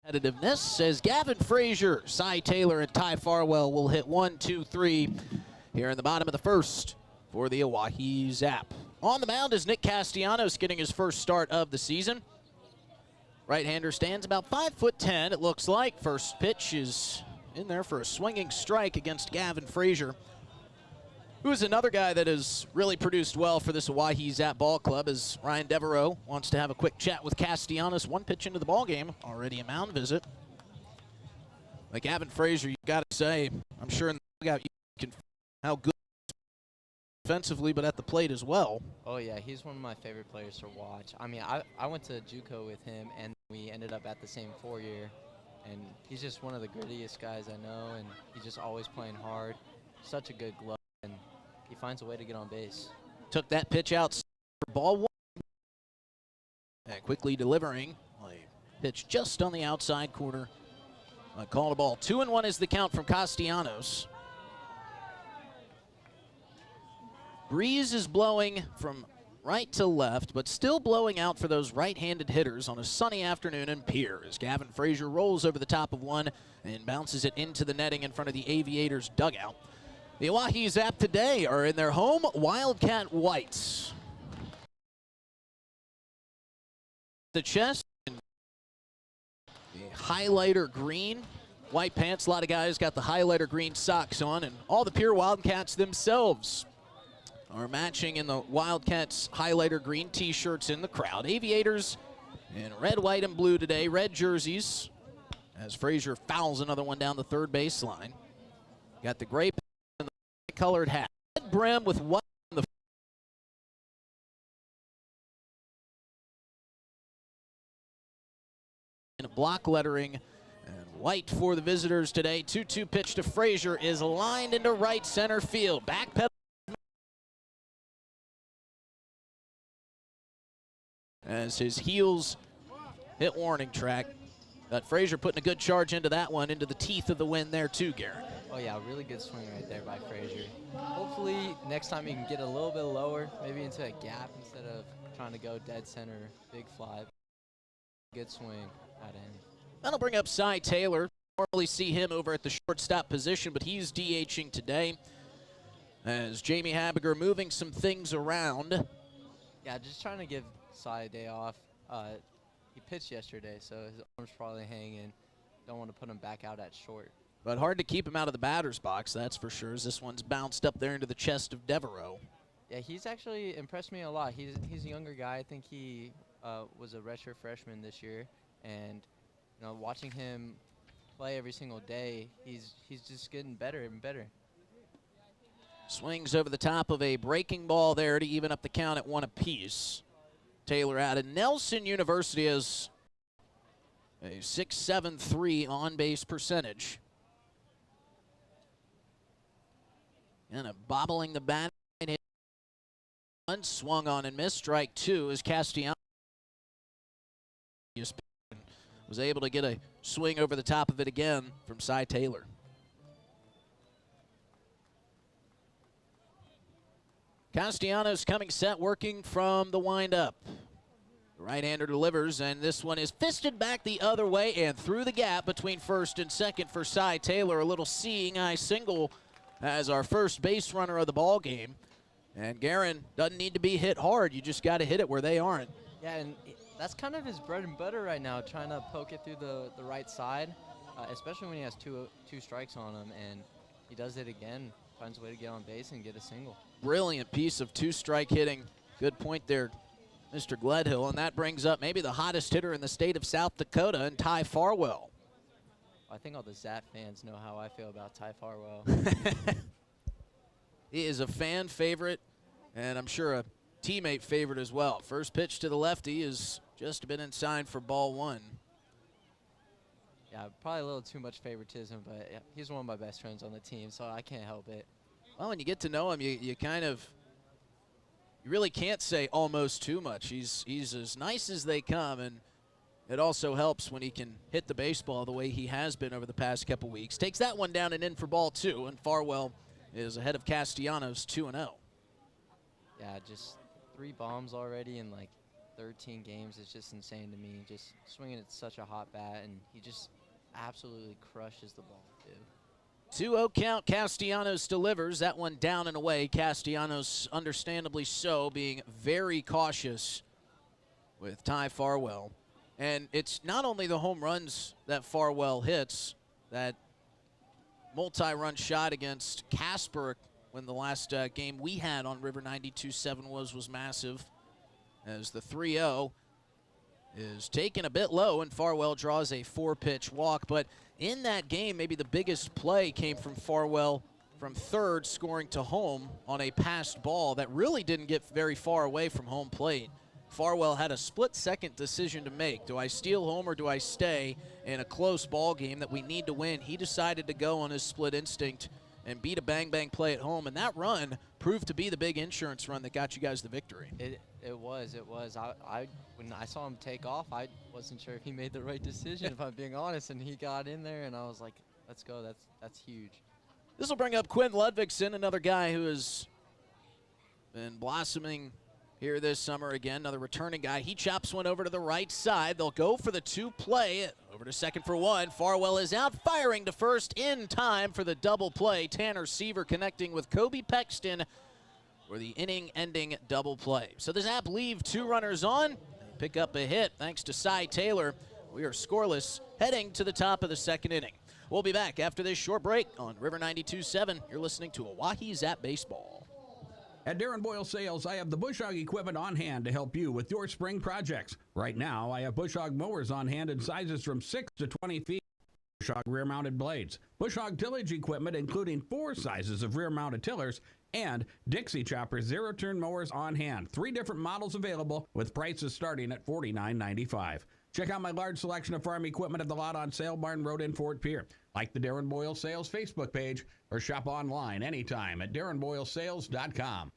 Competitiveness as Gavin Frazier, Cy Taylor, and Ty Farwell will hit 1, 2, 3 here in the bottom of the first for the Oahe Zap. On the mound is Nick Castellanos getting his first start of the season. Right-hander stands about 5'10", it looks like. First pitch is in there for a swinging strike against Gavin Frazier, who is another guy that has really produced well for this Oahe Zap ball club, as Ryan Devereaux wants to have a quick chat with Castellanos. One pitch into the ball game, already a mound visit. Like Gavin Frazier, you've got to say, I'm sure in the dugout you can how good defensively, but at the plate as well. Oh yeah, he's one of my favorite players to watch. I mean, I went to JUCO with him, and we ended up at the same 4-year, and he's just one of the grittiest guys I know, and he's just always playing hard. Such a good glove, and he finds a way to get on base. Took that pitch out for ball 1. And quickly delivering a pitch just on the outside corner. Called a ball. 2-1 is the count from Castellanos. Breeze is blowing from right to left, but still blowing out for those right-handed hitters on a sunny afternoon in Pierre, as Gavin Frazier rolls over the top of one and bounces it into the netting in front of the Aviators dugout. The Oahe Zap today are in their home Wildcat whites. The chest, the highlighter green, white pants. A lot of guys got the highlighter green socks on, and all the Pierre Wildcats themselves are matching in the Wildcats highlighter green t-shirts in the crowd. Aviators in red, white, and blue today. Red jerseys as Frazier fouls another one down the third baseline. Got the gray and the colored hat. Red brim with white on the in block lettering and white for the visitors today. 2-2 pitch to Frazier is lined into right center field. Back pedal as his heels hit warning track. But Frazier putting a good charge into that one, into the teeth of the wind there too, Garrett. Oh yeah, really good swing right there by Frazier. Hopefully next time he can get a little bit lower, maybe into a gap instead of trying to go dead center, big fly. Good swing at him. That'll bring up Cy Taylor. Normally see him over at the shortstop position, but he's DHing today as Jamie Habiger moving some things around. Yeah, just trying to give Cy a day off. He pitched yesterday, so his arm's probably hanging. Don't want to put him back out at short. But hard to keep him out of the batter's box, that's for sure, as this one's bounced up there into the chest of Devereaux. Yeah, he's actually impressed me a lot. He's a younger guy. I think he was a redshirt freshman this year, and you know, watching him play every single day, he's just getting better and better. Swings over the top of a breaking ball there to even up the count at 1 apiece. Taylor out of Nelson University has a .673 on-base percentage. And a bobbling the bat. Swung on and missed. Strike 2 as Castellanos was able to get a swing over the top of it again from Cy Taylor. Castellanos coming set, working from the windup. The right-hander delivers, and this one is fisted back the other way and through the gap between first and second for Cy Taylor. A little seeing eye single as our first base runner of the ball game. And Guerin doesn't need to be hit hard. You just got to hit it where they aren't. Yeah, and that's kind of his bread and butter right now, trying to poke it through the right side, especially when he has two strikes on him, and he does it again. Finds a way to get on base and get a single. Brilliant piece of two-strike hitting. Good point there, Mr. Gledhill. And that brings up maybe the hottest hitter in the state of South Dakota, and Ty Farwell. I think all the Zap fans know how I feel about Ty Farwell. He is a fan favorite, and I'm sure a teammate favorite as well. First pitch to the lefty is just been inside for ball 1. Yeah, probably a little too much favoritism, but yeah, he's one of my best friends on the team, so I can't help it. Well, when you get to know him, you really can't say almost too much. He's as nice as they come, and it also helps when he can hit the baseball the way he has been over the past couple weeks. Takes that one down and in for ball 2, and Farwell is ahead of Castellanos 2-0. Yeah, just 3 bombs already in like 13 games is just insane to me. Just swinging at such a hot bat, and he just absolutely crushes the ball, too. 2-0 count, Castellanos delivers. That one down and away. Castellanos, understandably so, being very cautious with Ty Farwell. And it's not only the home runs that Farwell hits, that multi-run shot against Casper when the last game we had on River 92.7 was massive, as the 3-0 is taken a bit low and Farwell draws a 4-pitch walk. But in that game, maybe the biggest play came from Farwell from third, scoring to home on a passed ball that really didn't get very far away from home plate. Farwell had a split-second decision to make. Do I steal home or do I stay in a close ball game that we need to win? He decided to go on his split instinct and beat a bang-bang play at home, and that run proved to be the big insurance run that got you guys the victory. It was. When I saw him take off, I wasn't sure if he made the right decision, if I'm being honest, and he got in there, and I was like, let's go. That's huge. This will bring up Quinn Ludvigsen, another guy who has been blossoming here this summer again, another returning guy. He chops one over to the right side. They'll go for the 2-play. Over to second for one. Farwell is out, firing to first in time for the double play. Tanner Seaver connecting with Kobe Pexton for the inning-ending double play. So the Zap leave 2 runners on, pick up a hit thanks to Cy Taylor. We are scoreless heading to the top of the second inning. We'll be back after this short break on River 92.7. You're listening to Oahe Zap Baseball. At Darren Boyle Sales, I have the bush hog equipment on hand to help you with your spring projects. Right now, I have bush hog mowers on hand in sizes from 6 to 20 feet. Bush hog rear-mounted blades. Bush hog tillage equipment, including 4 sizes of rear-mounted tillers, and Dixie Chopper zero-turn mowers on hand. 3 different models available with prices starting at $49.95. Check out my large selection of farm equipment at the lot on Sale Barn Road in Fort Pierre. Like the Darren Boyle Sales Facebook page or shop online anytime at darrenboylesales.com.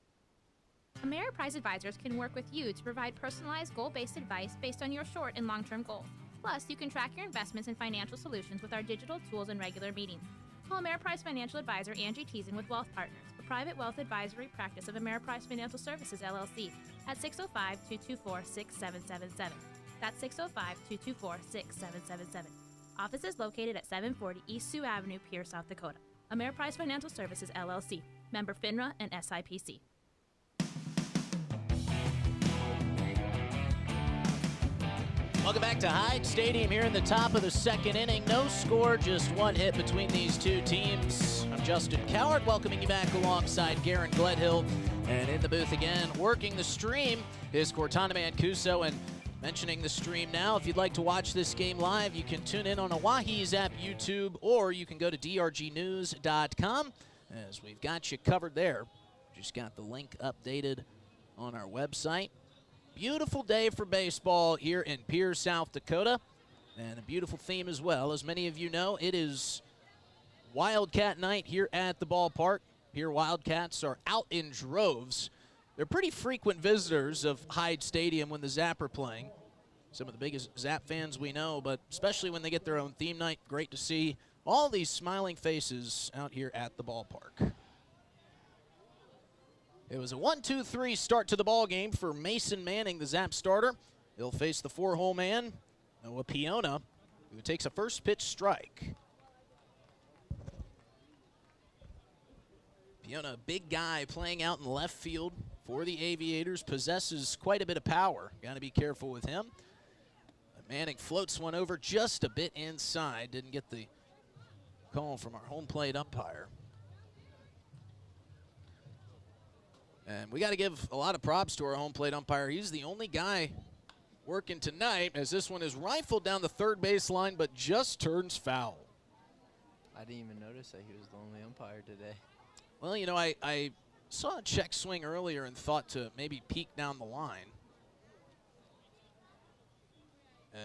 Ameriprise Advisors can work with you to provide personalized, goal-based advice based on your short and long-term goals. Plus, you can track your investments and financial solutions with our digital tools and regular meetings. Call Ameriprise Financial Advisor Angie Teason with Wealth Partners, a private wealth advisory practice of Ameriprise Financial Services, LLC, at 605-224-6777. That's 605-224-6777. Office is located at 740 East Sioux Avenue, Pierre, South Dakota. Ameriprise Financial Services, LLC. Member FINRA and SIPC. Welcome back to Hyde Stadium here in the top of the second inning. No score, just 1 hit between these 2 teams. I'm Justin Coward, welcoming you back alongside Garen Gledhill. And in the booth again, working the stream is Cortana Mancuso. And mentioning the stream now, if you'd like to watch this game live, you can tune in on Oahe Zap YouTube, or you can go to drgnews.com, as we've got you covered there. Just got the link updated on our website. Beautiful day for baseball here in Pierre, South Dakota, and a beautiful theme as well. As many of you know, it is Wildcat night here at the ballpark. Pierre Wildcats are out in droves. They're pretty frequent visitors of Hyde Stadium when the Zap are playing. Some of the biggest Zap fans we know, but especially when they get their own theme night, great to see all these smiling faces out here at the ballpark. It was a 1-2-3 start to the ball game for Mason Manning, the Zap starter. He'll face the 4-hole man, Noah Piona, who takes a first pitch strike. Piona, a big guy playing out in left field for the Aviators, possesses quite a bit of power. Got to be careful with him. But Manning floats one over just a bit inside. Didn't get the call from our home plate umpire. And we got to give a lot of props to our home plate umpire. He's the only guy working tonight, as this one is rifled down the third base line, but just turns foul. I didn't even notice that he was the only umpire today. Well, you know, I saw a check swing earlier and thought to maybe peek down the line.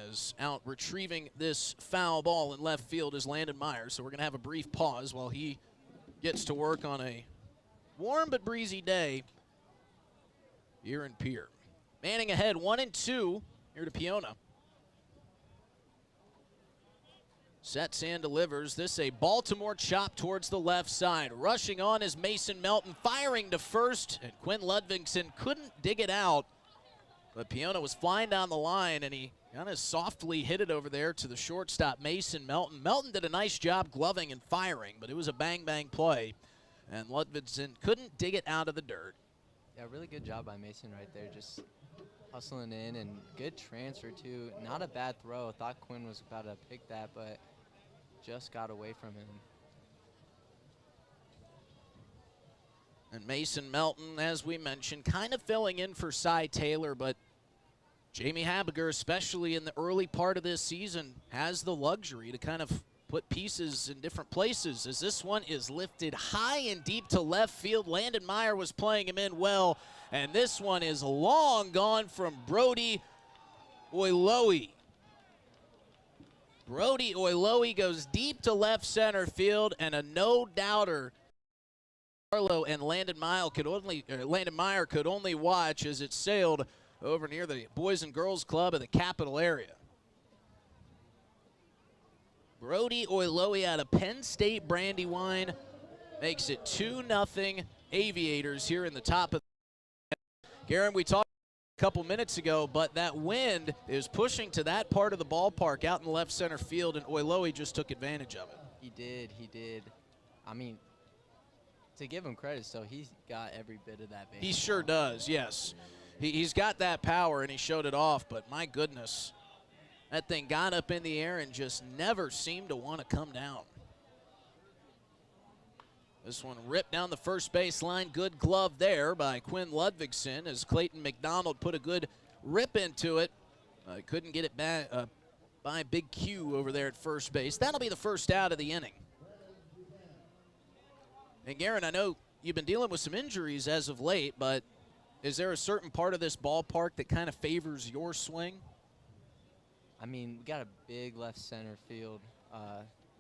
As out retrieving this foul ball in left field is Landon Myers. So we're going to have a brief pause while he gets to work on a warm but breezy day here in Pierre. Manning ahead 1-2 here to Piona. Sets and delivers. This a Baltimore chop towards the left side. Rushing on is Mason Melton, firing to first, and Quinn Ludvigsen couldn't dig it out But Piona was flying down the line, and he kind of softly hit it over there to the shortstop, Mason Melton. Melton did a nice job gloving and firing, but it was a bang-bang play, and Ludvigsen couldn't dig it out of the dirt. Yeah, really good job by Mason right there, just hustling in, and good transfer, too. Not a bad throw. I thought Quinn was about to pick that, but just got away from him. And Mason Melton, as we mentioned, kind of filling in for Cy Taylor, but Jamie Habiger, especially in the early part of this season, has the luxury to kind of put pieces in different places, as this one is lifted high and deep to left field. Landon Meyer was playing him in well, and this one is long gone from Brody Oiloe. Brody Oiloe goes deep to left center field, and a no-doubter Carlo and Landon Meyer could only watch as it sailed over near the Boys and Girls Club of the Capital area. Brody Oiloe out of Penn State Brandywine makes it 2-0 Aviators here in the top of the Garen, we talked a couple minutes ago, but that wind is pushing to that part of the ballpark out in the left center field, and Oiloe just took advantage of it. He did. I mean, to give him credit, so he's got every bit of that base. He sure does, yes. He's got that power, and he showed it off, but my goodness, that thing got up in the air and just never seemed to want to come down. This one ripped down the first base line. Good glove there by Quinn Ludvigsen as Clayton McDonald put a good rip into it. Couldn't get it back by Big Q over there at first base. That'll be the first out of the inning. And Garen, I know you've been dealing with some injuries as of late, but is there a certain part of this ballpark that kind of favors your swing? I mean, we got a big left center field.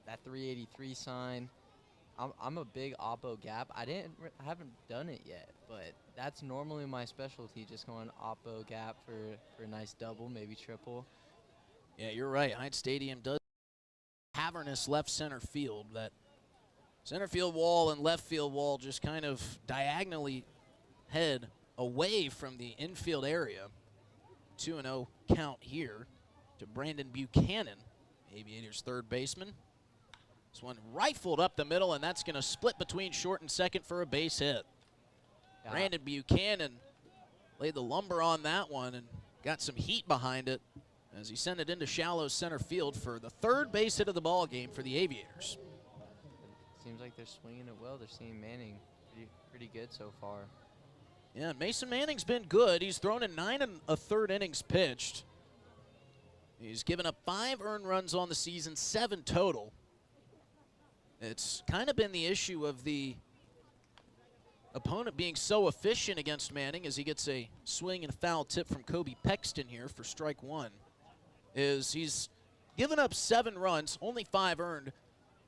That 383 sign. I'm a big oppo gap. I haven't done it yet, but that's normally my specialty, just going oppo gap for a nice double, maybe triple. Yeah, you're right. Hyde Stadium does cavernous left center field. That center field wall and left field wall just kind of diagonally head away from the infield area. 2-0 count here to Brandon Buchanan, Aviators third baseman. This one rifled up the middle, and that's going to split between short and second for a base hit. Yeah. Brandon Buchanan laid the lumber on that one and got some heat behind it as he sent it into shallow center field for the third base hit of the ball game for the Aviators. Seems like they're swinging it well. They're seeing Manning pretty good so far. Yeah, Mason Manning's been good. He's thrown in 9 1/3 innings pitched. He's given up 5 earned runs on the season, 7 total. It's kind of been the issue of the opponent being so efficient against Manning as he gets a swing and a foul tip from Kobe Pexton here for strike 1. He's given up 7 runs, only 5 earned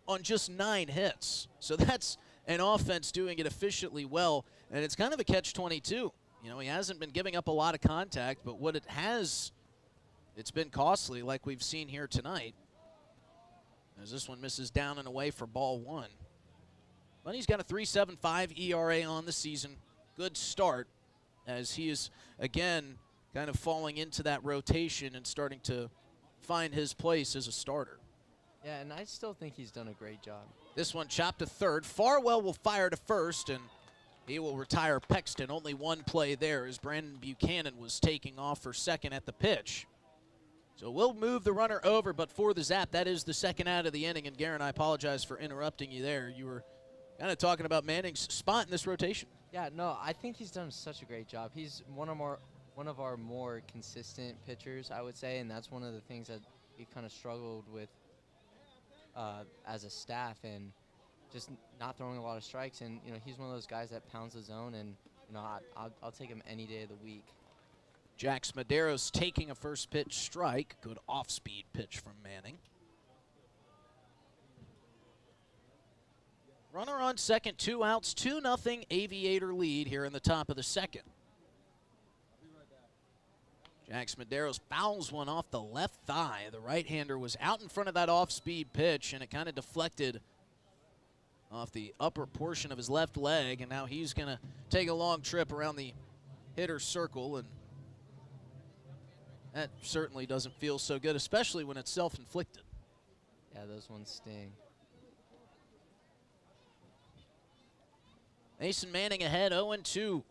on just 9 hits. So that's an offense doing it efficiently well, and it's kind of a catch-22. You know, he hasn't been giving up a lot of contact, but what it has, it's been costly like we've seen here tonight, as this one misses down and away for ball 1. But he's got a 3.75 ERA on the season. Good start as he is, again, kind of falling into that rotation and starting to find his place as a starter. Yeah, and I still think he's done a great job. This one chopped to third. Farwell will fire to first, and he will retire Pexton. Only one play there as Brandon Buchanan was taking off for second at the pitch. So we'll move the runner over, but for the Zap, that is the second out of the inning. And Garen, I apologize for interrupting you there. You were kind of talking about Manning's spot in this rotation. Yeah, no, I think he's done such a great job. He's one of our more consistent pitchers, I would say, and that's one of the things that we kind of struggled with as a staff, and just not throwing a lot of strikes. And you know, he's one of those guys that pounds the zone, and you know, I'll take him any day of the week. Jax Medeiros taking a first pitch strike. Good off-speed pitch from Manning. Runner on second, 2 outs, 2-0 Aviator lead here in the top of the second. Jax Medeiros fouls one off the left thigh. The right-hander was out in front of that off-speed pitch, and it kind of deflected off the upper portion of his left leg, and now he's going to take a long trip around the hitter's circle and That certainly doesn't feel so good, especially when it's self-inflicted. Yeah, those ones sting. Mason Manning ahead 0-2 to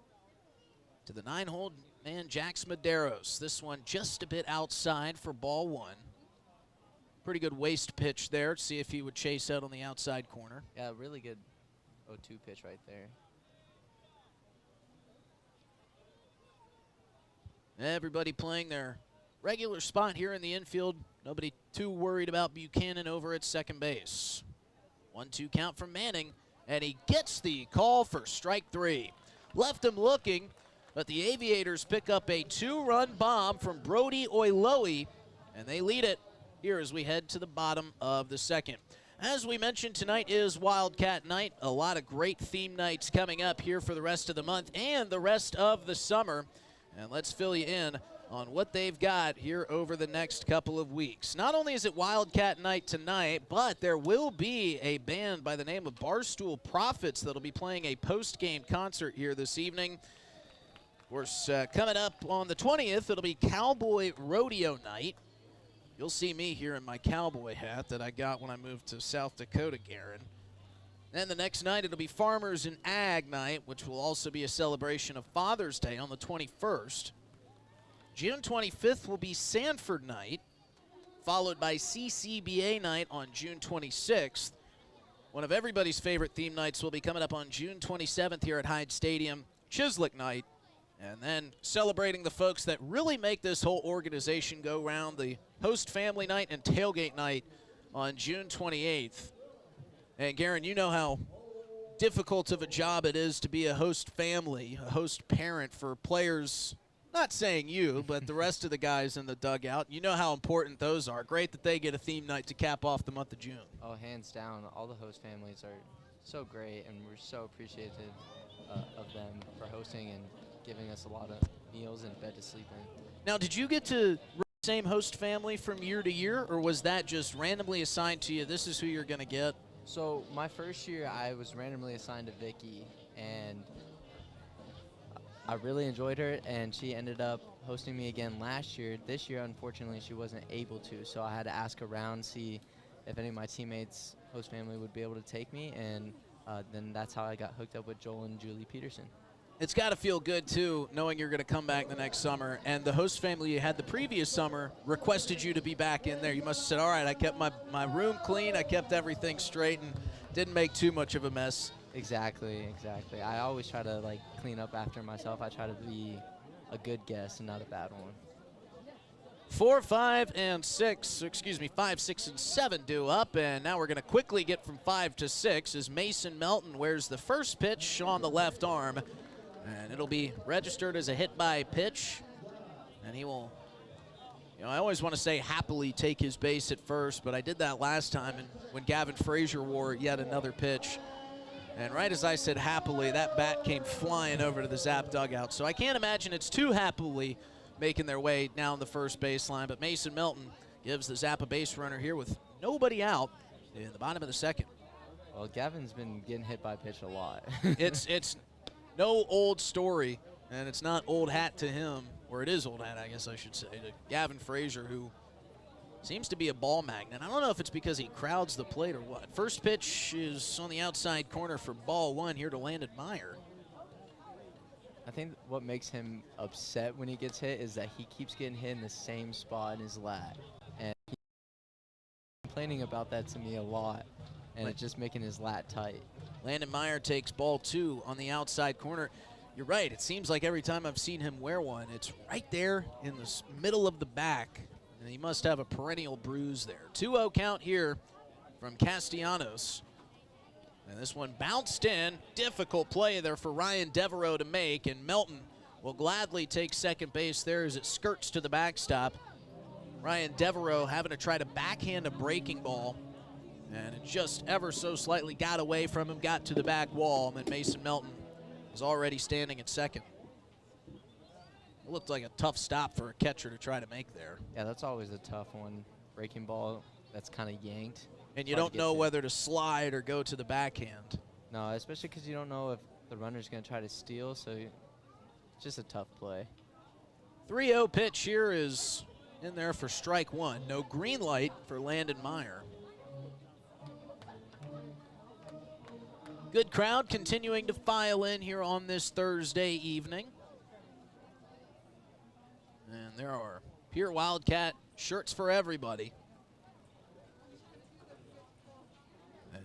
the 9-hole man, Jax Medeiros. This one just a bit outside for ball one. Pretty good waist pitch there. See if he would chase out on the outside corner. Yeah, really good 0-2 pitch right there. Everybody playing their regular spot here in the infield. Nobody too worried about Buchanan over at second base. 1-2 count from Manning, and he gets the call for strike three. Left him looking, but the Aviators pick up a 2-run bomb from Brody Oiloe, and they lead it here as we head to the bottom of the second. As we mentioned, tonight is Wildcat Night. A lot of great theme nights coming up here for the rest of the month and the rest of the summer. And let's fill you in on what they've got here over the next couple of weeks. Not only is it Wildcat Night tonight, but there will be a band by the name of Barstool Prophets that'll be playing a post-game concert here this evening. Of course, coming up on the 20th, it'll be Cowboy Rodeo Night. You'll see me here in my cowboy hat that I got when I moved to South Dakota, Garen. Then the next night, it'll be Farmers and Ag Night, which will also be a celebration of Father's Day on the 21st. June 25th will be Sanford Night, followed by CCBA Night on June 26th. One of everybody's favorite theme nights will be coming up on June 27th here at Hyde Stadium, Chislic Night. And then celebrating the folks that really make this whole organization go round, the Host Family Night and Tailgate Night on June 28th. And Garen, you know how difficult of a job it is to be a host family, a host parent for players, not saying you, but the rest of the guys in the dugout. You know how important those are. Great that they get a theme night to cap off the month of June. Oh, hands down. All the host families are so great, and we're so appreciative of them for hosting and giving us a lot of meals and bed to sleep in. Now, did you get to the same host family from year to year, or was that just randomly assigned to you? This is who you're going to get? So my first year, I was randomly assigned to Vicky, and I really enjoyed her, and she ended up hosting me again last year. This year, unfortunately, she wasn't able to, so I had to ask around, see if any of my teammates' host family would be able to take me, and then that's how I got hooked up with Joel and Julie Peterson. It's got to feel good, too, knowing you're going to come back the next summer. And the host family you had the previous summer requested you to be back in there. You must have said, all right, I kept my room clean, I kept everything straight, and didn't make too much of a mess. Exactly. I always try to, clean up after myself. I try to be a good guest and not a bad one. 4, 5, and 6, excuse me, 5, 6, and 7 due up, and now we're going to quickly get from 5 to 6 as Mason Melton wears the first pitch on the left arm. And it'll be registered as a hit by pitch. And he will, I always want to say happily take his base at first, but I did that last time and when Gavin Frazier wore yet another pitch. And right as I said happily, that bat came flying over to the Zap dugout. So I can't imagine it's too happily making their way down the first baseline. But Mason Melton gives the Zap a base runner here with nobody out in the bottom of the second. Well, Gavin's been getting hit by pitch a lot. It's no old story, and it's not old hat to him, or it is old hat, I guess I should say, to Gavin Frazier, who seems to be a ball magnet. I don't know if it's because he crowds the plate or what. First pitch is on the outside corner for ball one here to Landon Meyer. I think what makes him upset when he gets hit is that he keeps getting hit in the same spot in his lat. And he's complaining about that to me a lot, and it's just making his lat tight. Landon Meyer takes ball two on the outside corner. You're right, it seems like every time I've seen him wear one, it's right there in the middle of the back, and he must have a perennial bruise there. 2-0 count here from Castellanos. And this one bounced in. Difficult play there for Ryan Devereaux to make, and Melton will gladly take second base there as it skirts to the backstop. Ryan Devereaux having to try to backhand a breaking ball, and it just ever so slightly got away from him, got to the back wall, and Mason Melton is already standing at second. It looked like a tough stop for a catcher to try to make there. Yeah, that's always a tough one. Breaking ball that's kind of yanked. And you don't know whether to slide or go to the backhand. No, especially because you don't know if the runner's going to try to steal, so it's just a tough play. 3-0 pitch here is in there for strike one. No green light for Landon Meyer. Good crowd continuing to file in here on this Thursday evening. And there are Pure Wildcat shirts for everybody.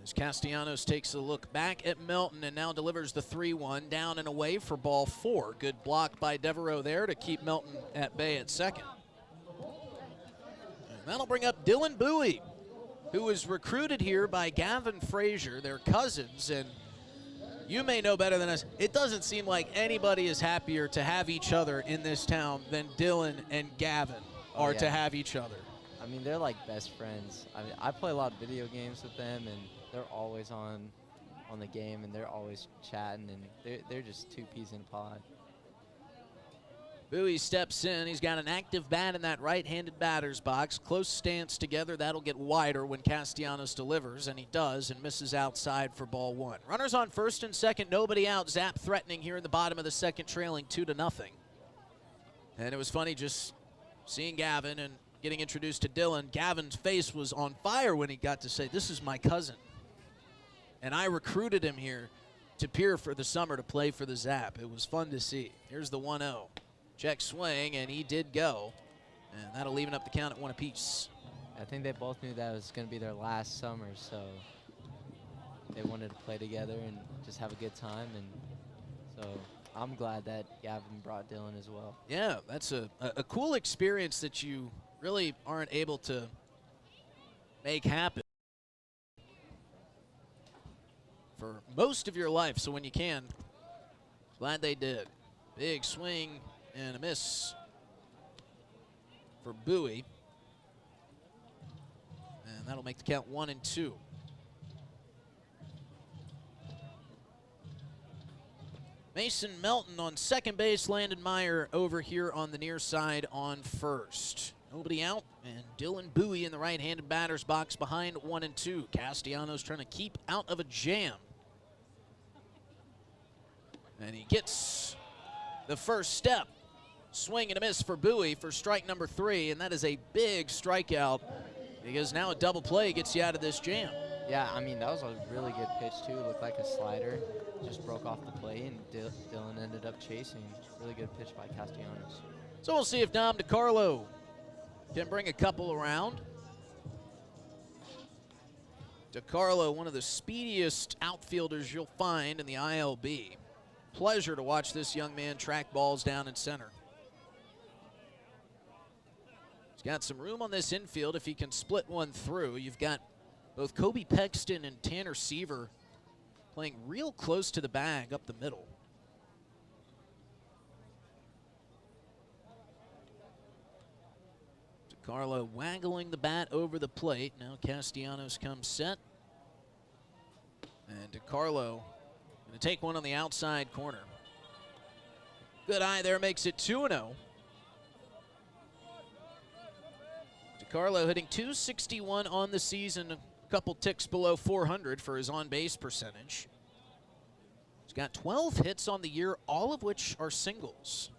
As Castellanos takes a look back at Melton and now delivers the 3-1 down and away for ball 4. Good block by Devereaux there to keep Melton at bay at second. And that'll bring up Dylan Bowie, who was recruited here by Gavin Frazier, their cousins. And you may know better than us, it doesn't seem like anybody is happier to have each other in this town than Dylan and Gavin are to have each other. I mean, they're like best friends. I mean, I play a lot of video games with them, and they're always on the game, and they're always chatting, and they're just two peas in a pod. Bowie steps in. He's got an active bat in that right-handed batter's box. Close stance together. That'll get wider when Castellanos delivers, and he does, and misses outside for ball 1. Runners on first and second, nobody out. Zap threatening here in the bottom of the second, trailing 2-0. And it was funny just seeing Gavin and getting introduced to Dylan. Gavin's face was on fire when he got to say, "This is my cousin. And I recruited him here to Pier for the summer to play for the Zap." It was fun to see. Here's the 1-0. Check swing, and he did go. And that'll even up the count at 1 apiece. I think they both knew that was going to be their last summer, so they wanted to play together and just have a good time. And so I'm glad that Gavin brought Dylan as well. Yeah, that's a cool experience that you really aren't able to make happen for most of your life. So when you can, glad they did. Big swing and a miss for Bowie. And that'll make the count 1-2. Mason Melton on second base, Landon Meyer over here on the near side on first. Nobody out, and Dylan Bowie in the right-handed batter's box behind 1-2. Castellanos trying to keep out of a jam. And he gets the first step. Swing and a miss for Bowie for strike number 3, and that is a big strikeout because now a double play gets you out of this jam. Yeah, I mean, that was a really good pitch, too. It looked like a slider. Just broke off the plate, and Dylan ended up chasing. Really good pitch by Castellanos. So we'll see if Dom DiCarlo can bring a couple around. DiCarlo, one of the speediest outfielders you'll find in the ILB. Pleasure to watch this young man track balls down in center. He's got some room on this infield if he can split one through. You've got both Kobe Pexton and Tanner Seaver playing real close to the bag up the middle. DiCarlo waggling the bat over the plate. Now Castellanos comes set. And DiCarlo going to take one on the outside corner. Good eye there, makes it 2-0. DiCarlo hitting .261 on the season, a couple ticks below 400 for his on-base percentage. He's got 12 hits on the year, all of which are singles.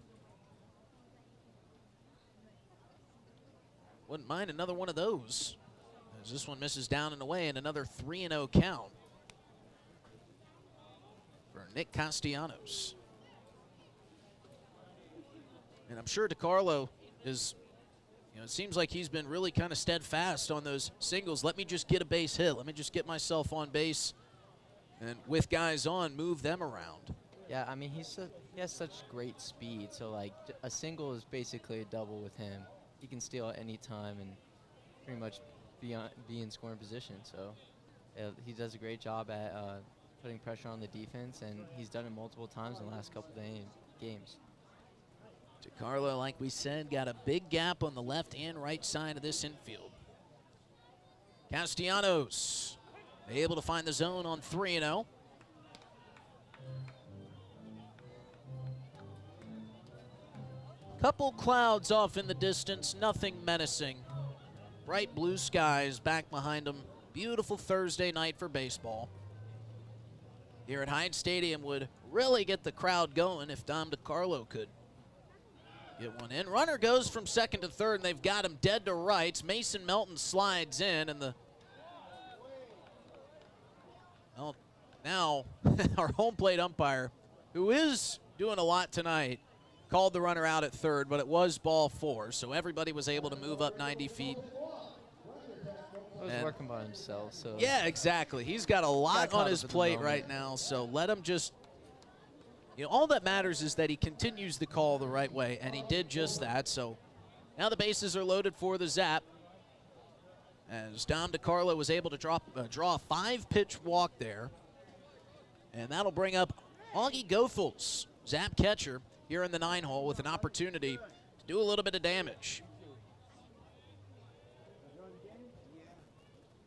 Wouldn't mind another one of those, as this one misses down and away, and another 3-0 count for Nick Castellanos. And I'm sure DiCarlo is, it seems like he's been really kind of steadfast on those singles. Let me just get a base hit. Let me just get myself on base, and with guys on, move them around. Yeah, I mean, he has such great speed. So, like, a single is basically a double with him. He can steal at any time and pretty much be in scoring position. So, he does a great job at putting pressure on the defense, and he's done it multiple times in the last couple of games. DiCarlo, like we said, got a big gap on the left and right side of this infield. Castellanos able to find the zone on 3-0. Couple clouds off in the distance, nothing menacing. Bright blue skies back behind them. Beautiful Thursday night for baseball. Here at Hyde Stadium would really get the crowd going if Dom DiCarlo could Get one in. Runner goes from second to third, and they've got him dead to rights. Mason Melton slides in, and well, now our home plate umpire, who is doing a lot tonight, called the runner out at third, but it was ball 4, so everybody was able to move up 90 feet. He was working by himself, so. Yeah, exactly. He's got a lot on his plate right now, so let him just, all that matters is that he continues the call the right way, and he did just that. So now the bases are loaded for the Zap, as Dom DiCarlo was able to draw a 5-pitch walk there, and that'll bring up Augie Goethals, Zap catcher, here in the 9-hole with an opportunity to do a little bit of damage.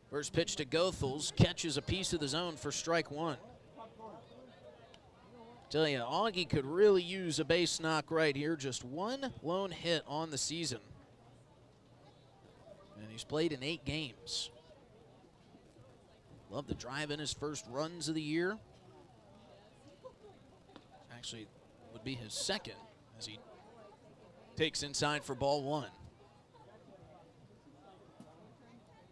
First pitch to Goethals, catches a piece of the zone for strike 1. Tell you, Augie could really use a base knock right here. Just one lone hit on the season. And he's played in 8 games. Love to drive in his first runs of the year. Actually, would be his second as he takes inside for ball 1.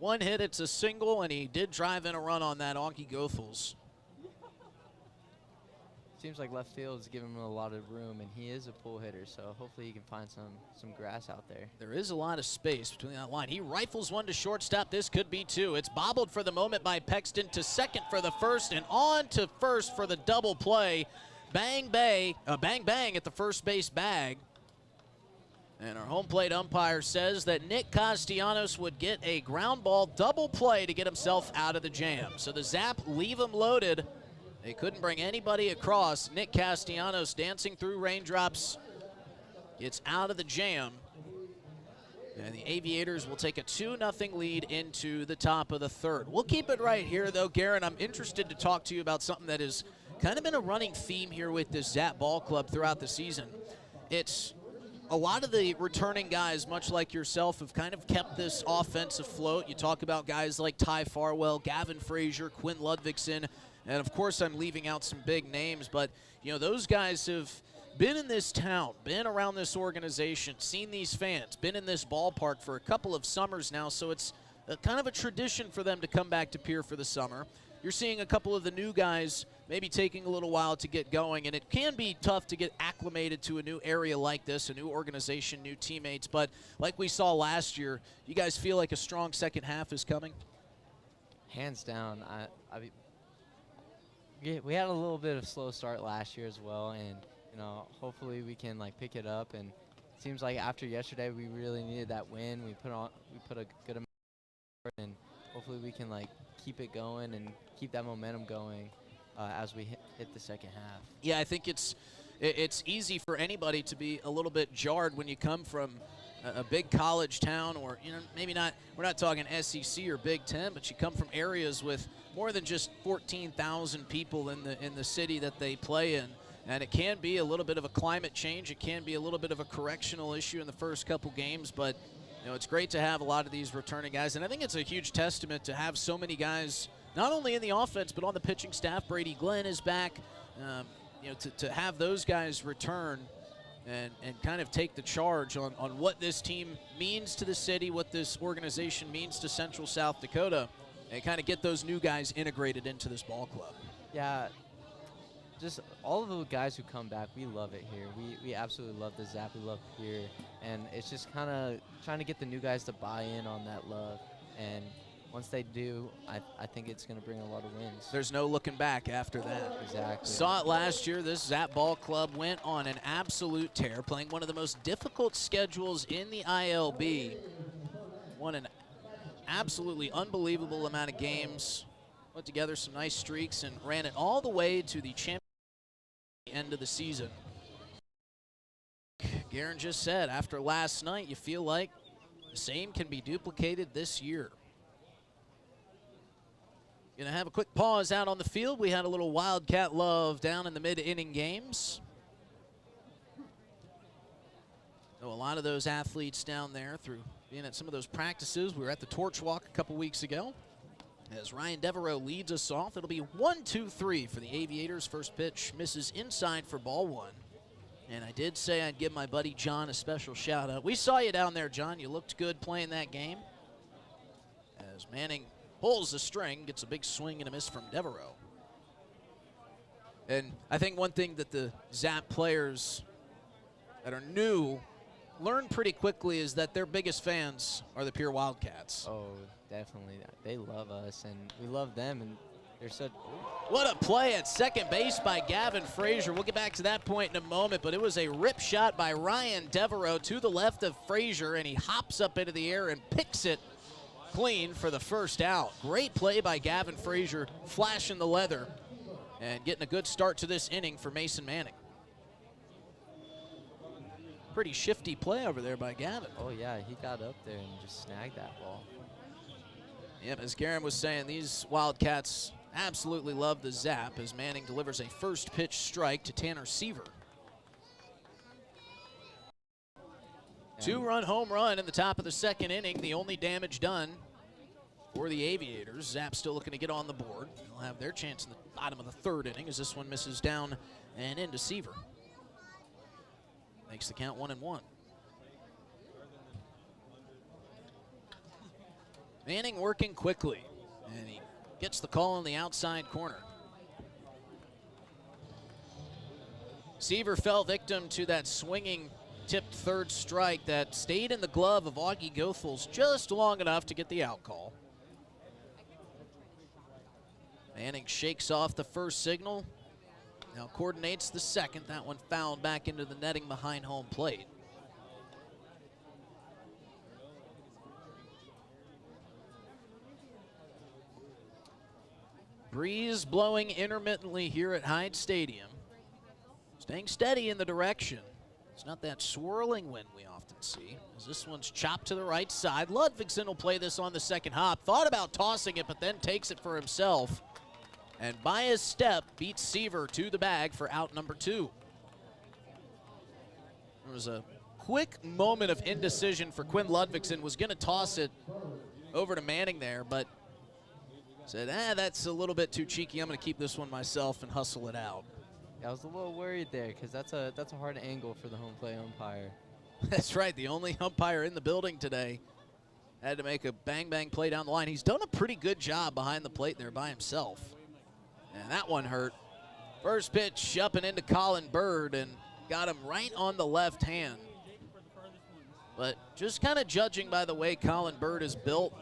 One hit, it's a single, and he did drive in a run on that, Augie Goethals. Seems like left field is giving him a lot of room, and he is a pull hitter, so hopefully he can find some grass out there. There is a lot of space between that line. He rifles one to shortstop. This could be 2. It's bobbled for the moment by Pexton, to second for the first, and on to first for the double play. Bang, bang at the first base bag. And our home plate umpire says that Nick Castellanos would get a ground ball double play to get himself out of the jam. So the Zap leave him loaded. They couldn't bring anybody across. Nick Castellanos dancing through raindrops gets out of the jam. And the Aviators will take a 2-0 lead into the top of the 3rd. We'll keep it right here, though, Garen. I'm interested to talk to you about something that has kind of been a running theme here with this Zap Ball Club throughout the season. It's a lot of the returning guys, much like yourself, have kind of kept this offense afloat. You talk about guys like Ty Farwell, Gavin Frazier, Quinn Ludvigsen, and of course I'm leaving out some big names, but those guys have been in this town, been around this organization, seen these fans, been in this ballpark for a couple of summers now, so it's kind of a tradition for them to come back to Pierre for the summer. You're seeing a couple of the new guys maybe taking a little while to get going, and it can be tough to get acclimated to a new area like this, a new organization, new teammates, but like we saw last year, you guys feel like a strong second half is coming? Hands down. We had a little bit of a slow start last year as well, and hopefully we can pick it up. And it seems like after yesterday, we really needed that win. We put a good amount of effort, and hopefully we can keep it going and keep that momentum going as we hit the second half. Yeah, I think it's easy for anybody to be a little bit jarred when you come from a big college town, or maybe not. We're not talking SEC or Big Ten, but you come from areas with more than just 14,000 people in the city that they play in, and it can be a little bit of a climate change. It can be a little bit of a correctional issue in the first couple games, but it's great to have a lot of these returning guys, and I think it's a huge testament to have so many guys, not only in the offense but on the pitching staff. Brady Glenn is back. To have those guys return and kind of take the charge on what this team means to the city, what this organization means to Central South Dakota, and kind of get those new guys integrated into this ball club. Yeah, just all of the guys who come back, we love it here. We absolutely love the Zap. We love here, and it's just kind of trying to get the new guys to buy in on that love. And once they do, I think it's going to bring a lot of wins. There's no looking back after that. Exactly. Saw it last year. This Zap Ball Club went on an absolute tear, playing one of the most difficult schedules in the ILB. Won an absolutely unbelievable amount of games, put together some nice streaks, and ran it all the way to the championship end of the season. Garen just said, after last night, you feel like the same can be duplicated this year. Gonna have a quick pause out on the field. We had a little Wildcat love down in the mid-inning games. So a lot of those athletes down there through being at some of those practices. We were at the Torch Walk a couple weeks ago. As Ryan Devereaux leads us off, it'll be 1-2-3 for the Aviators. First pitch misses inside for ball 1. And I did say I'd give my buddy John a special shout out. We saw you down there, John. You looked good playing that game. As Manning pulls the string, gets a big swing and a miss from Devereaux. And I think one thing that the Zap players that are new learn pretty quickly is that their biggest fans are the pure Wildcats. Oh, definitely. They love us, and we love them, and they're such... What a play at second base by Gavin Frazier. We'll get back to that point in a moment, but it was a rip shot by Ryan Devereaux to the left of Frazier, and he hops up into the air and picks it clean for the first out. Great play by Gavin Frazier, flashing the leather and getting a good start to this inning for Mason Manning. Pretty shifty play over there by Gavin. Oh, yeah, he got up there and just snagged that ball. Yep, as Garen was saying, these Wildcats absolutely love the Zap as Manning delivers a first pitch strike to Tanner Seaver. Two-run home run in the top of the second inning, the only damage done for the Aviators. Zap still looking to get on the board. They'll have their chance in the bottom of the third inning as this one misses down and into Seaver. Makes the count 1-1. Manning working quickly, and he gets the call on the outside corner. Seaver fell victim to that swinging tipped third strike that stayed in the glove of Augie Goethals just long enough to get the out call. Manning shakes off the first signal. Now coordinates the second. That one fouled back into the netting behind home plate. Breeze blowing intermittently here at Hyde Stadium. Staying steady in the direction. It's not that swirling wind we often see. As this one's chopped to the right side. Ludvigsen will play this on the second hop. Thought about tossing it, but then takes it for himself. And by his step, beats Seaver to the bag for out number 2. There was a quick moment of indecision for Quinn Ludvigsen. Was going to toss it over to Manning there, but said, that's a little bit too cheeky. I'm going to keep this one myself and hustle it out. Yeah, I was a little worried there because that's a hard angle for the home plate umpire. That's right. The only umpire in the building today had to make a bang-bang play down the line. He's done a pretty good job behind the plate there by himself. And that one hurt. First pitch up and into Colin Bird and got him right on the left hand. But just kind of judging by the way Colin Bird is built,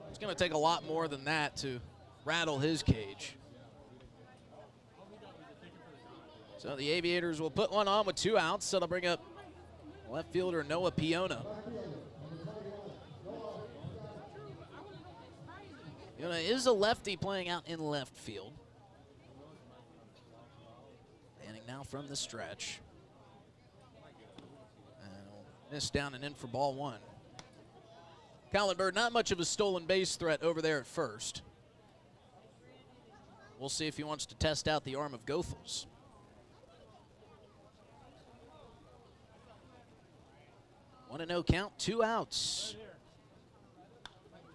it's going to take a lot more than that to rattle his cage. So the Aviators will put one on with 2 outs. That'll bring up left fielder Noah Piona. Piona is a lefty playing out in left field. Manning now from the stretch. And missed down and in for ball 1. Colin Bird, not much of a stolen base threat over there at first. We'll see if he wants to test out the arm of Goethals. 1-0 count, 2 outs.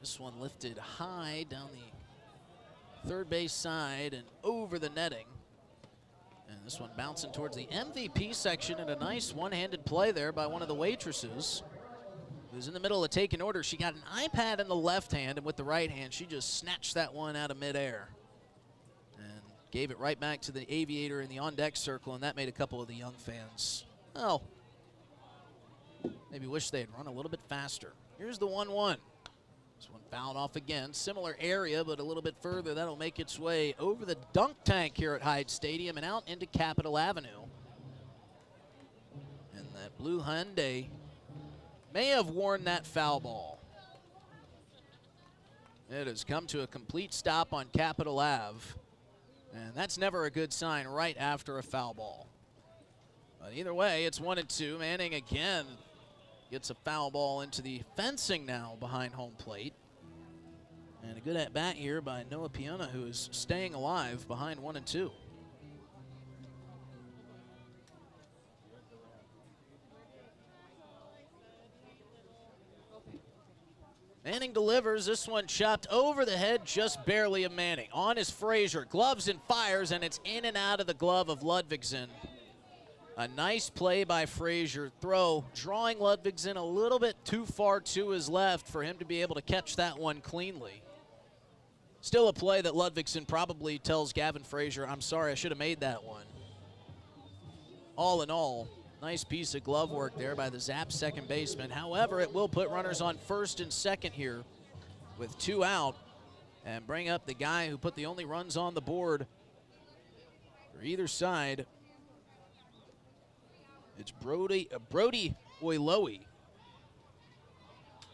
This one lifted high down the third base side and over the netting. And this one bouncing towards the MVP section, and a nice one-handed play there by one of the waitresses who's in the middle of taking order. She got an iPad in the left hand, and with the right hand, she just snatched that one out of midair and gave it right back to the Aviator in the on-deck circle, and that made a couple of the young fans, well, maybe wish they had run a little bit faster. Here's the 1-1. This one fouled off again. Similar area, but a little bit further. That'll make its way over the dunk tank here at Hyde Stadium and out into Capitol Avenue. And that blue Hyundai may have worn that foul ball. It has come to a complete stop on Capitol Ave. And that's never a good sign right after a foul ball. But either way, it's 1-2. Manning again gets a foul ball into the fencing now behind home plate. And a good at-bat here by Noah Piona, who is staying alive behind 1-2. Manning delivers. This one chopped over the head just barely of Manning. On is Frazier. Gloves and fires, and it's in and out of the glove of Ludvigsen. A nice play by Frazier. Throw drawing Ludvigsen a little bit too far to his left for him to be able to catch that one cleanly. Still a play that Ludvigsen probably tells Gavin Frazier, I'm sorry, I should have made that one. All in all, nice piece of glove work there by the Zap second baseman. However, it will put runners on first and second here with 2 out and bring up the guy who put the only runs on the board for either side. It's Brody Oiloe.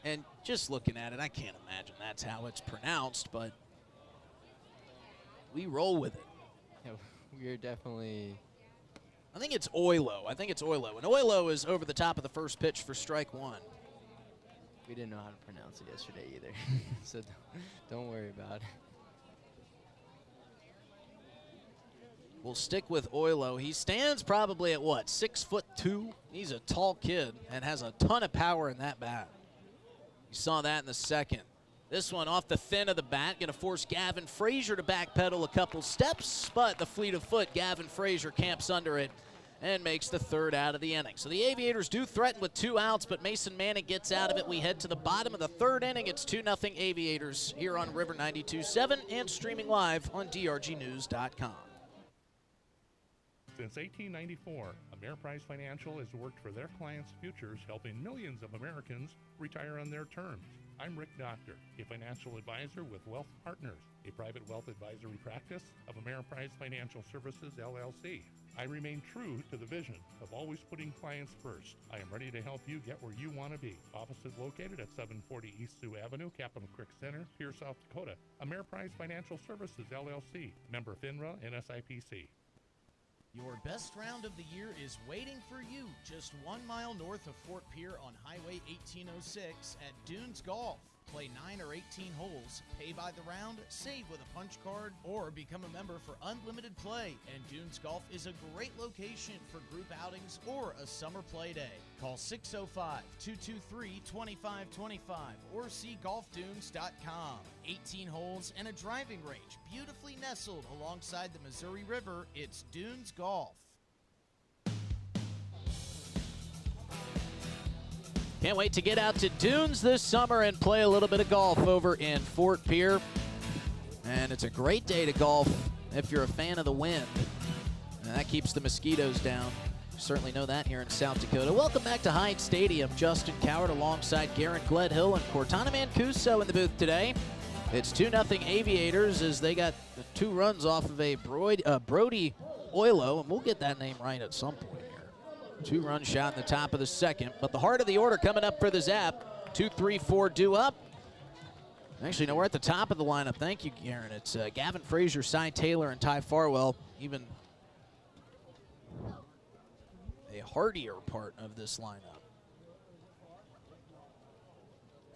And just looking at it, I can't imagine that's how it's pronounced, but we roll with it. Yeah, we're definitely. I think it's Oilo. And Oilo is over the top of the first pitch for strike 1. We didn't know how to pronounce it yesterday either, so don't worry about it. We'll stick with Oilo. He stands probably at what, 6'2"? He's a tall kid and has a ton of power in that bat. You saw that in the second. This one off the thin of the bat, going to force Gavin Frazier to backpedal a couple steps, but the fleet of foot, Gavin Frazier camps under it and makes the 3rd out of the inning. So the Aviators do threaten with 2 outs, but Mason Manning gets out of it. We head to the bottom of the 3rd inning. It's 2-0 Aviators here on River 92.7 and streaming live on drgnews.com. Since 1894, Ameriprise Financial has worked for their clients' futures, helping millions of Americans retire on their terms. I'm Rick Doctor, a financial advisor with Wealth Partners, a private wealth advisory practice of Ameriprise Financial Services, LLC. I remain true to the vision of always putting clients first. I am ready to help you get where you want to be. Office is located at 740 East Sioux Avenue, Capitol Creek Center, Pierre, South Dakota. Ameriprise Financial Services, LLC, member FINRA and SIPC. Your best round of the year is waiting for you just 1 mile north of Fort Pierre on Highway 1806 at Dunes Golf. Play 9 or 18 holes, pay by the round, save with a punch card, or become a member for unlimited play. And Dunes Golf is a great location for group outings or a summer play day. Call 605-223-2525 or see golfdunes.com. 18 holes and a driving range beautifully nestled alongside the Missouri River. It's Dunes Golf. Can't wait to get out to Dunes this summer and play a little bit of golf over in Fort Pierre. And it's a great day to golf if you're a fan of the wind. And that keeps the mosquitoes down. You certainly know that here in South Dakota. Welcome back to Hyde Stadium. Justin Coward alongside Garrett Gledhill and Cortana Mancuso in the booth today. It's 2-0 Aviators as they got 2 runs off of a Brody Oilo, and we'll get that name right at some point. 2-run shot in the top of the second. But the heart of the order coming up for the Zap. 2, 3, 4 due up. Actually, no, we're at the top of the lineup. Thank you, Garen. It's Gavin Frazier, Cy Taylor, and Ty Farwell. Even a hardier part of this lineup.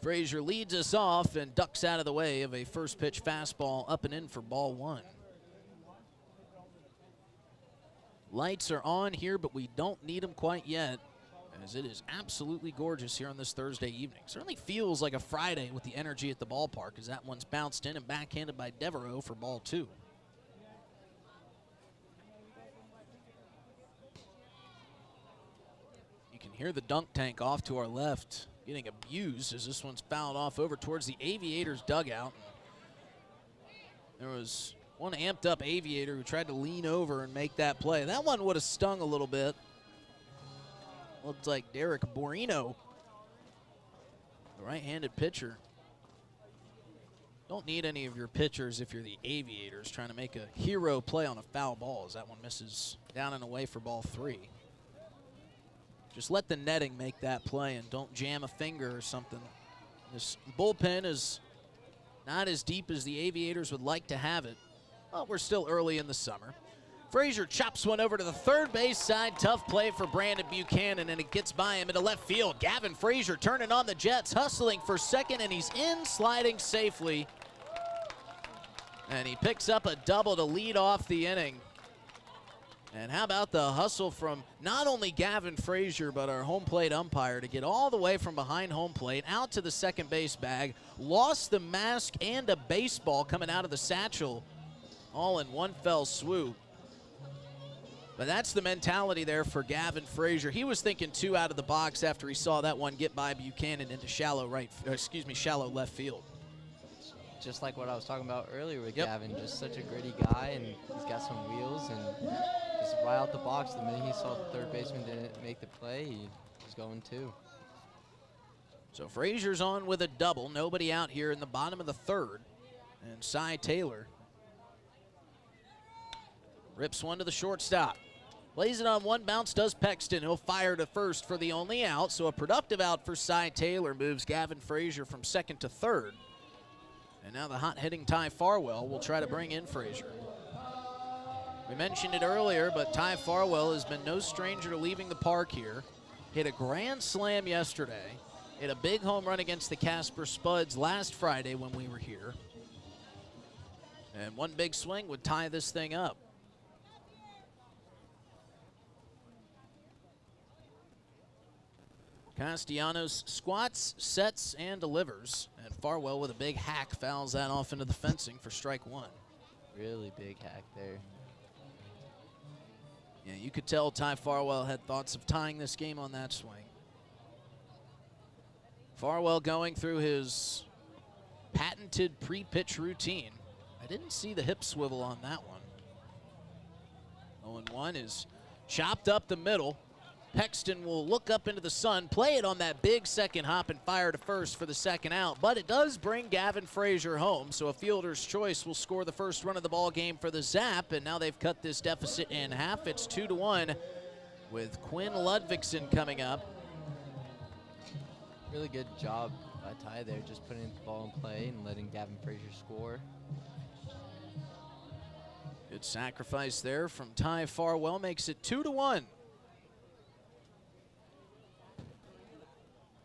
Frazier leads us off and ducks out of the way of a first pitch fastball up and in for ball 1. Lights are on here, but we don't need them quite yet, as it is absolutely gorgeous here on this Thursday evening. Certainly feels like a Friday with the energy at the ballpark, as that one's bounced in and backhanded by Devereaux for ball 2. You can hear the dunk tank off to our left getting abused as this one's fouled off over towards the Aviators dugout. There was one amped up Aviator who tried to lean over and make that play. That one would have stung a little bit. Looked like Derek Borino, the right-handed pitcher. Don't need any of your pitchers if you're the Aviators trying to make a hero play on a foul ball, as that one misses down and away for ball 3. Just let the netting make that play and don't jam a finger or something. This bullpen is not as deep as the Aviators would like to have it. Well, we're still early in the summer. Frazier chops one over to the third base side. Tough play for Brandon Buchanan, and it gets by him into left field. Gavin Frazier turning on the Jets, hustling for second, and he's in, sliding safely. And he picks up a double to lead off the inning. And how about the hustle from not only Gavin Frazier, but our home plate umpire to get all the way from behind home plate out to the second base bag. Lost the mask and a baseball coming out of the satchel all in one fell swoop. But that's the mentality there for Gavin Frazier. He was thinking 2 out of the box after he saw that one get by Buchanan into shallow left field. Just like what I was talking about earlier with Gavin, just such a gritty guy, and he's got some wheels, and just right out the box, the minute he saw the third baseman didn't make the play, he was going too. So Frazier's on with a double. Nobody out here in the bottom of the third. And Cy Taylor rips one to the shortstop. Plays it on one bounce, does Pexton. He'll fire to first for the only out. So a productive out for Cy Taylor moves Gavin Frazier from second to third. And now the hot-hitting Ty Farwell will try to bring in Frazier. We mentioned it earlier, but Ty Farwell has been no stranger to leaving the park here. Hit a grand slam yesterday. Hit a big home run against the Casper Spuds last Friday when we were here. And one big swing would tie this thing up. Castellanos squats, sets, and delivers. And Farwell with a big hack fouls that off into the fencing for strike one. Really big hack there. Yeah, you could tell Ty Farwell had thoughts of tying this game on that swing. Farwell going through his patented pre-pitch routine. I didn't see the hip swivel on that one. 0-1 is chopped up the middle. Pexton will look up into the sun, play it on that big second hop, and fire to first for the second out. But it does bring Gavin Frazier home, so a fielder's choice will score the first run of the ball game for the Zap, and now they've cut this deficit in half. It's 2-1 with Quinn Ludvigsen coming up. Really good job by Ty there, just putting the ball in play and letting Gavin Frazier score. Good sacrifice there from Ty Farwell, makes it 2-1.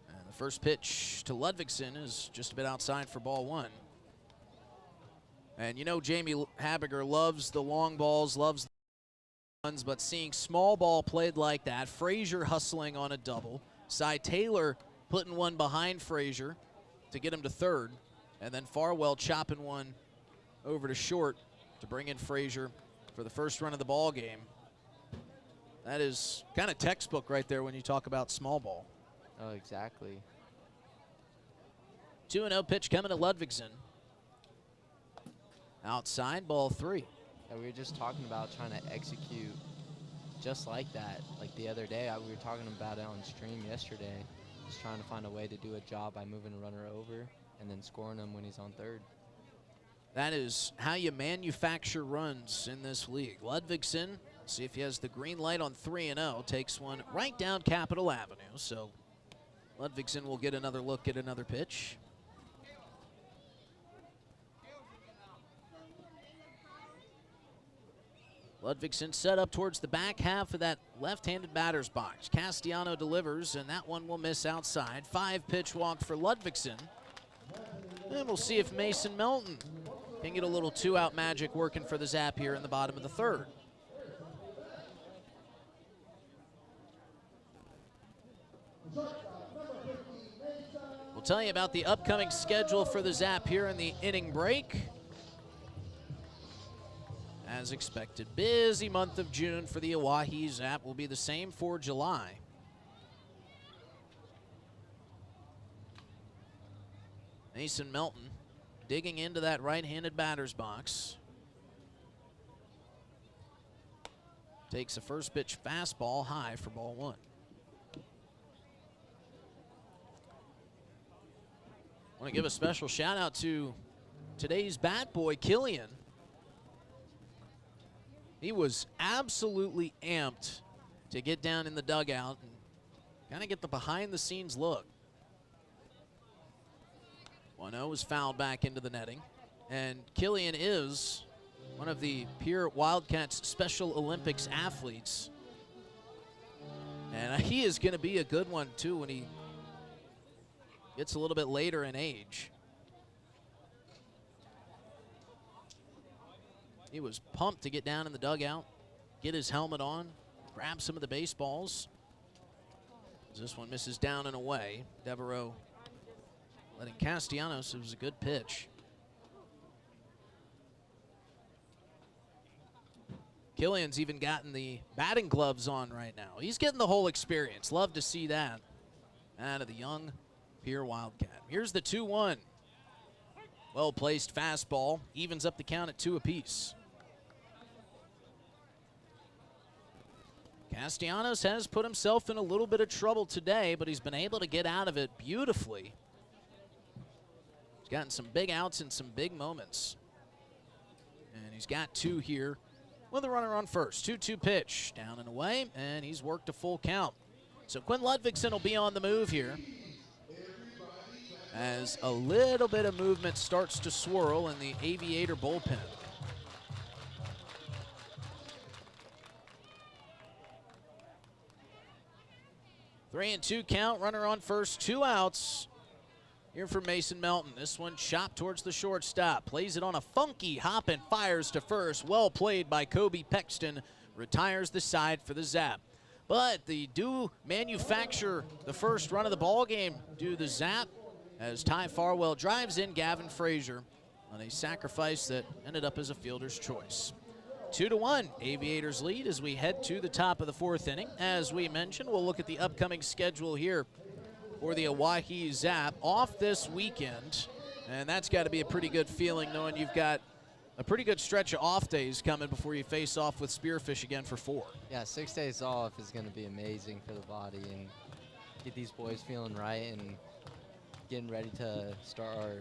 And the first pitch to Ludvigsen is just a bit outside for ball one. And you know Jamie Habiger loves the long balls, loves the runs, but seeing small ball played like that, Frazier hustling on a double, Cy Taylor putting one behind Frazier to get him to third, and then Farwell chopping one over to short to bring in Frazier for the first run of the ball game. That is kind of textbook right there when you talk about small ball. Oh, exactly. 2-0 pitch coming to Ludvigsen. Outside, ball three. Yeah, we were just talking about trying to execute just like that. Like the other day, we were talking about it on stream yesterday. Just trying to find a way to do a job by moving a runner over and then scoring him when he's on third. That is how you manufacture runs in this league. Ludvigsen, see if he has the green light on 3-0, takes one right down Capitol Avenue. So Ludvigsen will get another look at another pitch. Ludvigsen set up towards the back half of that left-handed batter's box. Castellano delivers, and that one will miss outside. 5-pitch walk for Ludvigsen. And we'll see if Mason Melton can get a little two-out magic working for the Zap here in the bottom of the third. We'll tell you about the upcoming schedule for the Zap here in the inning break. As expected, busy month of June for the Oahe Zap. Will be the same for July. Mason Melton digging into that right-handed batter's box. Takes a first pitch fastball high for ball one. I want to give a special shout out to today's bat boy, Killian. He was absolutely amped to get down in the dugout and kind of get the behind-the-scenes look. 1-0 is fouled back into the netting. And Killian is one of the Pure Wildcats Special Olympics athletes. And he is going to be a good one, too, when he gets a little bit later in age. He was pumped to get down in the dugout, get his helmet on, grab some of the baseballs. This one misses down and away. Devereaux letting Castellanos, it was a good pitch. Killian's even gotten the batting gloves on right now. He's getting the whole experience. Love to see that out of the young Pierre Wildcat. Here's the 2-1. Well-placed fastball. Evens up the count at 2 apiece. Castellanos has put himself in a little bit of trouble today, but he's been able to get out of it beautifully. He's gotten some big outs in some big moments. And he's got 2 here with a runner on first. 2-2 pitch, down and away, and he's worked a full count. So Quinn Ludvigsen will be on the move here as a little bit of movement starts to swirl in the Aviator bullpen. Three and 2 count, runner on first, 2 outs. Here for Mason Melton. This one chopped towards the shortstop. Plays it on a funky hop and fires to first. Well played by Kobe Pexton. Retires the side for the Zap. But the do manufacture the first run of the ball game do the Zap as Ty Farwell drives in Gavin Frazier on a sacrifice that ended up as a fielder's choice. 2-1, Aviators lead as we head to the top of the 4th inning. As we mentioned, we'll look at the upcoming schedule here for the Oahe Zap off this weekend. And that's got to be a pretty good feeling knowing you've got a pretty good stretch of off days coming before you face off with Spearfish again for 4. Yeah, 6 days off is going to be amazing for the body and get these boys feeling right and getting ready to start our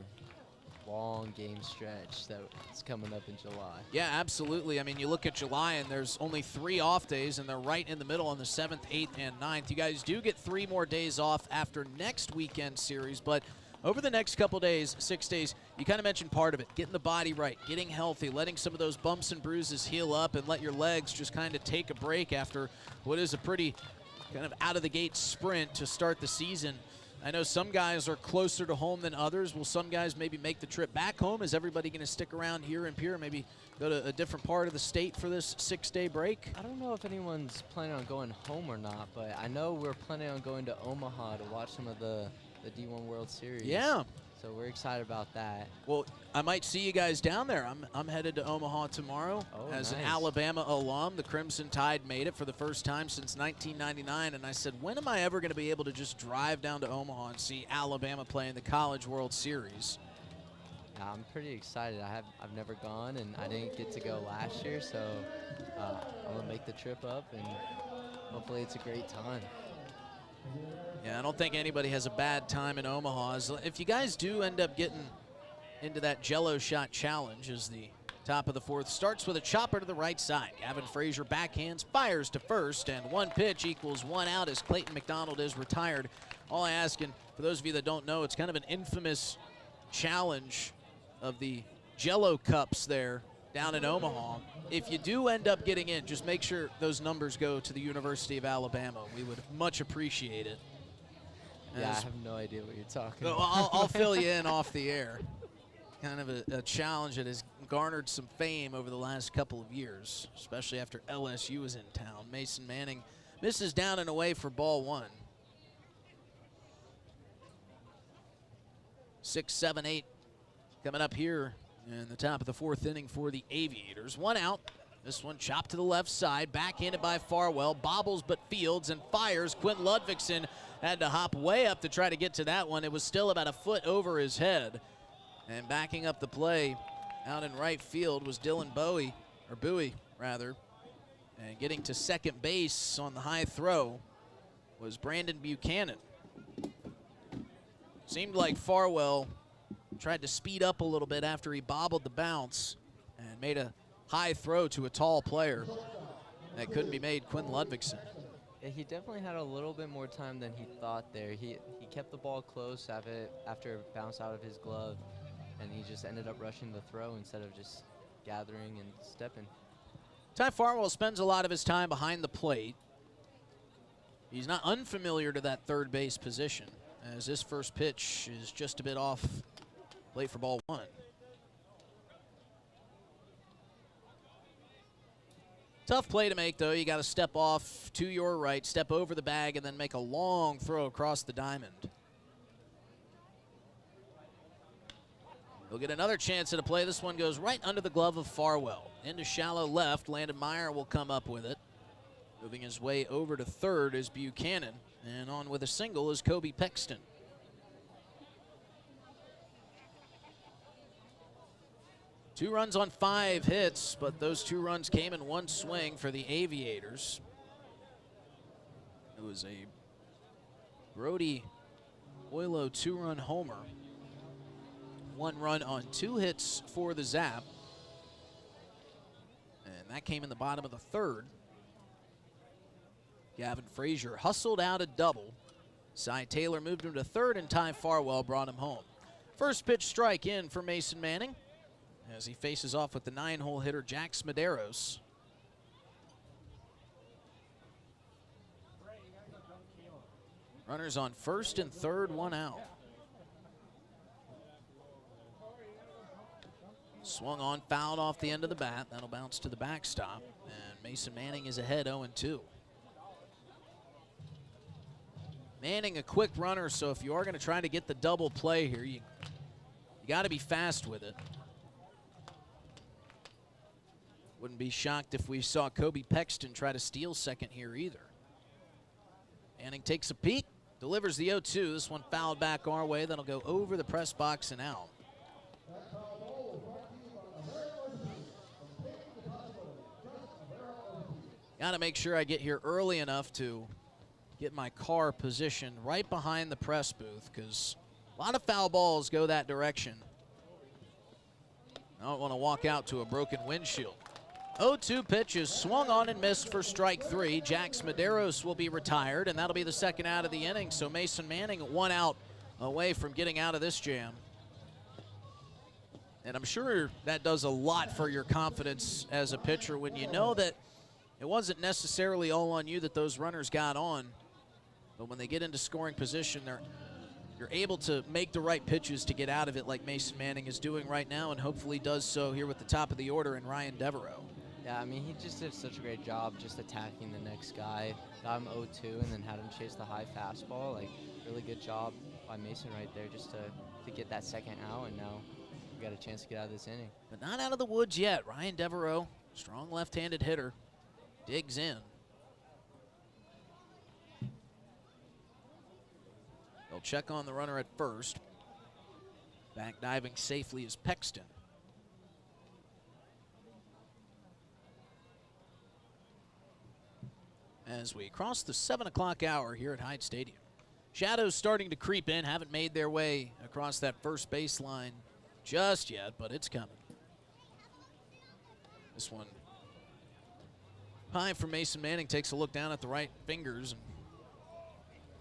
long game stretch that's coming up in July. Yeah, absolutely. I mean, you look at July and there's only 3 off days and they're right in the middle on the 7th, 8th, and 9th. You guys do get 3 more days off after next weekend series, but over the next couple days, 6 days, you kind of mentioned part of it, getting the body right, getting healthy, letting some of those bumps and bruises heal up and let your legs just kind of take a break after what is a pretty kind of out-of-the-gate sprint to start the season. I know some guys are closer to home than others. Will some guys maybe make the trip back home? Is everybody going to stick around here in Pierre, maybe go to a different part of the state for this 6-day break? I don't know if anyone's planning on going home or not, but I know we're planning on going to Omaha to watch some of the D1 World Series. Yeah. So we're excited about that. Well, I might see you guys down there. I'm headed to Omaha tomorrow as an Alabama alum. The Crimson Tide made it for the first time since 1999, and I said, when am I ever going to be able to just drive down to Omaha and see Alabama play in the College World Series? Yeah, I'm pretty excited. I've never gone, and I didn't get to go last year, so I'm gonna make the trip up, and hopefully it's a great time. Yeah, I don't think anybody has a bad time in Omaha. If you guys do end up getting into that Jello shot challenge as the top of the 4th starts with a chopper to the right side. Gavin Frazier backhands, fires to first, and 1 pitch equals 1 out as Clayton McDonald is retired. All I ask, and for those of you that don't know, it's kind of an infamous challenge of the Jello Cups there down in Omaha. If you do end up getting in, just make sure those numbers go to the University of Alabama. We would much appreciate it. Yeah, I have no idea what you're talking about. I'll fill you in off the air. Kind of a challenge that has garnered some fame over the last couple of years, especially after LSU was in town. Mason Manning misses down and away for ball 1. 6, 7, 8 coming up here in the top of the 4th inning for the Aviators. 1 out. This one chopped to the left side, backhanded by Farwell, bobbles but fields and fires. Quinn Ludvigsen had to hop way up to try to get to that one. It was still about a foot over his head. And backing up the play out in right field was Dylan Bowie, and getting to second base on the high throw was Brandon Buchanan. Seemed like Farwell tried to speed up a little bit after he bobbled the bounce and made a high throw to a tall player that couldn't be made, Quinn Ludvigsen. Yeah, he definitely had a little bit more time than he thought there. He kept the ball close after it bounced out of his glove, and he just ended up rushing the throw instead of just gathering and stepping. Ty Farwell spends a lot of his time behind the plate. He's not unfamiliar to that third base position, as this first pitch is just a bit off plate for ball 1. Tough play to make, though. You got to step off to your right, step over the bag, and then make a long throw across the diamond. He'll get another chance at a play. This one goes right under the glove of Farwell. Into shallow left. Landon Meyer will come up with it. Moving his way over to third is Buchanan. And on with a single is Kobe Pexton. Two runs on 5 hits, but those 2 runs came in one swing for the Aviators. It was a Brody Oilo 2-run homer. 1 run on 2 hits for the Zap. And that came in the bottom of the 3rd. Gavin Frazier hustled out a double. Cy Taylor moved him to 3rd, and Ty Farwell brought him home. First pitch strike in for Mason Manning as he faces off with the 9-hole hitter Jax Medeiros. Runners on 1st and 3rd, 1 out. Swung on, fouled off the end of the bat. That'll bounce to the backstop, and Mason Manning is ahead 0-2. Manning a quick runner, so if you are going to try to get the double play here, you got to be fast with it. Wouldn't be shocked if we saw Kobe Pexton try to steal second here either. Manning takes a peek, delivers the 0-2. This one fouled back our way. That'll go over the press box and out. Got to make sure I get here early enough to get my car positioned right behind the press booth, because a lot of foul balls go that direction. I don't want to walk out to a broken windshield. 0-2 pitch is swung on and missed for strike 3. Jax Medeiros will be retired, and that'll be the 2nd out of the inning. So Mason Manning 1 out away from getting out of this jam. And I'm sure that does a lot for your confidence as a pitcher when you know that it wasn't necessarily all on you that those runners got on. But when they get into scoring position, you're able to make the right pitches to get out of it, like Mason Manning is doing right now, and hopefully does so here with the top of the order in Ryan Devereaux. Yeah, I mean, he just did such a great job just attacking the next guy. Got him 0-2 and then had him chase the high fastball. Like, really good job by Mason right there just to get that 2nd out, and now we got a chance to get out of this inning. But not out of the woods yet. Ryan Devereaux, strong left-handed hitter, digs in. They'll check on the runner at first. Back diving safely is Pexton. As we cross the 7 o'clock hour here at Hyde Stadium. Shadows starting to creep in, haven't made their way across that first baseline just yet, but it's coming. This one high from Mason Manning, takes a look down at the right fingers and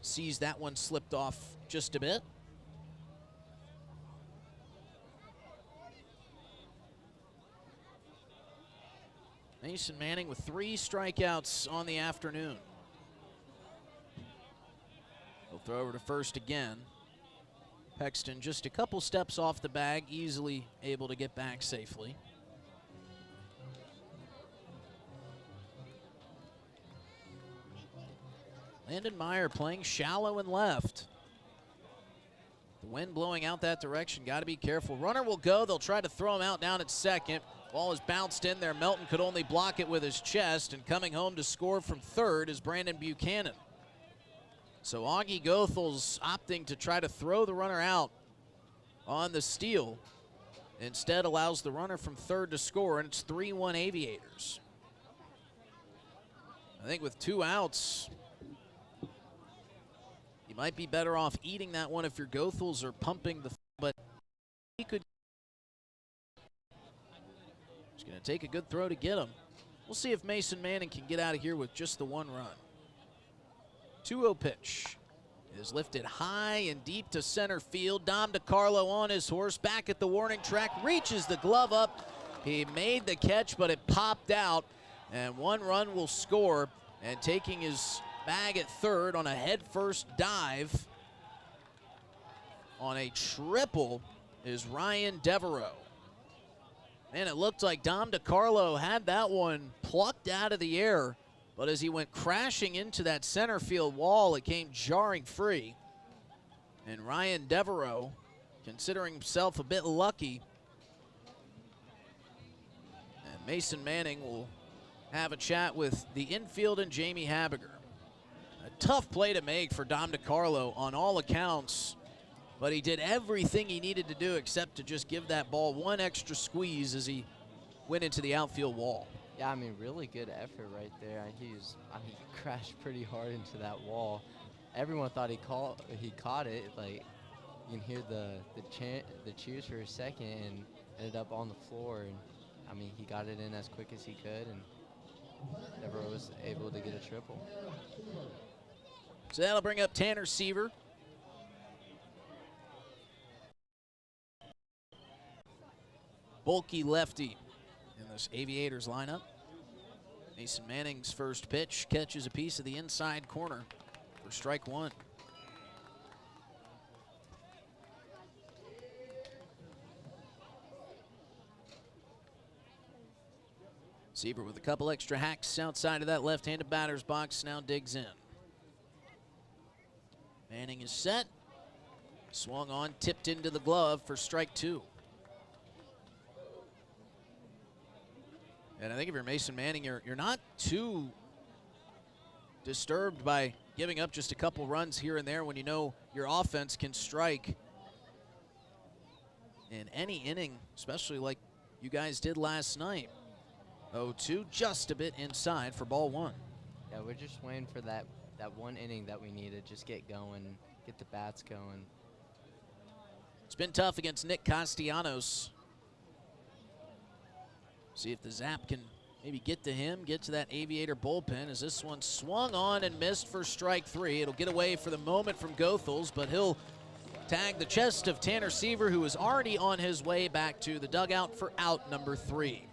sees that one slipped off just a bit. Mason Manning with 3 strikeouts on the afternoon. He'll throw over to first again. Pexton just a couple steps off the bag, easily able to get back safely. Landon Meyer playing shallow and left. The wind blowing out that direction, got to be careful. Runner will go, they'll try to throw him out down at second. Ball is bounced in there. Melton could only block it with his chest, and coming home to score from third is Brandon Buchanan. So Augie Gothel's opting to try to throw the runner out on the steal. Instead allows the runner from third to score, and it's 3-1 Aviators. I think with 2 outs, you might be better off eating that one if your Goethals are pumping the, but he could. He's going to take a good throw to get him. We'll see if Mason Manning can get out of here with just the 1 run. 2-0 pitch is lifted high and deep to center field. Dom DeCarlo on his horse, back at the warning track, reaches the glove up. He made the catch, but it popped out, and 1 run will score. And taking his bag at third on a head-first dive on a triple is Ryan Devereaux. Man, it looked like Dom DeCarlo had that one plucked out of the air, but as he went crashing into that center field wall, it came jarring free. And Ryan Devereaux considering himself a bit lucky. And Mason Manning will have a chat with the infield and Jamie Habiger. A tough play to make for Dom DiCarlo on all accounts, but he did everything he needed to do except to just give that ball one extra squeeze as he went into the outfield wall. Yeah, I mean, really good effort right there. He crashed pretty hard into that wall. Everyone thought he caught it. Like, you can hear the cheers for a second, and ended up on the floor. And I mean, he got it in as quick as he could, and never was able to get a triple. So that'll bring up Tanner Seaver. Bulky lefty in this Aviators lineup. Mason Manning's first pitch catches a piece of the inside corner for strike one. Seaver with a couple extra hacks outside of that left-handed batter's box, now digs in. Manning is set. Swung on, tipped into the glove for strike two. And I think if you're Mason Manning, you're not too disturbed by giving up just a couple runs here and there when you know your offense can strike in any inning, especially like you guys did last night. 0-2, just a bit inside for ball one. Yeah, we're just waiting for that one inning that we needed. Just get going, get the bats going. It's been tough against Nick Castellanos. See if the Zap can maybe get to him, get to that Aviator bullpen, as this one swung on and missed for strike three. It'll get away for the moment from Goethals, but he'll tag the chest of Tanner Seaver, who is already on his way back to the dugout for out number three.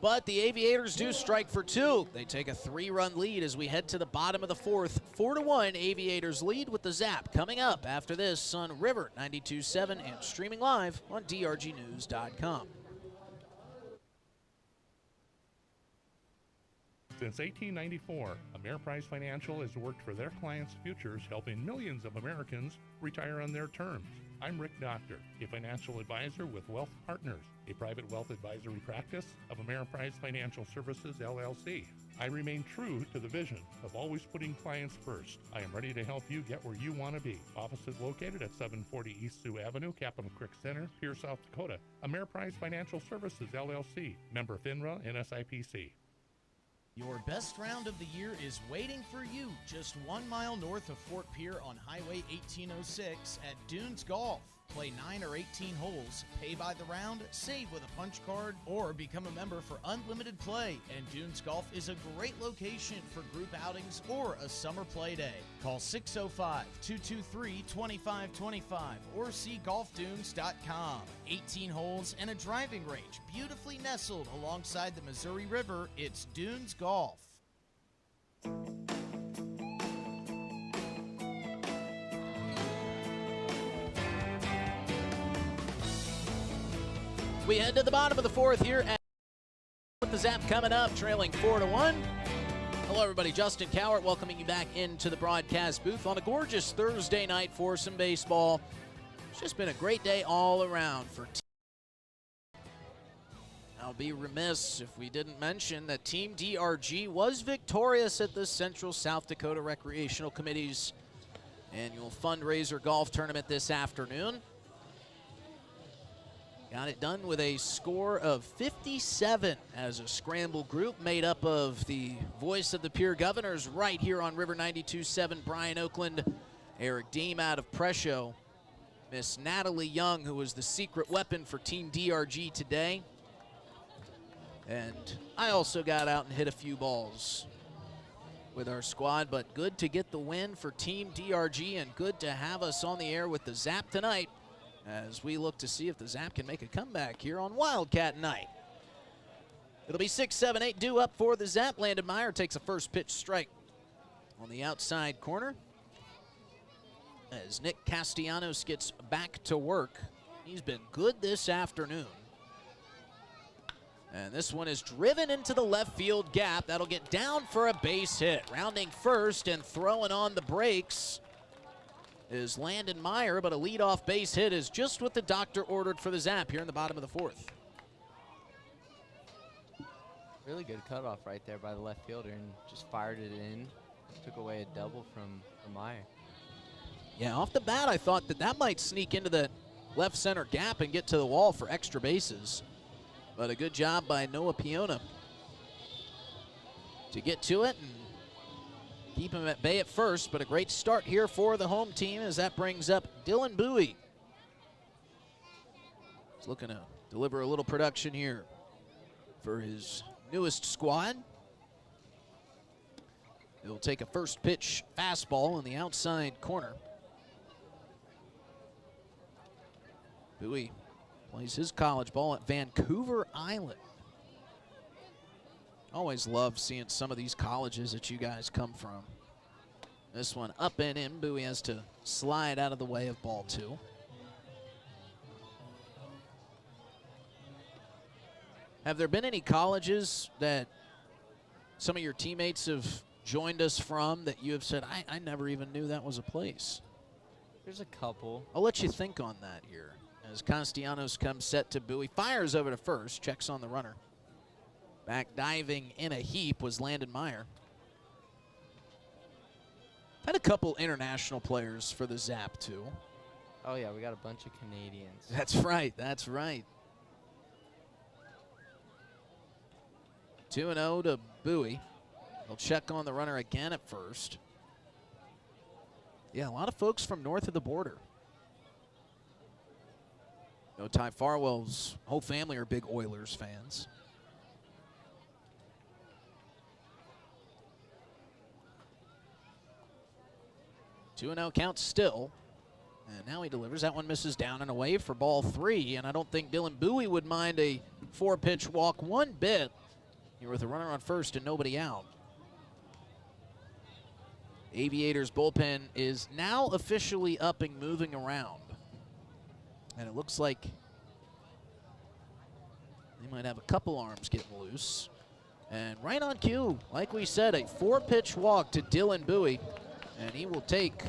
But the Aviators do strike for two. They take a 3-run lead as we head to the bottom of the fourth. 4-1 Aviators lead with the Zap coming up after this on River 92.7 and streaming live on drgnews.com. Since 1894, Ameriprise Financial has worked for their clients' futures, helping millions of Americans retire on their terms. I'm Rick Doctor, a financial advisor with Wealth Partners, a private wealth advisory practice of Ameriprise Financial Services, LLC. I remain true to the vision of always putting clients first. I am ready to help you get where you want to be. Offices located at 740 East Sioux Avenue, Capitol Creek Center, Pierre, South Dakota. Ameriprise Financial Services, LLC, member FINRA and SIPC. Your best round of the year is waiting for you just 1 mile north of Fort Pierre on Highway 1806 at Dunes Golf. Play 9 or 18 holes, pay by the round, save with a punch card, or become a member for unlimited play. And Dunes Golf is a great location for group outings or a summer play day. Call 605-223-2525 or see golfdunes.com. 18 holes and a driving range beautifully nestled alongside the Missouri River. It's Dunes Golf. We head to the bottom of the fourth here with the Zap coming up, trailing 4-1. Hello, everybody. Justin Cowart welcoming you back into the broadcast booth on a gorgeous Thursday night for some baseball. It's just been a great day all around for Team. I'll be remiss if we didn't mention that Team DRG was victorious at the Central South Dakota Recreational Committee's annual fundraiser golf tournament this afternoon. Got it done with a score of 57 as a scramble group made up of the voice of the Pierre Governors right here on River 92.7, Brian Oakland, Eric Deem out of Presho, Miss Natalie Young, who was the secret weapon for Team DRG today. And I also got out and hit a few balls with our squad, but good to get the win for Team DRG and good to have us on the air with the Zap tonight, as we look to see if the Zap can make a comeback here on Wildcat night. It'll be 6, 7, 8 due up for the Zap. Landon Meyer takes a first pitch strike on the outside corner as Nick Castellanos gets back to work. He's been good this afternoon. And this one is driven into the left field gap. That'll get down for a base hit. Rounding first and throwing on the brakes is Landon Meyer, but a leadoff base hit is just what the doctor ordered for the Zap here in the bottom of the fourth. Really good cutoff right there by the left fielder and just fired it in. Took away a double from Meyer. Yeah, off the bat, I thought that might sneak into the left center gap and get to the wall for extra bases. But a good job by Noah Piona to get to it and keep him at bay at first. But a great start here for the home team as that brings up Dylan Bowie. He's looking to deliver a little production here for his newest squad. He'll take a first pitch fastball in the outside corner. Bowie plays his college ball at Vancouver Island. Always love seeing some of these colleges that you guys come from. This one up and in. Bowie has to slide out of the way of ball two. Have there been any colleges that some of your teammates have joined us from that you have said, I never even knew that was a place? There's a couple. I'll let you think on that here. As Castellanos comes set to Bowie, fires over to first, checks on the runner. Back diving in a heap was Landon Meyer. Had a couple international players for the Zap too. Oh yeah, we got a bunch of Canadians. That's right, that's right. 2-0 to Bowie. They'll check on the runner again at first. Yeah, a lot of folks from north of the border. You know, Ty Farwell's whole family are big Oilers fans. Two 2-0 count still. And now he delivers. That one misses down and away for ball three. And I don't think Dylan Bowie would mind a 4-pitch walk one bit. Here with a runner on first and nobody out. Aviators bullpen is now officially up and moving around. And it looks like they might have a couple arms getting loose. And right on cue, like we said, a 4-pitch walk to Dylan Bowie. And he will take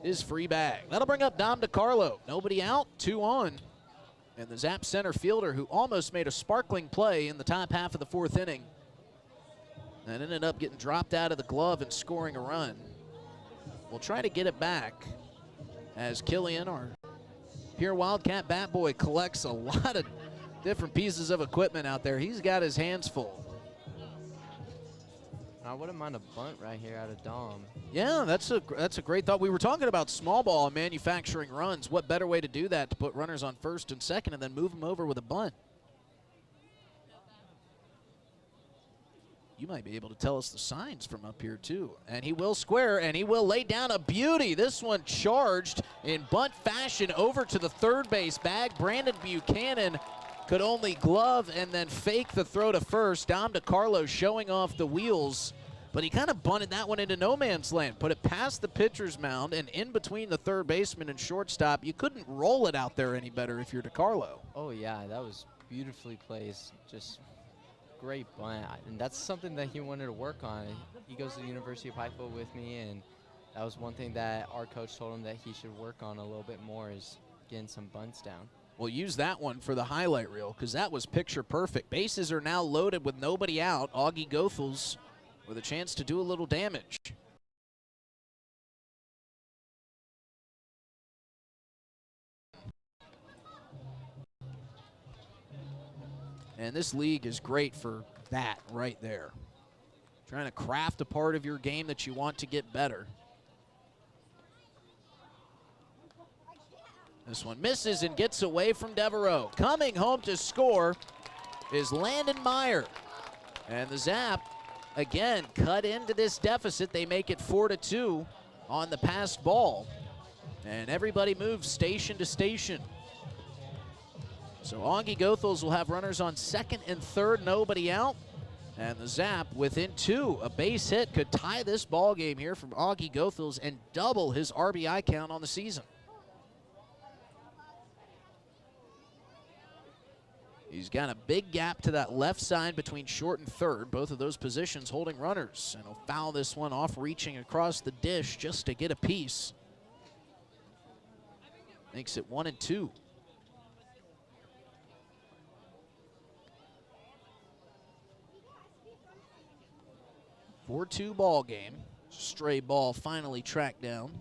his free bag. That'll bring up Dom DiCarlo. Nobody out, 2 on. And the Zap center fielder who almost made a sparkling play in the top half of the fourth inning and ended up getting dropped out of the glove and scoring a run. We'll try to get it back as Killian, our pure Wildcat bat boy, collects a lot of different pieces of equipment out there. He's got his hands full. I wouldn't mind a bunt right here out of Dom. Yeah, that's a great thought. We were talking about small ball and manufacturing runs. What better way to do that, to put runners on first and second and then move them over with a bunt? You might be able to tell us the signs from up here too. And he will square, and he will lay down a beauty. This one charged in bunt fashion over to the third base bag. Brandon Buchanan could only glove and then fake the throw to first. Dom DiCarlo showing off the wheels, but he kind of bunted that one into no man's land. Put it past the pitcher's mound and in between the third baseman and shortstop. You couldn't roll it out there any better if you're DiCarlo. Oh yeah, that was beautifully placed. Just great bunt, and that's something that he wanted to work on. He goes to the University of Pikeville with me, and that was one thing that our coach told him that he should work on a little bit more, is getting some bunts down. We'll use that one for the highlight reel because that was picture perfect. Bases are now loaded with nobody out. Augie Goethals with a chance to do a little damage. And this league is great for that right there. Trying to craft a part of your game that you want to get better. This one misses and gets away from Devereaux. Coming home to score is Landon Meyer. And the Zap, again, cut into this deficit. They make it 4-2 on the passed ball. And everybody moves station to station. So Augie Goethals will have runners on second and third, nobody out. And the Zap within 2. A base hit could tie this ball game here from Augie Goethals and double his RBI count on the season. He's got a big gap to that left side between short and third, both of those positions holding runners. And he'll foul this one off, reaching across the dish just to get a piece. Makes it 1-2. A 4-2 ball game. Stray ball finally tracked down.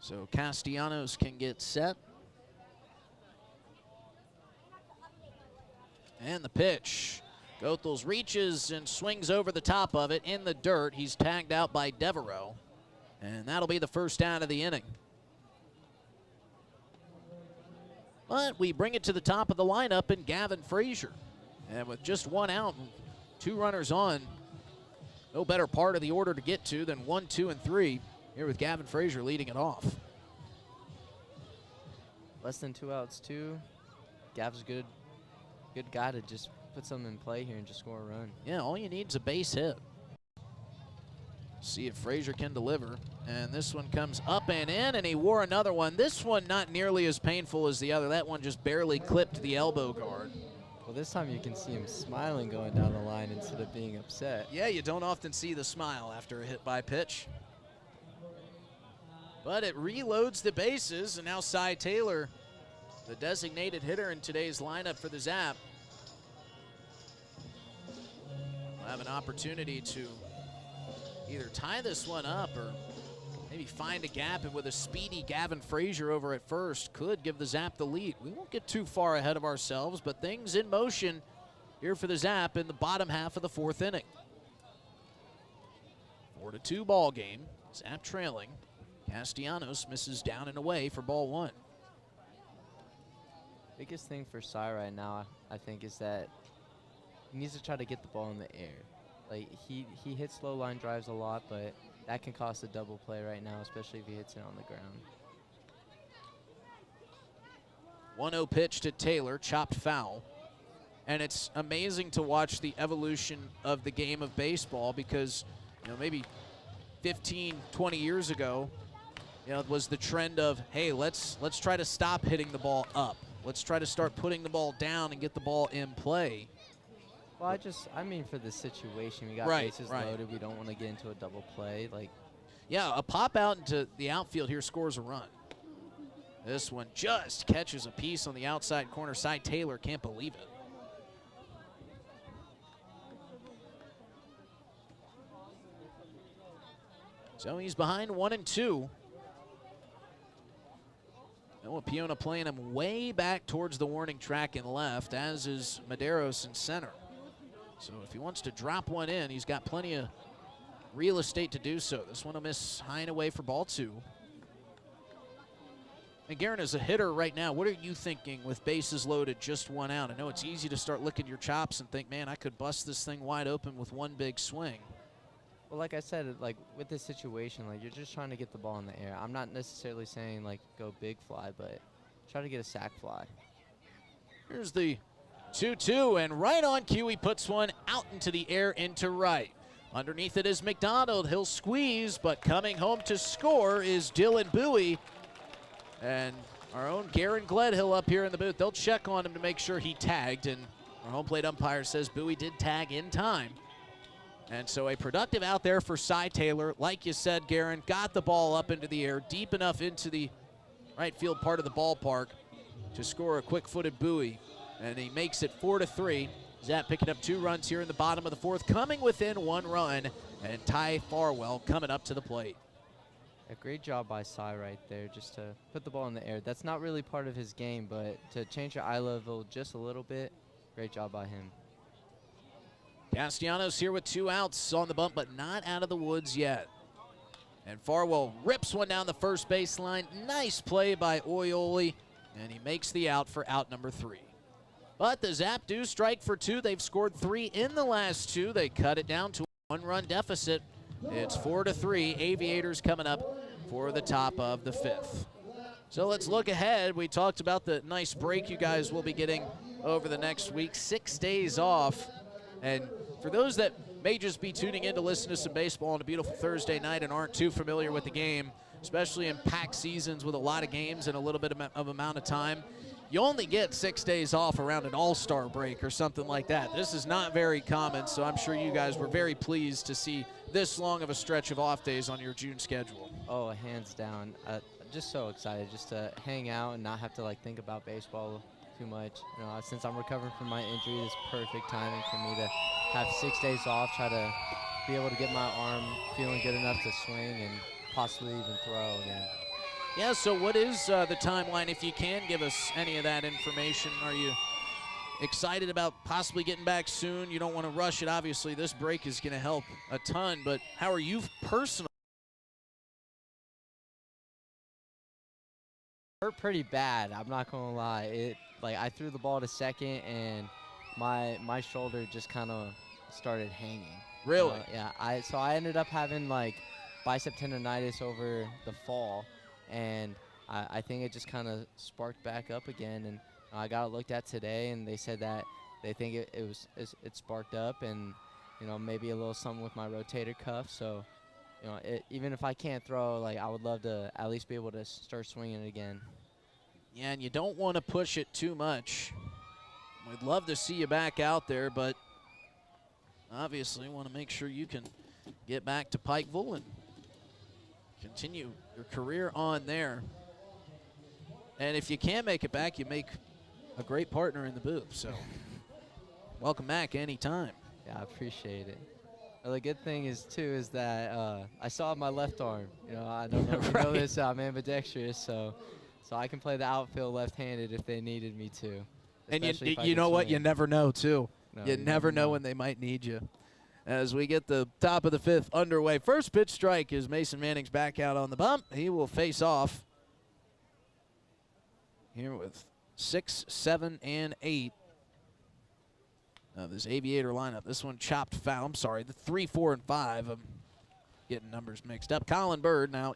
So Castellanos can get set. And the pitch. Goethals reaches and swings over the top of it in the dirt. He's tagged out by Devereaux. And that'll be the first out of the inning. But we bring it to the top of the lineup in Gavin Frazier. And with just one out and 2 runners on, no better part of the order to get to than 1, 2, and 3. Here with Gavin Frazier leading it off. Less than 2 outs too. Gav's good guy to just put something in play here and just score a run. Yeah, all you need is a base hit. See if Frazier can deliver. And this one comes up and in, and he wore another one. This one not nearly as painful as the other. That one just barely clipped the elbow guard. Well, this time you can see him smiling going down the line instead of being upset. Yeah, you don't often see the smile after a hit by pitch. But it reloads the bases, and now Cy Taylor, the designated hitter in today's lineup for the Zap, will have an opportunity to either tie this one up or maybe find a gap, and with a speedy Gavin Frazier over at first could give the Zap the lead. We won't get too far ahead of ourselves, but things in motion here for the Zap in the bottom half of the 4th inning. 4-2 ball game. Zap trailing. Castellanos misses down and away for ball 1. Biggest thing for Cy right now, I think, is that he needs to try to get the ball in the air. Like, he hits low line drives a lot, but that can cost a double play right now, especially if he hits it on the ground. 1-0 pitch to Taylor, chopped foul. And it's amazing to watch the evolution of the game of baseball because, you know, maybe 15, 20 years ago, you know, it was the trend of, hey, let's try to stop hitting the ball up. Let's try to start putting the ball down and get the ball in play. Well, I mean, for this situation, we got bases loaded. We don't want to get into a double play. Like, yeah, a pop out into the outfield here scores a run. This one just catches a piece on the outside corner. Cy Taylor can't believe it. So he's behind 1-2. Noah Piona playing him way back towards the warning track in left, as is Medeiros in center. So if he wants to drop one in, he's got plenty of real estate to do so. This one will miss high and away for ball 2. And Garen, as a hitter right now, what are you thinking with bases loaded, just 1 out? I know it's easy to start licking your chops and think, man, I could bust this thing wide open with one big swing. well, like I said, like with this situation, like you're just trying to get the ball in the air. I'm not necessarily saying like go big fly, but try to get a sac fly. Here's the 2-2, and right on cue, he puts one out into the air into right. Underneath it is McDonald. He'll squeeze, but coming home to score is Dylan Bowie. And our own Garen Gledhill up here in the booth. They'll check on him to make sure he tagged, and our home plate umpire says Bowie did tag in time. And so a productive out there for Cy Taylor. Like you said, Garen, got the ball up into the air, deep enough into the right field part of the ballpark to score a quick-footed Bowie. And he makes it 4-3. Zap picking up 2 runs here in the bottom of the 4th, coming within 1 run, and Ty Farwell coming up to the plate. A great job by Cy right there, just to put the ball in the air. That's not really part of his game, but to change your eye level just a little bit, great job by him. Castellanos here with 2 outs on the bump, but not out of the woods yet. And Farwell rips one down the first baseline. Nice play by Oioli, and he makes the out for out number 3. But the Zap do strike for 2. They've scored 3 in the last 2. They cut it down to a 1-run deficit. It's 4-3. Aviators coming up for the top of the 5th. So let's look ahead. We talked about the nice break you guys will be getting over the next week. 6 days off. And for those that may just be tuning in to listen to some baseball on a beautiful Thursday night and aren't too familiar with the game, especially in packed seasons with a lot of games and a little bit of amount of time, You only get 6 days off around an all-star break or something like that. This is not very common, so I'm sure you guys were very pleased to see this long of a stretch of off days on your June schedule. Oh, hands down. Just so excited just to hang out and not have to like think about baseball too much. You know, since I'm recovering from my injury, it's perfect timing for me to have 6 days off, try to be able to get my arm feeling good enough to swing and possibly even throw again. Yeah, so what is the timeline, if you can give us any of that information? Are you excited about possibly getting back soon? You don't want to rush it. Obviously, this break is going to help a ton, but how are you personally? Hurt pretty bad, I'm not gonna lie. I threw the ball to second and my shoulder just kind of started hanging. Really? Yeah, so I ended up having like bicep tendonitis over the fall, and I think it just kind of sparked back up again, and I got it looked at today, and they said that they think it sparked up, and you know, maybe a little something with my rotator cuff. So you know, even if I can't throw, like, I would love to at least be able to start swinging it again. Yeah, and you don't want to push it too much. We'd love to see you back out there, but obviously want to make sure you can get back to Pikeville and continue your career on there. And if you can make it back, you make a great partner in the booth. So welcome back anytime. Yeah, I appreciate it. Well, the good thing is too is that I still have my left arm. You know, I don't know if you know this, I'm ambidextrous, so I can play the outfield left-handed if they needed me to. And you know what? You never know too. No, you never know when they might need you. As we get the top of the fifth underway, first pitch strike is Mason Manning's back out on the bump. He will face off here with 6, 7, and 8 of this Aviator lineup. This one chopped foul. I'm sorry, the 3, 4, and 5. I'm getting numbers mixed up. Colin Bird now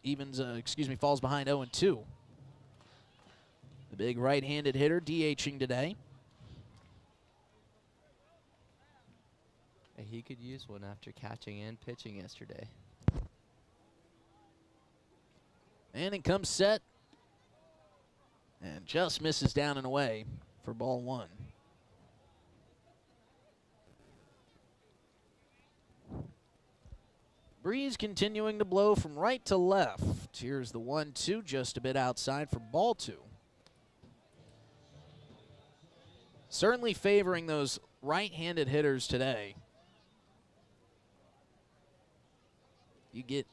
falls behind 0-2. The big right-handed hitter DHing today. He could use one after catching and pitching yesterday. Manning comes set and just misses down and away for ball 1. Breeze continuing to blow from right to left. Here's the 1-2, just a bit outside for ball 2. Certainly favoring those right-handed hitters today. You get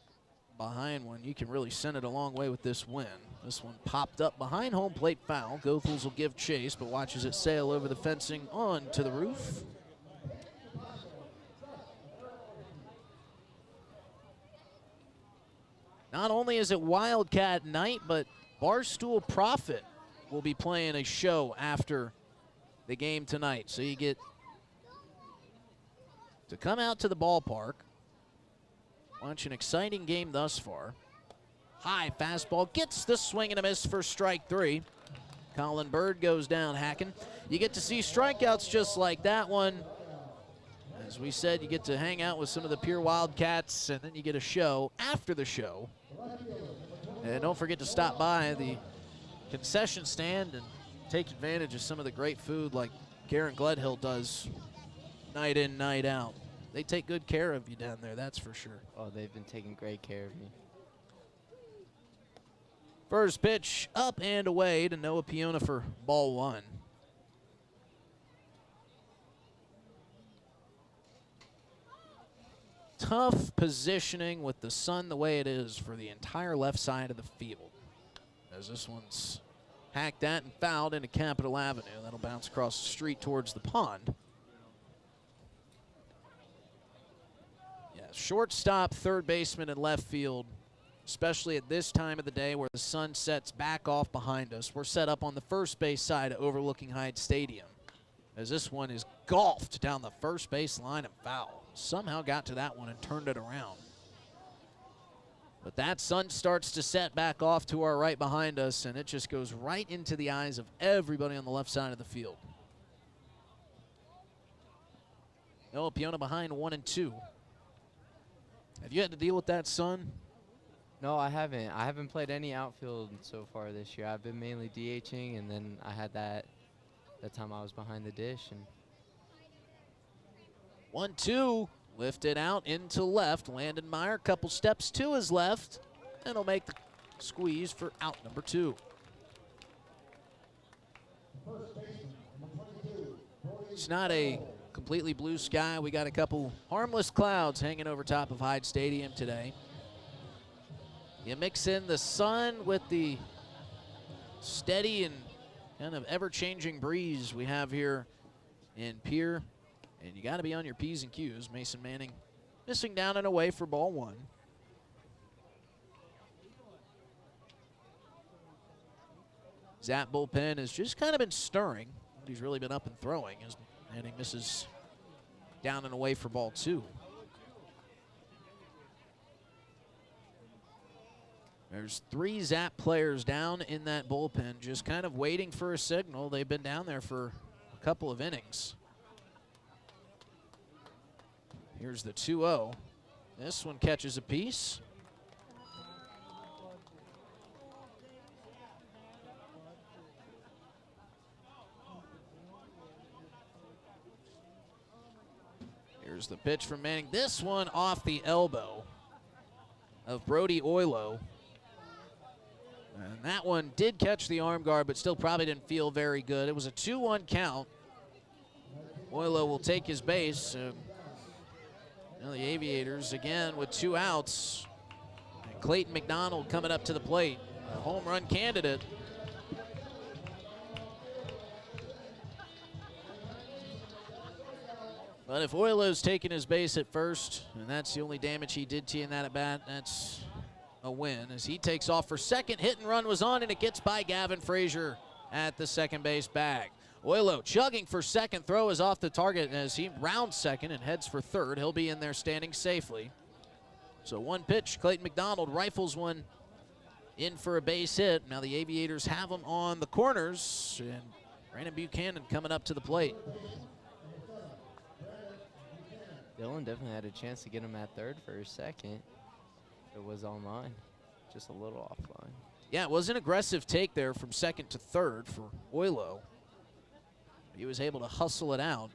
behind one, you can really send it a long way with this win. This one popped up behind home plate foul. Goethals will give chase, but watches it sail over the fencing on to the roof. Not only is it Wildcat night, but Barstool Profit will be playing a show after the game tonight. So you get to come out to the ballpark, watch an exciting game thus far. High fastball gets the swing and a miss for strike 3. Colin Bird goes down hacking. You get to see strikeouts just like that one. As we said, you get to hang out with some of the pure Wildcats, and then you get a show after the show. And don't forget to stop by the concession stand and take advantage of some of the great food like Garen Gledhill does night in, night out. They take good care of you down there, that's for sure. Oh, they've been taking great care of me. First pitch up and away to Noah Piona for ball 1. Tough positioning with the sun the way it is for the entire left side of the field. As this one's hacked at and fouled into Capitol Avenue. That'll bounce across the street towards the pond. Yeah, shortstop, third baseman, and left field, especially at this time of the day where the sun sets back off behind us. We're set up on the first base side overlooking Hyde Stadium. As this one is golfed down the first base line and foul. Somehow got to that one and turned it around. But that sun starts to set back off to our right behind us, and it just goes right into the eyes of everybody on the left side of the field. Noah Piona behind 1-2. Have you had to deal with that sun? No, I haven't. I haven't played any outfield so far this year. I've been mainly DHing, and then I had that time I was behind the dish. And 1-2, lifted out into left. Landon Meyer, couple steps to his left, and he'll make the squeeze for out number 2. It's not a completely blue sky. We got a couple harmless clouds hanging over top of Hyde Stadium today. You mix in the sun with the steady and kind of ever-changing breeze we have here in Pierre, and you got to be on your P's and Q's. Mason Manning missing down and away for ball 1. Zap bullpen has just kind of been stirring. He's really been up and throwing as Manning misses down and away for ball 2. There's 3 Zap players down in that bullpen, just kind of waiting for a signal. They've been down there for a couple of innings. Here's the 2-0. This one catches a piece. Here's the pitch from Manning. This one off the elbow of Brody Oilo. And that one did catch the arm guard, but still probably didn't feel very good. It was a 2-1 count. Oilo will take his base. Now the Aviators again with 2 outs. And Clayton McDonald coming up to the plate, a home run candidate. But if Oilo's taking his base at first, and that's the only damage he did to you in that at bat, that's a win. As he takes off for second, hit and run was on, and it gets by Gavin Frazier at the second base bag. Oilo chugging for second, throw is off the target as he rounds second and heads for third. He'll be in there standing safely. So 1 pitch, Clayton McDonald rifles one in for a base hit. Now the Aviators have him on the corners, and Brandon Buchanan coming up to the plate. Dylan definitely had a chance to get him at third for a second. It was on line, just a little offline. Yeah, it was an aggressive take there from second to third for Oilo. He was able to hustle it out.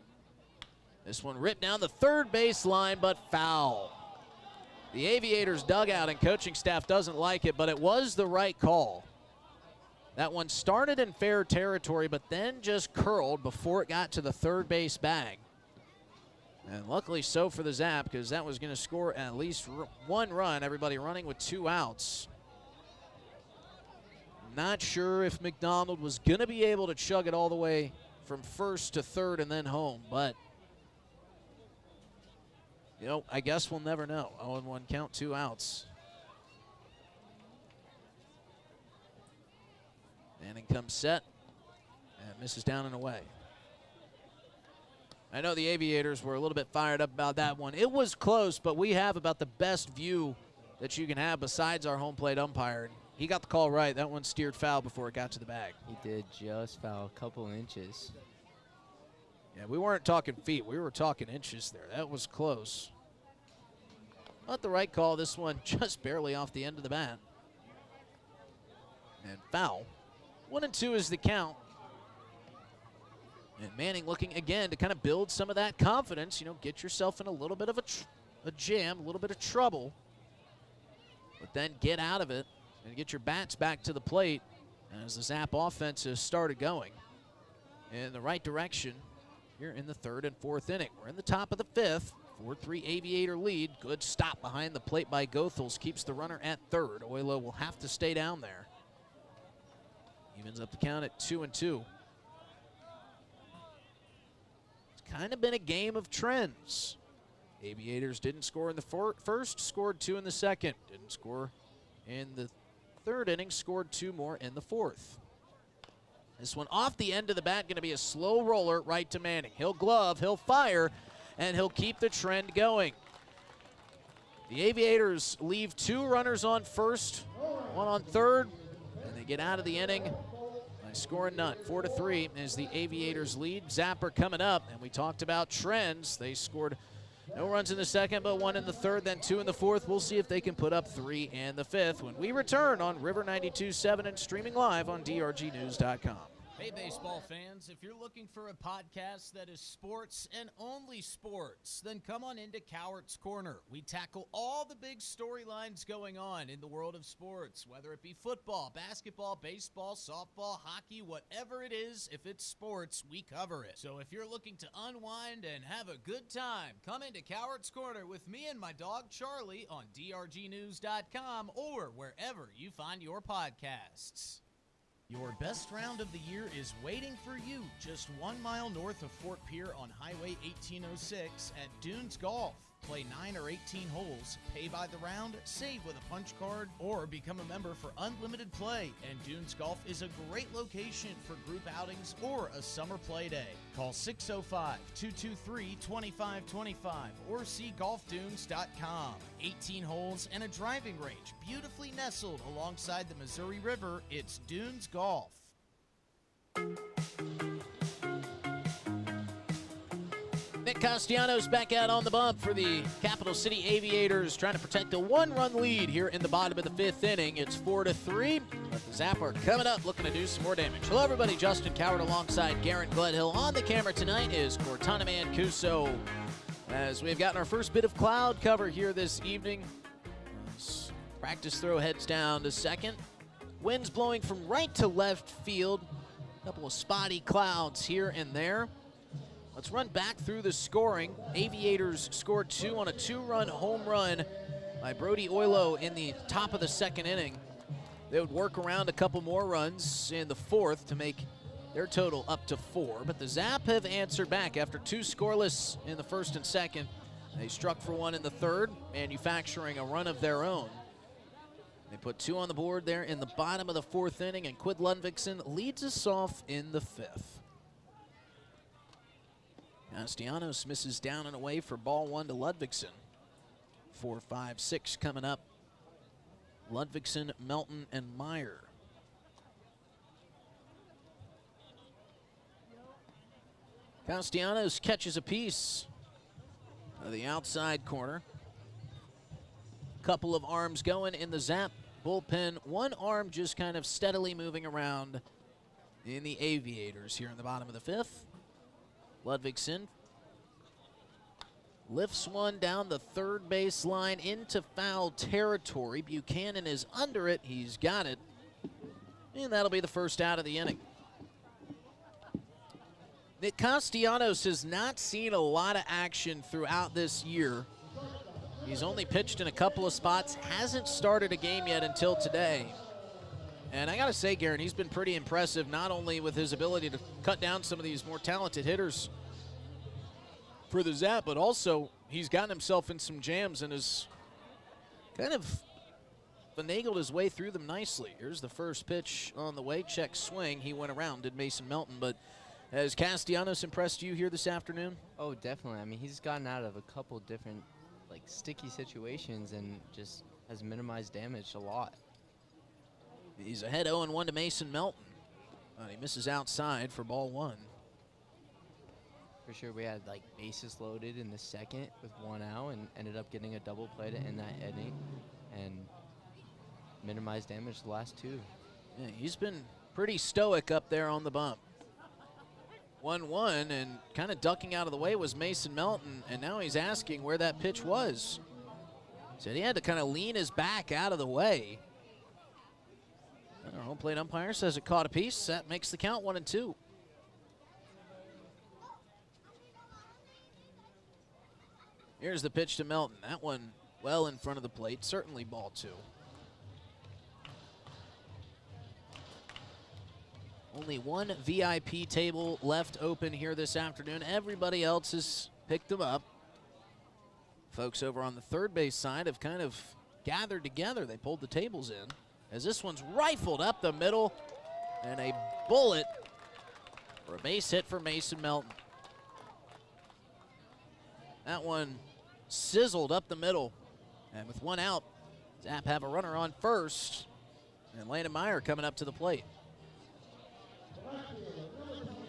This one ripped down the third base line, but foul. The Aviators dugout and coaching staff doesn't like it, but it was the right call. That one started in fair territory, but then just curled before it got to the third base bag. And luckily so for the Zap, because that was going to score at least 1 run. Everybody running with 2 outs. Not sure if McDonald was going to be able to chug it all the way from first to third and then home, but you know, I guess we'll never know. 0-1 count, 2 outs. Manning comes set and misses down and away. I know the Aviators were a little bit fired up about that one. It was close, but we have about the best view that you can have besides our home plate umpire. He got the call right. That one steered foul before it got to the bag. He did just foul, a couple inches. Yeah, we weren't talking feet. We were talking inches there. That was close. Not the right call. This one just barely off the end of the bat. And foul. 1-2 is the count. And Manning looking again to kind of build some of that confidence. You know, get yourself in a little bit of a jam, a little bit of trouble. But then get out of it and get your bats back to the plate as the Zap offense has started going in the right direction here in the 3rd and 4th inning. We're in the top of the 5th. 4-3 Aviator lead. Good stop behind the plate by Goethals. Keeps the runner at 3rd. Oilo will have to stay down there. Evens up the count at 2-2. Kind of been a game of trends. Aviators didn't score in the first, scored 2 in the second. Didn't score in the 3rd inning, scored 2 more in the 4th. This one off the end of the bat, going to be a slow roller right to Manning. He'll glove, he'll fire, and he'll keep the trend going. The Aviators leave 2 runners on first, 1 on 3rd, and they get out of the inning scoring none. 4-3 is the Aviators lead. Zapper coming up, and we talked about trends. They scored No runs in the second, but 1 in the third, then 2 in the fourth. We'll see if they can put up 3 in the fifth when we return on River 92.7 and streaming live on drgnews.com. Hey, baseball fans, if you're looking for a podcast that is sports and only sports, then come on into Cowart's Corner. We tackle all the big storylines going on in the world of sports, whether it be football, basketball, baseball, softball, hockey, whatever it is. If it's sports, we cover it. So if you're looking to unwind and have a good time, come into Cowart's Corner with me and my dog Charlie on drgnews.com or wherever you find your podcasts. Your best round of the year is waiting for you just 1 mile north of Fort Pierre on Highway 1806 at Dunes Golf. Play 9 or 18 holes, pay by the round, save with a punch card, or become a member for unlimited play. And Dunes Golf is a great location for group outings or a summer play day. Call 605-223-2525 or see golfdunes.com. 18 holes and a driving range beautifully nestled alongside the Missouri River. It's Dunes Golf. Nick Castellanos back out on the bump for the Capital City Aviators, trying to protect a 1-run lead here in the bottom of the fifth inning. It's 4-3, but the Zap are coming up looking to do some more damage. Hello, everybody. Justin Coward alongside Garrett Gledhill. On the camera tonight is Cortana Mancuso, as we've gotten our first bit of cloud cover here this evening. Practice throw heads down to second. Winds blowing from right to left field. A couple of spotty clouds here and there. Let's run back through the scoring. Aviators scored 2 on a 2-run home run by Brody Oilo in the top of the second inning. They would work around a couple more runs in the fourth to make their total up to 4. But the Zap have answered back after 2 scoreless in the first and second. They struck for 1 in the third, manufacturing a run of their own. They put 2 on the board there in the bottom of the fourth inning, and Quid Lundviksen leads us off in the fifth. Castellanos misses down and away for ball 1 to Ludvigsen. 4, 5, 6 coming up. Ludvigsen, Melton, and Meyer. Castellanos catches a piece of the outside corner. Couple of arms going in the Zap bullpen. One arm just kind of steadily moving around in the Aviators here in the bottom of the fifth. Ludvigsen lifts one down the third base line into foul territory. Buchanan is under it. He's got it. And that'll be the first out of the inning. Nick Castellanos has not seen a lot of action throughout this year. He's only pitched in a couple of spots, hasn't started a game yet until today. And I gotta say, Garen, he's been pretty impressive, not only with his ability to cut down some of these more talented hitters for the Zap, but also he's gotten himself in some jams and has kind of finagled his way through them nicely. Here's the first pitch on the way, check swing. He went around, did Mason Melton, but has Castellanos impressed you here this afternoon? Oh, definitely. I mean, he's gotten out of a couple different, like, sticky situations and just has minimized damage a lot. He's ahead 0-1 to Mason Melton. He misses outside for ball 1. For sure, we had, like, bases loaded in the second with 1 out and ended up getting a double play to end that inning and minimized damage the last 2. Yeah, he's been pretty stoic up there on the bump. 1-1, and kind of ducking out of the way was Mason Melton, and now he's asking where that pitch was. Said he had to kind of lean his back out of the way. Our home plate umpire says it caught a piece. That makes the count 1-2. Here's the pitch to Melton. That one well in front of the plate. Certainly ball 2. Only one VIP table left open here this afternoon. Everybody else has picked them up. Folks over on the third base side have kind of gathered together. They pulled the tables in, as this one's rifled up the middle, and a bullet for a base hit for Mason Melton. That one sizzled up the middle, and with 1 out, Zap have a runner on first, and Landon Meyer coming up to the plate.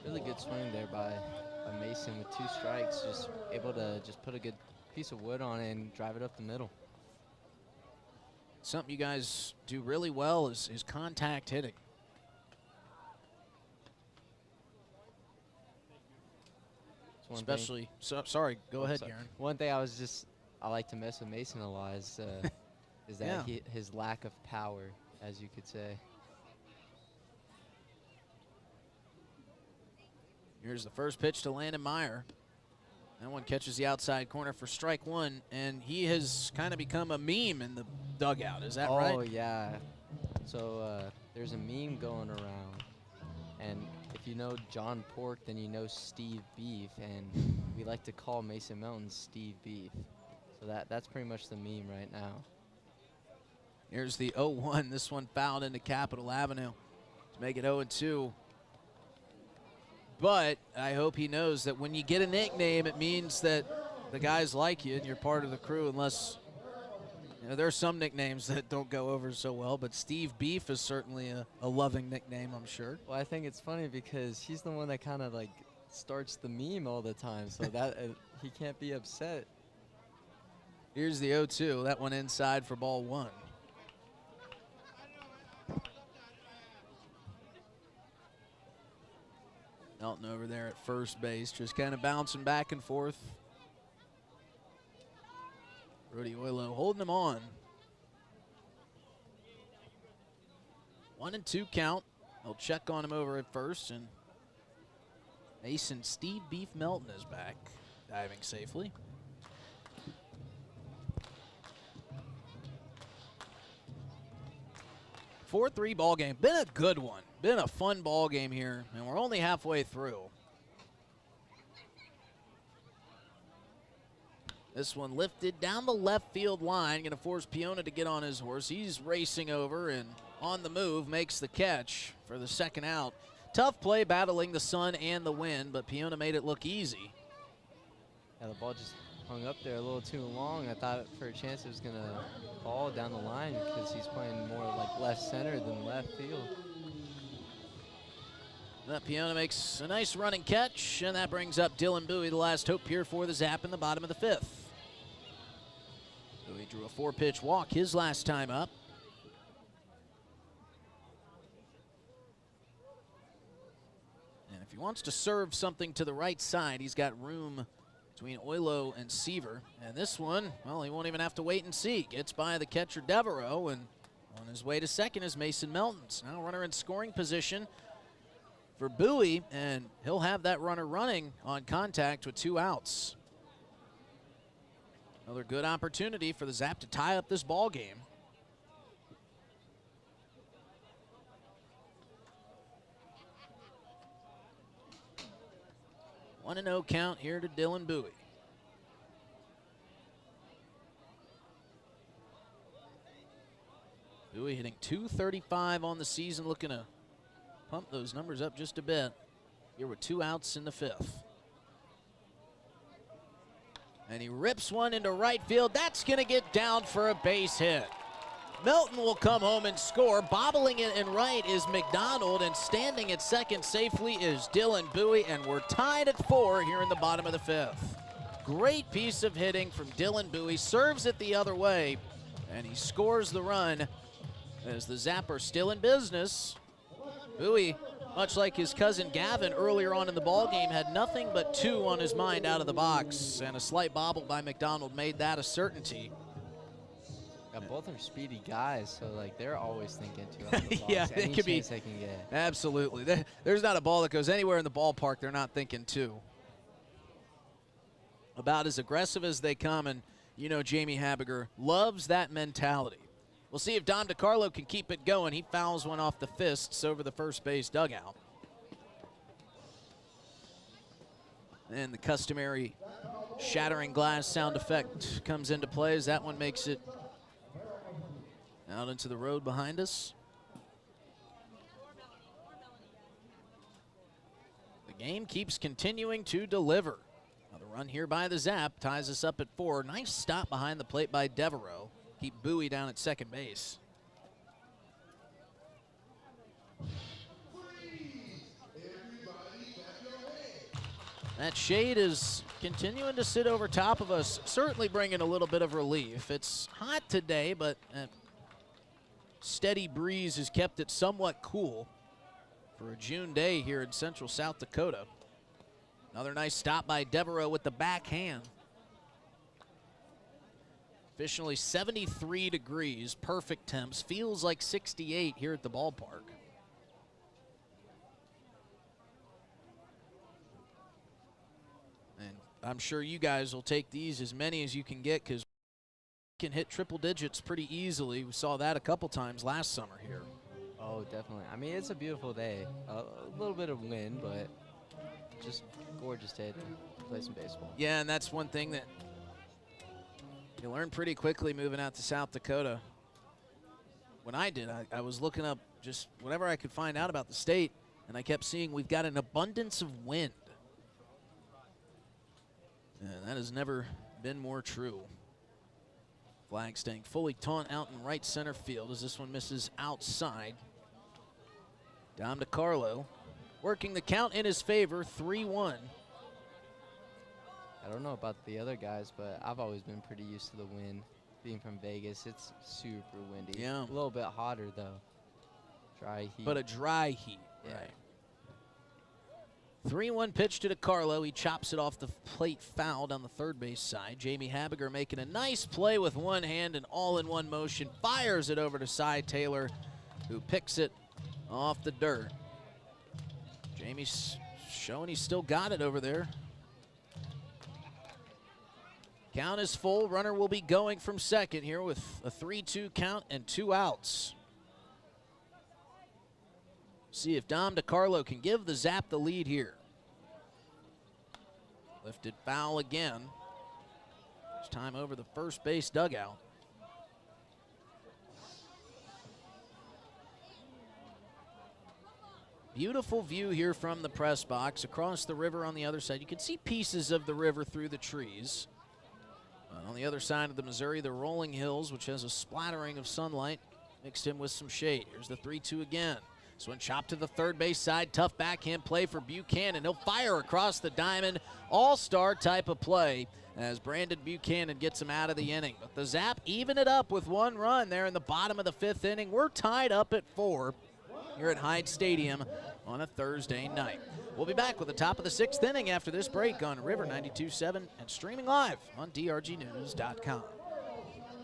Really good swing there by Mason with 2 strikes, just able to just put a good piece of wood on it and drive it up the middle. Something you guys do really well is contact hitting. Especially, sorry, go ahead, Garen. One thing I like to mess with Mason a lot is that his lack of power, as you could say. Here's the first pitch to Landon Meyer. That one catches the outside corner for strike one, and he has kind of become a meme in the dugout. Is that right? Oh, yeah. So there's a meme going around, and if you know John Pork, then you know Steve Beef, and we like to call Mason Melton Steve Beef. So that's pretty much the meme right now. Here's the 0-1. This one fouled into Capitol Avenue to make it 0-2. But I hope he knows that when you get a nickname, it means that the guys like you and you're part of the crew, unless, you know, there are some nicknames that don't go over so well, but Steve Beef is certainly a loving nickname, I'm sure. Well, I think it's funny because he's the one that kind of like starts the meme all the time, so that he can't be upset. Here's the 0-2. That one inside for ball one. Melton over there at first base, just kind of bouncing back and forth. Rudy Oilo holding him on. 1-2 count. They'll check on him over at first, and Mason Steve Beef Melton is back, diving safely. Four-3 ball game. Been a good one. Been a fun ball game here, and we're only halfway through. This one lifted down the left field line, going to force Piona to get on his horse. He's racing over and on the move, makes the catch for the second out. Tough play battling the sun and the wind, but Piona made it look easy. Yeah, the ball just hung up there a little too long. I thought for a chance it was going to fall down the line because he's playing more like left center than left field. That Piona makes a nice running catch, and that brings up Dylan Bowie, the last hope here for the Zap in the bottom of the fifth. Bowie drew a 4-pitch walk his last time up. And if he wants to serve something to the right side, he's got room between Oilo and Seaver. And this one, well, he won't even have to wait and see. Gets by the catcher Devereaux, and on his way to second is Mason Meltons. Now runner in scoring position for Bowie, and he'll have that runner running on contact with 2 outs. Another good opportunity for the Zap to tie up this ball game. One and 0 count here to Dylan Bowie. Bowie hitting .235 on the season, looking to pump those numbers up just a bit. Here with 2 outs in the fifth. And he rips one into right field. That's going to get down for a base hit. Melton will come home and score. Bobbling it in right is McDonald, and standing at second safely is Dylan Bowie, and we're tied at 4 here in the bottom of the fifth. Great piece of hitting from Dylan Bowie. Serves it the other way, and he scores the run as the Zap are still in business. Bowie, much like his cousin Gavin earlier on in the ballgame, had nothing but 2 on his mind out of the box, and a slight bobble by McDonald made that a certainty. Yeah, both are speedy guys, so like they're always thinking 2 out of the box. Yeah, Any it could be. chance they can get. Absolutely. There's not a ball that goes anywhere in the ballpark they're not thinking 2. About as aggressive as they come, and you know Jamie Habiger loves that mentality. We'll see if Don DiCarlo can keep it going. He fouls one off the fists over the first base dugout. And the customary shattering glass sound effect comes into play as that one makes it out into the road behind us. The game keeps continuing to deliver. Another run here by the Zap ties us up at 4. Nice stop behind the plate by Devereaux. Keep Bowie down at second base. That shade is continuing to sit over top of us, certainly bringing a little bit of relief. It's hot today, but a steady breeze has kept it somewhat cool for a June day here in central South Dakota. Another nice stop by Devereaux with the backhand. Officially 73 degrees, perfect temps. Feels like 68 here at the ballpark. And I'm sure you guys will take these as many as you can get because you can hit triple digits pretty easily. We saw that a couple times last summer here. Oh, definitely. I mean, it's a beautiful day. A little bit of wind, but just gorgeous day to play some baseball. Yeah, and that's one thing that you learn pretty quickly moving out to South Dakota. When I did, I was looking up just whatever I could find out about the state, and I kept seeing we've got an abundance of wind. And that has never been more true. Flag staying fully taut out in right center field as this one misses outside. Dom DeCarlo working the count in his favor, 3-1. I don't know about the other guys, but I've always been pretty used to the wind. Being from Vegas, it's super windy. Yeah. A little bit hotter, though. Dry heat. But a dry heat, Yeah. right. 3-1 pitch to DeCarlo. He chops it off the plate foul down the third base side. Jamie Habiger making a nice play with one hand and all-in-one motion. Fires it over to Cy Taylor, who picks it off the dirt. Jamie's showing he's still got it over there. Count is full. Runner will be going from second here with a 3-2 count and 2 outs. See if Dom DeCarlo can give the Zap the lead here. Lifted foul again. This time over the first base dugout. Beautiful view here from the press box. Across the river on the other side, you can see pieces of the river through the trees. On the other side of the Missouri, the rolling hills, which has a splattering of sunlight mixed in with some shade. Here's the 3-2 again. This one chopped to the third base side. Tough backhand play for Buchanan. He'll fire across the diamond. All-star type of play as Brandon Buchanan gets him out of the inning. But the Zap even it up with 1 run there in the bottom of the 5th inning. We're tied up at 4 here at Hyde Stadium on a Thursday night. We'll be back with the top of the 6th inning after this break on River 92.7 and streaming live on drgnews.com.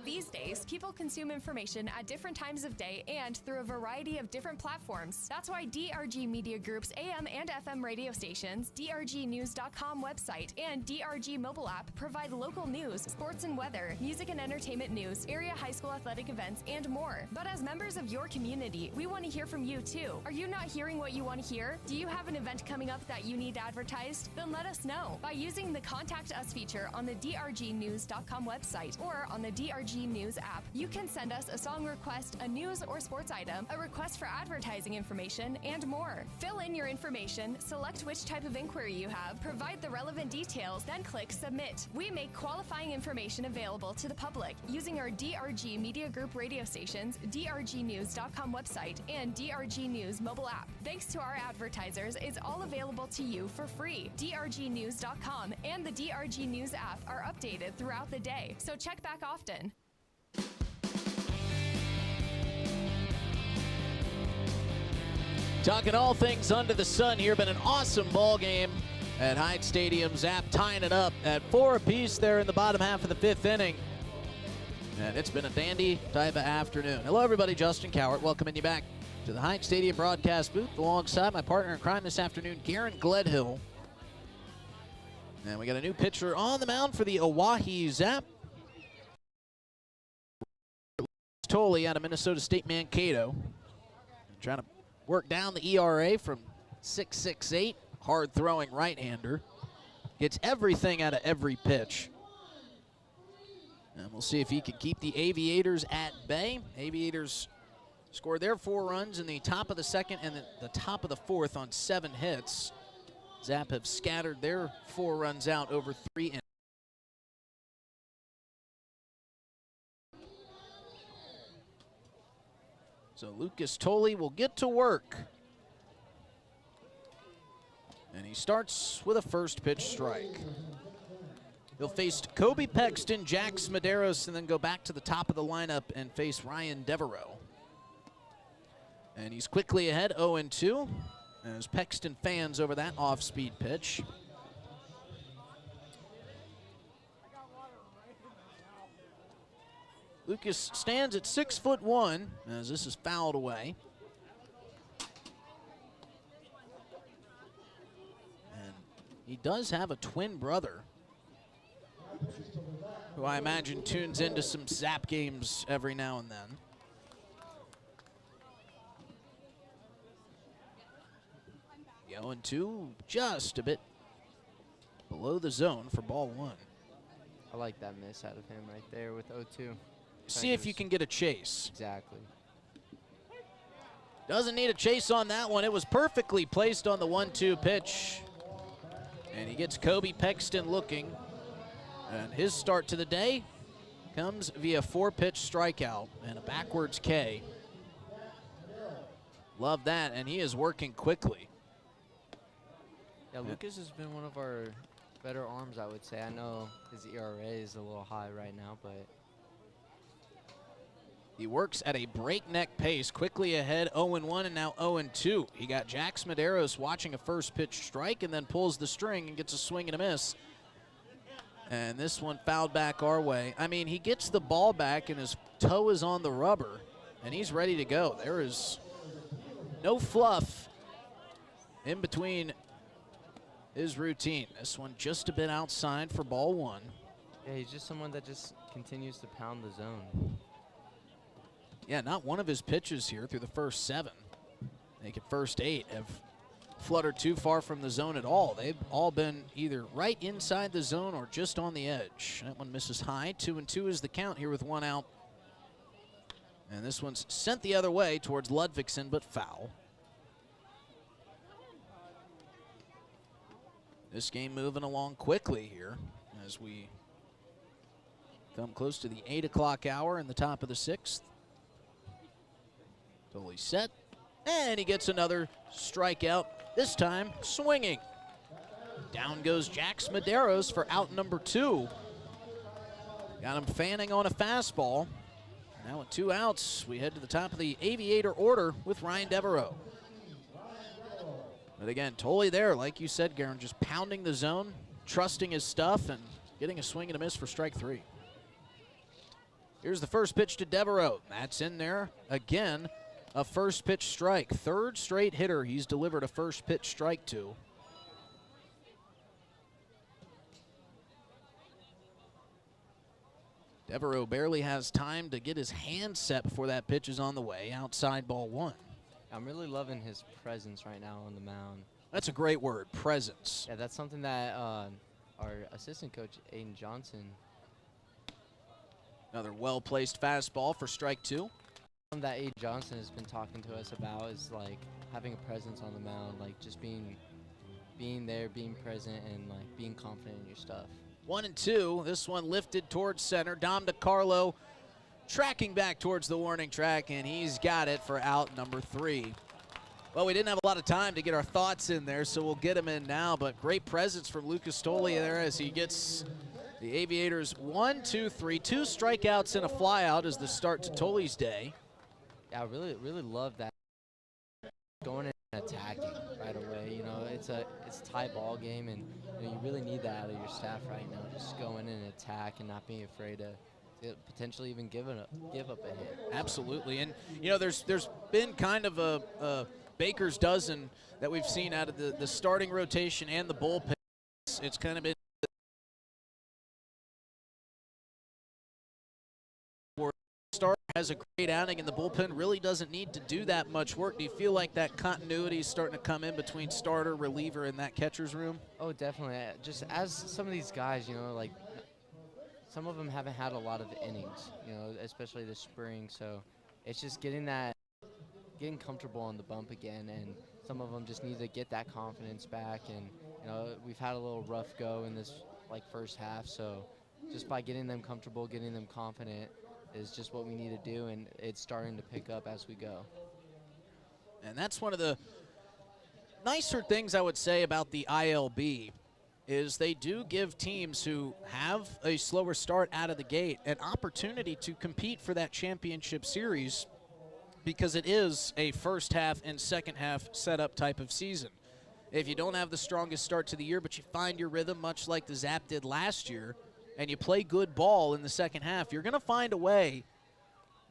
These days, people consume information at different times of day and through a variety of different platforms. That's why DRG Media Group's AM and FM radio stations, drgnews.com website, and DRG mobile app provide local news, sports and weather, music and entertainment news, area high school athletic events, and more. But as members of your community, we want to hear from you too. Are you not hearing what you want to hear? Do you have an event coming up that you need advertised? Then let us know by using the Contact Us feature on the drgnews.com website or on the DRG News app. You can send us a song request, a news or sports item, a request for advertising information, and more. Fill in your information, select which type of inquiry you have, provide the relevant details, then click Submit. We make qualifying information available to the public using our DRG Media Group radio stations, drgnews.com website, and DRG News mobile app. Thanks to our advertisers, it's all available to you for free. drgnews.com and the DRG News app are updated throughout the day, so check back often. Talking all things under the sun here. Been an awesome ball game at Hyde Stadium. Zap tying it up at 4 apiece there in the bottom half of the 5th inning. And it's been a dandy type of afternoon. Hello, everybody. Justin Cowart welcoming you back to the Hyde Stadium broadcast booth alongside my partner in crime this afternoon, Garen Gledhill. And we got a new pitcher on the mound for the Oahe Zap. Tolley out of Minnesota State Mankato. Trying to work down the ERA from 6.68. Hard throwing right-hander. Gets everything out of every pitch. And we'll see if he can keep the Aviators at bay. Aviators scored their 4 runs in the top of the 2nd and the top of the 4th on 7 hits. Zap have scattered their 4 runs out over 3 innings. So Lucas Tolley will get to work. And he starts with a first pitch strike. He'll face Kobe Pexton, Jax Medeiros, and then go back to the top of the lineup and face Ryan Devereaux. And he's quickly ahead, 0-2, as Pexton fans over that off-speed pitch. Lucas stands at 6'1", as this is fouled away. And he does have a twin brother, who I imagine tunes into some Zap games every now and then. The 0-2, just a bit below the zone for ball one. I like that miss out of him right there with 0-2. See if you can get a chase. Exactly. Doesn't need a chase on that one. It was perfectly placed on the 1-2 pitch. And he gets Kobe Pexton looking. And his start to the day comes via 4-pitch strikeout and a backwards K. Love that, and he is working quickly. Yeah, Lucas has been one of our better arms, I would say. I know his ERA is a little high right now, but he works at a breakneck pace, quickly ahead, 0-1 and now 0-2. He got Jax Medeiros watching a first pitch strike and then pulls the string and gets a swing and a miss. And this one fouled back our way. I mean, he gets the ball back and his toe is on the rubber and he's ready to go. There is no fluff in between his routine. This one just a bit outside for ball one. yeah, he's just someone that just continues to pound the zone. Yeah, not one of his pitches here through the first 7, making first 8, have fluttered too far from the zone at all. They've all been either right inside the zone or just on the edge. That one misses high. 2-2 is the count here with 1 out. And this one's sent the other way towards Ludvigsen, but foul. This game moving along quickly here as we come close to the 8 o'clock hour in the top of the 6th. Totally set, and he gets another strikeout, this time swinging. Down goes Jax Medeiros for out number 2. Got him fanning on a fastball. Now with 2 outs, we head to the top of the Aviator order with Ryan Devereaux. But again, totally there, like you said, Garen, just pounding the zone, trusting his stuff, and getting a swing and a miss for strike 3. Here's the first pitch to Devereaux. That's in there again. A first pitch strike. 3rd straight hitter he's delivered a first pitch strike to. Devereaux barely has time to get his hand set before that pitch is on the way. Outside ball 1. I'm really loving his presence right now on the mound. That's a great word, presence. Yeah, that's something that our assistant coach, Aiden Johnson. Another well-placed fastball for strike 2. Something that Aiden Johnson has been talking to us about is like having a presence on the mound, like just being there, being present, and like being confident in your stuff. 1-2. This one lifted towards center. Dom DiCarlo tracking back towards the warning track, and he's got it for out number 3. Well, we didn't have a lot of time to get our thoughts in there, so we'll get them in now. But great presence from Lucas Tolley there as he gets the Aviators 1, 2, 3. 2 strikeouts and a flyout as the start to Tolley's day. Yeah, I really love that. Going in and attacking right away. You know, it's a tie ball game, and you know, you really need that out of your staff right now. Just going in and attack and not being afraid to potentially even give up a hit. Absolutely, and you know, there's been kind of a baker's dozen that we've seen out of the starting rotation and the bullpen. It's kind of been starter has a great outing and the bullpen really doesn't need to do that much work. Do you feel like that continuity is starting to come in between starter, reliever, and that catcher's room? Oh, definitely. Just as some of these guys, you know, like some of them haven't had a lot of innings, you know, especially this spring. So it's just getting comfortable on the bump again, and some of them just need to get that confidence back. And you know, we've had a little rough go in this like first half, so just by getting them comfortable, getting them confident is just what we need to do, and it's starting to pick up as we go. And that's one of the nicer things I would say about the ILB is they do give teams who have a slower start out of the gate an opportunity to compete for that championship series, because it is a first half and second half setup type of season. If you don't have the strongest start to the year, but you find your rhythm, much like the Zap did last year, and you play good ball in the second half, you're going to find a way,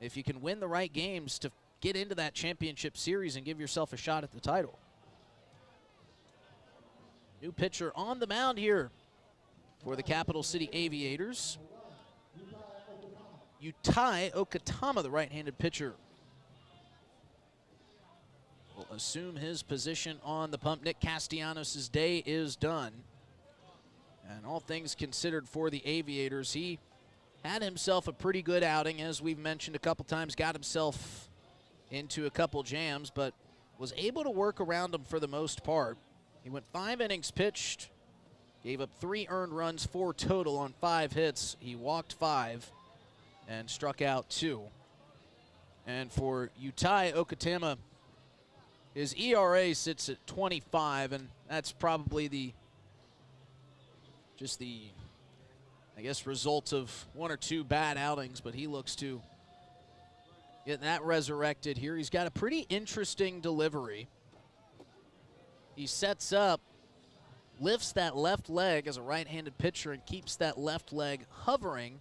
if you can win the right games, to get into that championship series and give yourself a shot at the title. New pitcher on the mound here for the Capital City Aviators. Utai Okatama, the right-handed pitcher, will assume his position on the pump. Nick Castellanos' day is done. And all things considered for the Aviators, he had himself a pretty good outing, as we've mentioned a couple times, got himself into a couple jams, but was able to work around them for the most part. He went 5 innings pitched, gave up 3 earned runs, 4 total on 5 hits. He walked 5 and struck out 2. And for Utai Okatama, his ERA sits at 25, and that's probably just the, I guess, result of 1 or 2 bad outings, but he looks to get that resurrected here. He's got a pretty interesting delivery. He sets up, lifts that left leg as a right-handed pitcher and keeps that left leg hovering.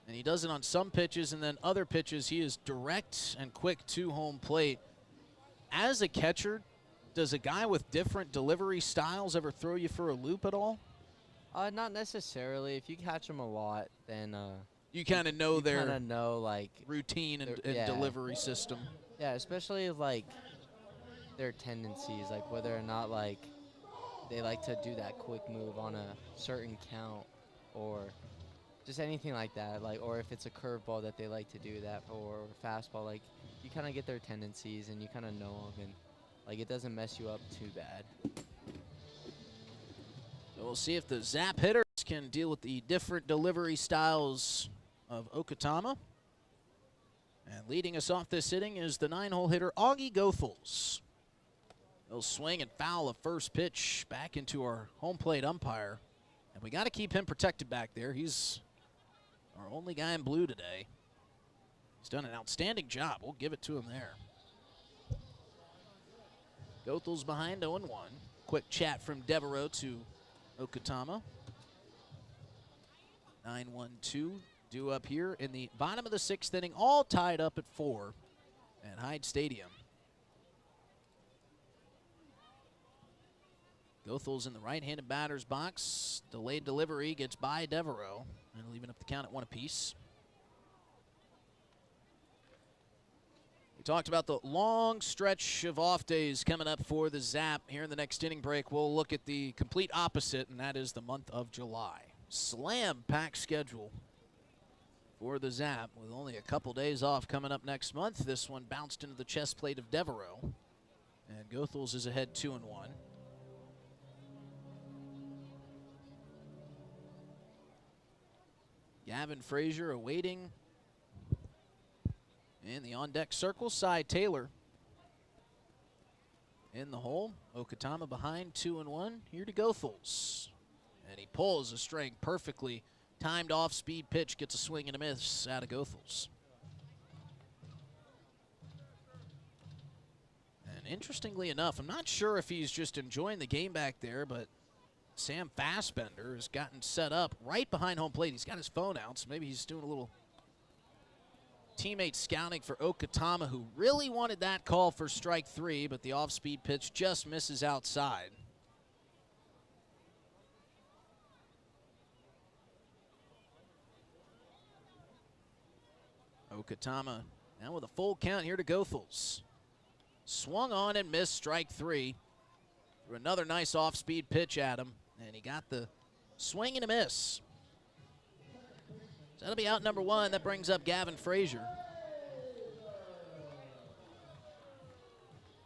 And he does it on some pitches, and then other pitches he is direct and quick to home plate. As a catcher, does a guy with different delivery styles ever throw you for a loop at all? Not necessarily. If you catch them a lot, then you kind of know their kind of know like routine and yeah. delivery system. Yeah, especially like their tendencies, like whether or not like they like to do that quick move on a certain count, or just anything like that, like, or if it's a curveball that they like to do that for, or fastball. Like, you kind of get their tendencies and you kind of know them, and like it doesn't mess you up too bad. So we'll see if the Zap hitters can deal with the different delivery styles of Okatama. And leading us off this inning is the 9-hole hitter, Augie Goethals. He'll swing and foul a first pitch back into our home plate umpire. And we got to keep him protected back there. He's our only guy in blue today. He's done an outstanding job. We'll give it to him there. Goethals behind 0-1. Quick chat from Devereaux to Okatama. 9-1-2 due up here in the bottom of the 6th inning, all tied up at 4 at Hyde Stadium. Goethals in the right-handed batter's box. Delayed delivery gets by Devereaux, and leaving up the count at 1 apiece. We talked about the long stretch of off days coming up for the Zap. Here in the next inning break, we'll look at the complete opposite, and that is the month of July. Slam-packed schedule for the Zap, with only a couple days off coming up next month. This one bounced into the chest plate of Devereaux, and Goethals is ahead 2-1. Gavin Frazier awaiting in the on-deck circle. Cy Taylor in the hole. Okatama behind 2-1. Here to Goethals. And he pulls a string perfectly. Timed off-speed pitch, gets a swing and a miss out of Goethals. And interestingly enough, I'm not sure if he's just enjoying the game back there, but Sam Fassbender has gotten set up right behind home plate. He's got his phone out, so maybe he's doing a little teammate scouting for Okatama, who really wanted that call for strike 3, but the off-speed pitch just misses outside. Okatama now with a full count here to Goethals. Swung on and missed strike 3. Threw another nice off-speed pitch at him, and he got the swing and a miss. So that'll be out number 1. That brings up Gavin Frazier.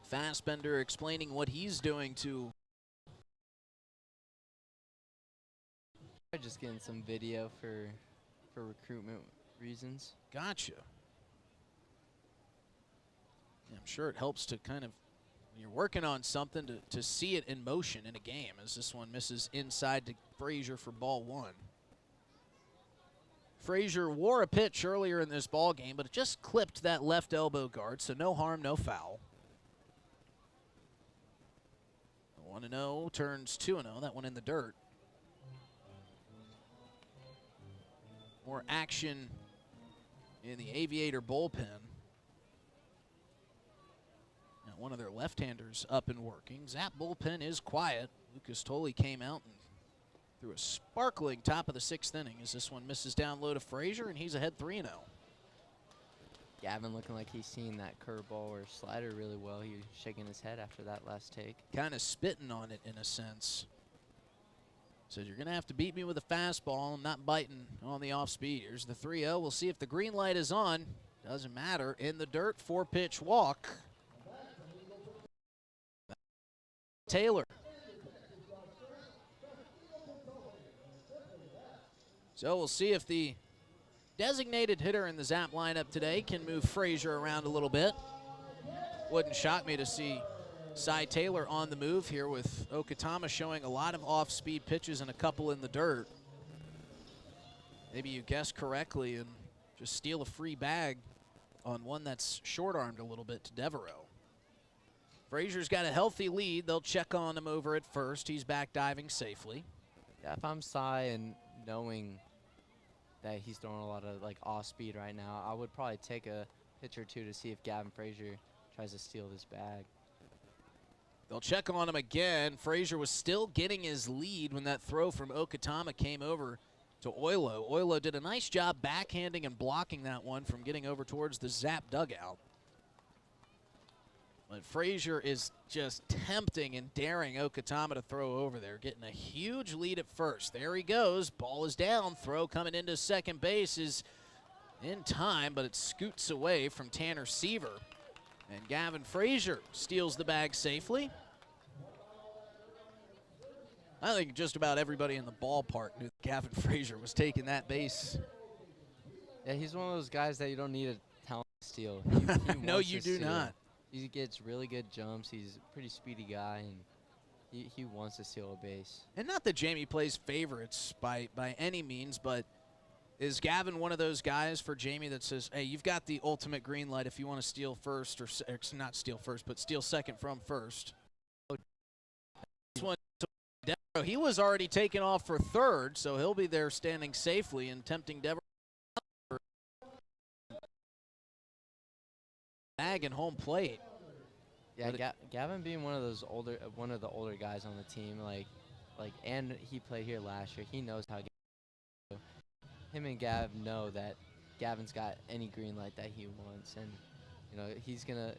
Fassbender explaining what he's doing to. I'm just getting some video for recruitment reasons. Gotcha. Yeah, I'm sure it helps to kind of You're working on something to see it in motion in a game, as this one misses inside to Frazier for ball one. Frazier wore a pitch earlier in this ball game, but it just clipped that left elbow guard, so no harm, no foul. 1-0 turns 2-0, that one in the dirt. More action in the Aviator bullpen. Now one of their left-handers up and working. Zap bullpen is quiet. Lucas Tolley came out and threw a sparkling top of the 6th inning as this one misses down low to Frazier, and he's ahead 3-0. Gavin looking like he's seen that curveball or slider really well. He was shaking his head after that last take. Kind of spitting on it in a sense. Says you're going to have to beat me with a fastball. I'm not biting on the off speed. Here's the 3-0. We'll see if the green light is on. Doesn't matter. In the dirt, 4-pitch walk. Taylor. So we'll see if the designated hitter in the Zap lineup today can move Frazier around a little bit. Wouldn't shock me to see Cy Taylor on the move here, with Okatama showing a lot of off-speed pitches and a couple in the dirt. Maybe you guessed correctly and just steal a free bag on one that's short-armed a little bit to Devereaux. Frazier's got a healthy lead. They'll check on him over at first. He's back diving safely. Yeah, if I'm Cy and knowing that he's throwing a lot of off-speed right now, I would probably take a pitch or two to see if Gavin Frazier tries to steal this bag. They'll check on him again. Frazier was still getting his lead when that throw from Okatama came over to Oilo. Oilo did a nice job backhanding and blocking that one from getting over towards the Zap dugout. But Frazier is just tempting and daring Okatama to throw over there, getting a huge lead at first. There he goes. Ball is down. Throw coming into second base is in time, but it scoots away from Tanner Seaver. And Gavin Frazier steals the bag safely. I think just about everybody in the ballpark knew that Gavin Frazier was taking that base. Yeah, he's one of those guys that you don't need a talent to steal. He No, wants you to do steal. not. He gets really good jumps. He's a pretty speedy guy, and he wants to steal a base. And not that Jamie plays favorites by any means, but is Gavin one of those guys for Jamie that says, hey, you've got the ultimate green light if you want to steal first, or not steal first, but steal second from first? This one, he was already taken off for third, so he'll be there standing safely and tempting Devereaux. Bag and home plate. Yeah, Gavin being one of the older guys on the team, and he played here last year. He knows how. Him and Gav know that Gavin's got any green light that he wants, and he's gonna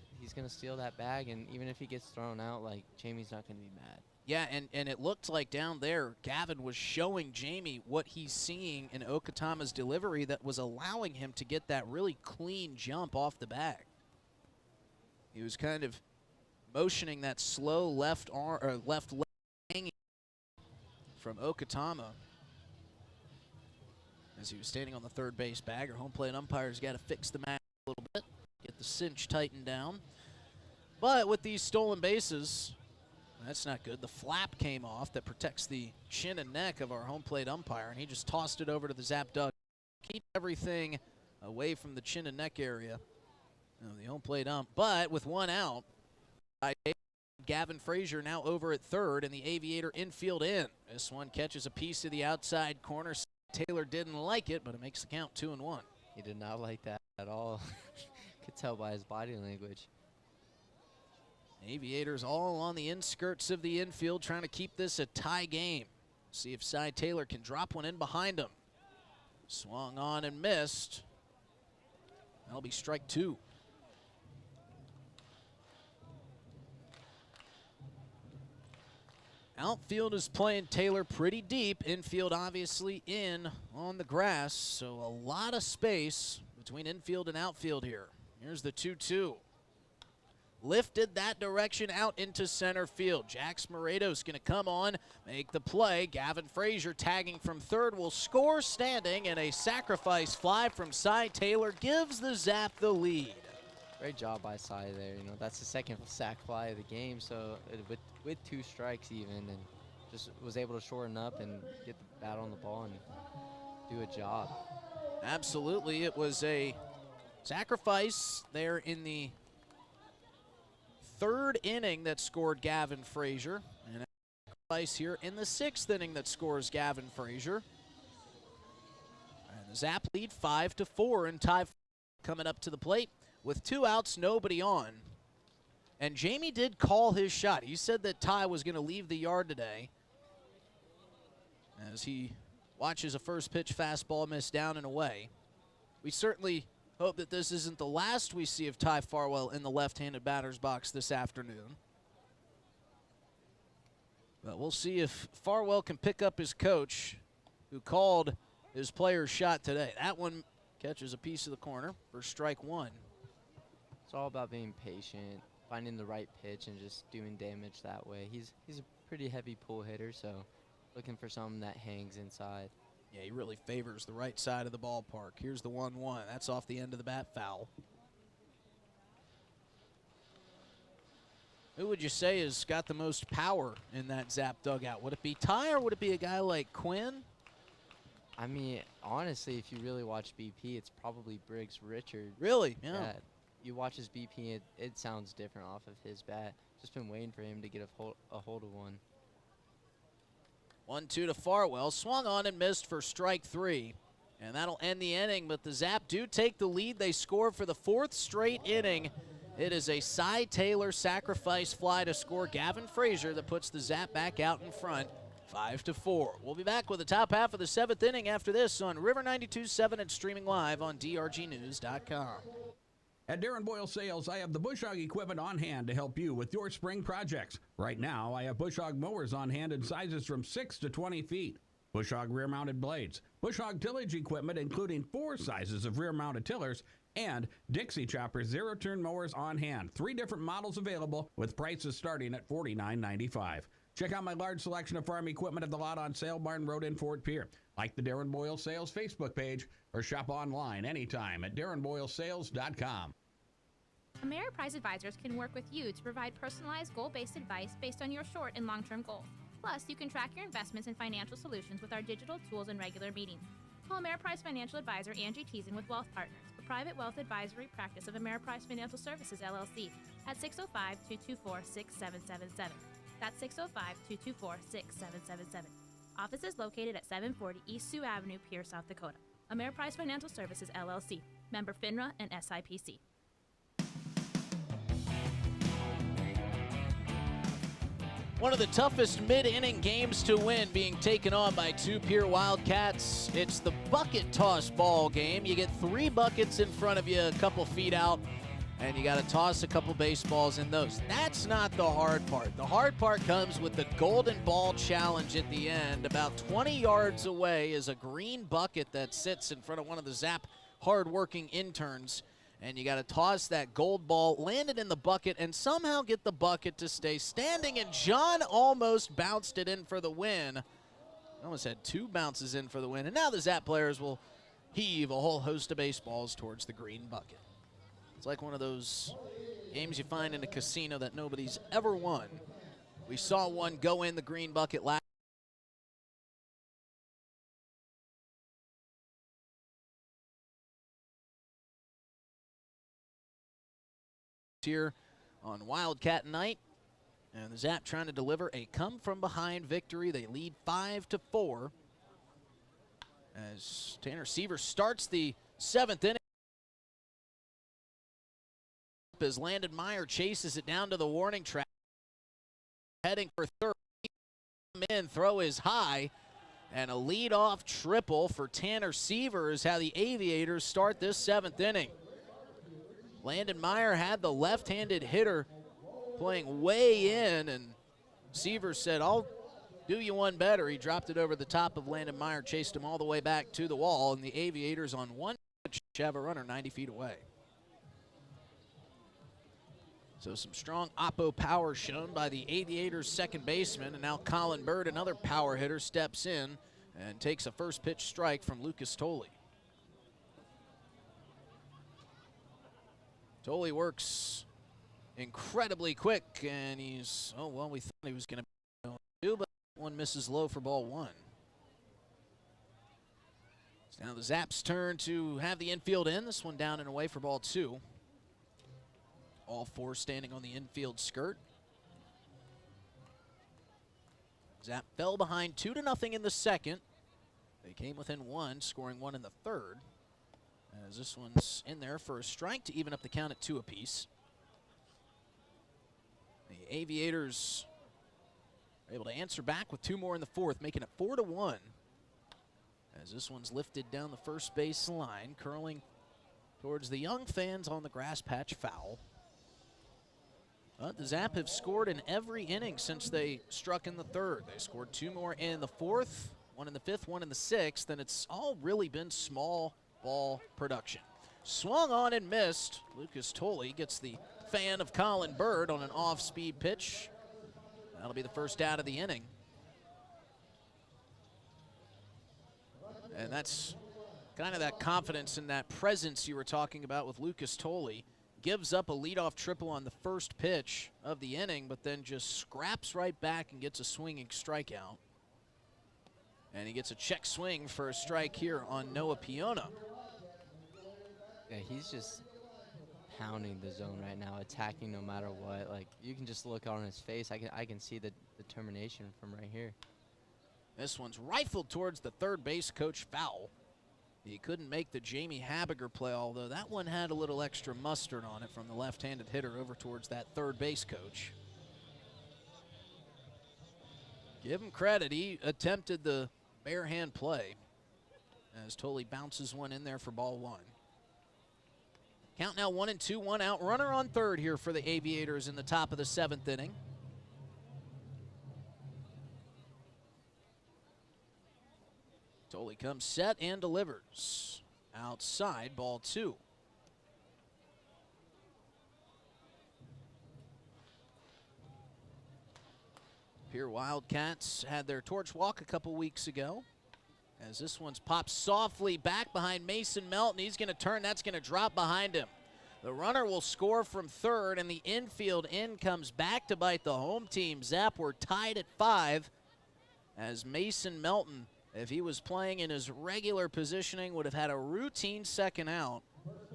steal that bag. And even if he gets thrown out, Jamie's not gonna be mad. Yeah, and it looked like down there, Gavin was showing Jamie what he's seeing in Okatama's delivery that was allowing him to get that really clean jump off the bag. He was kind of motioning that slow left arm or left leg hanging from Okatama as he was standing on the third base bag. Our home plate umpire's got to fix the match a little bit, get the cinch tightened down. But with these stolen bases, that's not good. The flap came off that protects the chin and neck of our home plate umpire, and he just tossed it over to the Zap dugout. Keep everything away from the chin and neck area. The home plate ump, but with one out, Gavin Frazier now over at third, and the Aviator infield in. This one catches a piece of the outside corner. Taylor didn't like it, but it makes the count 2-1. He did not like that at all. Could tell by his body language. Aviators all on the inskirts of the infield, trying to keep this a tie game. See if Cy Taylor can drop one in behind him. Swung on and missed. That'll be strike two. Outfield is playing Taylor pretty deep. Infield obviously in on the grass, so a lot of space between infield and outfield here. Here's the 2-2. Lifted that direction out into center field. Jax Moredo's going to come on, make the play. Gavin Frazier tagging from third will score standing, and a sacrifice fly from Cy Taylor gives the Zap the lead. Great job by Cy there. You know, that's the second sack fly of the game. So with 2 strikes even, and just was able to shorten up and get the bat on the ball and do a job. Absolutely, it was a sacrifice there in the 3rd inning that scored Gavin Frazier, and a sacrifice here in the 6th inning that scores Gavin Frazier. And the Zap lead 5-4, and Ty coming up to the plate with 2 outs, nobody on. And Jamie did call his shot. He said that Ty was going to leave the yard today as he watches a first pitch fastball miss down and away. We certainly hope that this isn't the last we see of Ty Farwell in the left-handed batter's box this afternoon. But we'll see if Farwell can pick up his coach, who called his player's shot today. That one catches a piece of the corner for strike 1. It's all about being patient, finding the right pitch, and just doing damage that way. He's a pretty heavy pull hitter, so looking for something that hangs inside. Yeah, he really favors the right side of the ballpark. Here's the 1-1. That's off the end of the bat, foul. Who would you say has got the most power in that Zap dugout? Would it be Ty, or would it be a guy like Quinn? I mean, honestly, if you really watch BP, it's probably Briggs Richard. Really? Yeah. You watch his BP, it sounds different off of his bat. Just been waiting for him to get a hold of one. 1-2 to Farwell. Swung on and missed for strike 3. And that'll end the inning, but the Zap do take the lead. They score for the 4th straight inning. It is a Cy Taylor sacrifice fly to score Gavin Frazier that puts the Zap back out in front, 5-4. We'll be back with the top half of the 7th inning after this on River 92.7 and streaming live on drgnews.com. At Darren Boyle Sales, I have the bush hog equipment on hand to help you with your spring projects. Right now, I have bush hog mowers on hand in sizes from 6 to 20 feet. Bush hog rear-mounted blades, bush hog tillage equipment including 4 sizes of rear-mounted tillers, and Dixie Chopper zero-turn mowers on hand. 3 different models available with prices starting at $49.95. Check out my large selection of farm equipment at the lot on Sale Barn Road in Fort Pierre. Like the Darren Boyle Sales Facebook page or shop online anytime at darrenboylesales.com. Ameriprise Advisors can work with you to provide personalized goal-based advice based on your short and long-term goals. Plus, you can track your investments and financial solutions with our digital tools and regular meetings. Call Ameriprise Financial Advisor Angie Teason with Wealth Partners, a private wealth advisory practice of Ameriprise Financial Services, LLC, at 605-224-6777. That's 605-224-6777. Office is located at 740 East Sioux Avenue, Pierre, South Dakota. Ameriprise Financial Services, LLC. Member FINRA and SIPC. One of the toughest mid-inning games to win being taken on by 2 Pierre Wildcats. It's the bucket toss ball game. You get 3 buckets in front of you, a couple feet out, and you got to toss a couple baseballs in those. That's not the hard part. The hard part comes with the golden ball challenge at the end. About 20 yards away is a green bucket that sits in front of one of the Zap hard-working interns. And you got to toss that gold ball, land it in the bucket, and somehow get the bucket to stay standing. And John almost bounced it in for the win. Almost had 2 bounces in for the win. And now the Zap players will heave a whole host of baseballs towards the green bucket. It's like one of those games you find in a casino that nobody's ever won. We saw one go in the green bucket last here on Wildcat night, and the Zap trying to deliver a come-from-behind victory. They lead 5-4 as Tanner Seaver starts the 7th inning. As Landon Meyer chases it down to the warning track, heading for third. Come in, throw is high, and a leadoff triple for Tanner Seaver is how the Aviators start this 7th inning. Landon Meyer had the left-handed hitter playing way in, and Seaver said, I'll do you one better. He dropped it over the top of Landon Meyer, chased him all the way back to the wall, and the Aviators on one pitch have a runner 90 feet away. So some strong oppo power shown by the Aviators' second baseman, and now Colin Bird, another power hitter, steps in and takes a first pitch strike from Lucas Tolley. Tolley works incredibly quick, and he's, oh, well, we thought he was going to do, but one misses low for ball one. It's now the Zaps' turn to have the infield in. This one down and away for ball two. All four standing on the infield skirt. Zap fell behind 2-0 in the second. They came within one, scoring one in the third. As this one's in there for a strike to even up the count at 2 apiece. The Aviators are able to answer back with 2 more in the fourth, making it 4-1. As this one's lifted down the first base line, curling towards the young fans on the grass patch foul. But the Zap have scored in every inning since they struck in the third. They scored 2 more in the fourth, 1 in the fifth, 1 in the sixth, and it's all really been small ball production. Swung on and missed. Lucas Tolley gets the fan of Colin Bird on an off-speed pitch. That'll be the first out of the inning. And that's kind of that confidence and that presence you were talking about with Lucas Tolley. Gives up a leadoff triple on the first pitch of the inning, but then just scraps right back and gets a swinging strikeout. And he gets a check swing for a strike here on Noah Piona. Yeah, he's just pounding the zone right now, attacking no matter what. Like, you can just look on his face. I can see the determination from right here. This one's rifled towards the third base coach foul. He couldn't make the Jamie Habiger play, although that one had a little extra mustard on it from the left-handed hitter over towards that third base coach. Give him credit. He attempted the bare hand play as Tolley bounces one in there for ball one. Count now 1-2, 1 out. Runner on third here for the Aviators in the top of the 7th inning. Tolley comes set and delivers. Outside, ball two. Pier Wildcats had their torch walk a couple weeks ago. As this one's popped softly back behind Mason Melton. He's going to turn. That's going to drop behind him. The runner will score from third, and the infield in comes back to bite the home team. Zap were tied at 5 as Mason Melton, if he was playing in his regular positioning, would have had a routine second out.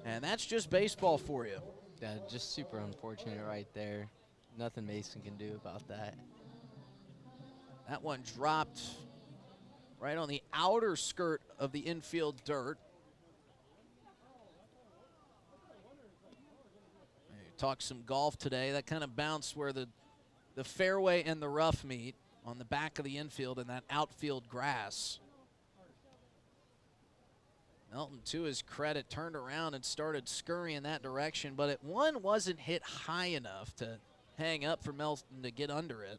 And that's just baseball for you. Yeah, just super unfortunate right there. Nothing Mason can do about that. That one dropped right on the outer skirt of the infield dirt. Talked some golf today. That kind of bounced where the fairway and the rough meet on the back of the infield and that outfield grass. Melton, to his credit, turned around and started scurrying that direction, but one wasn't hit high enough to hang up for Melton to get under it.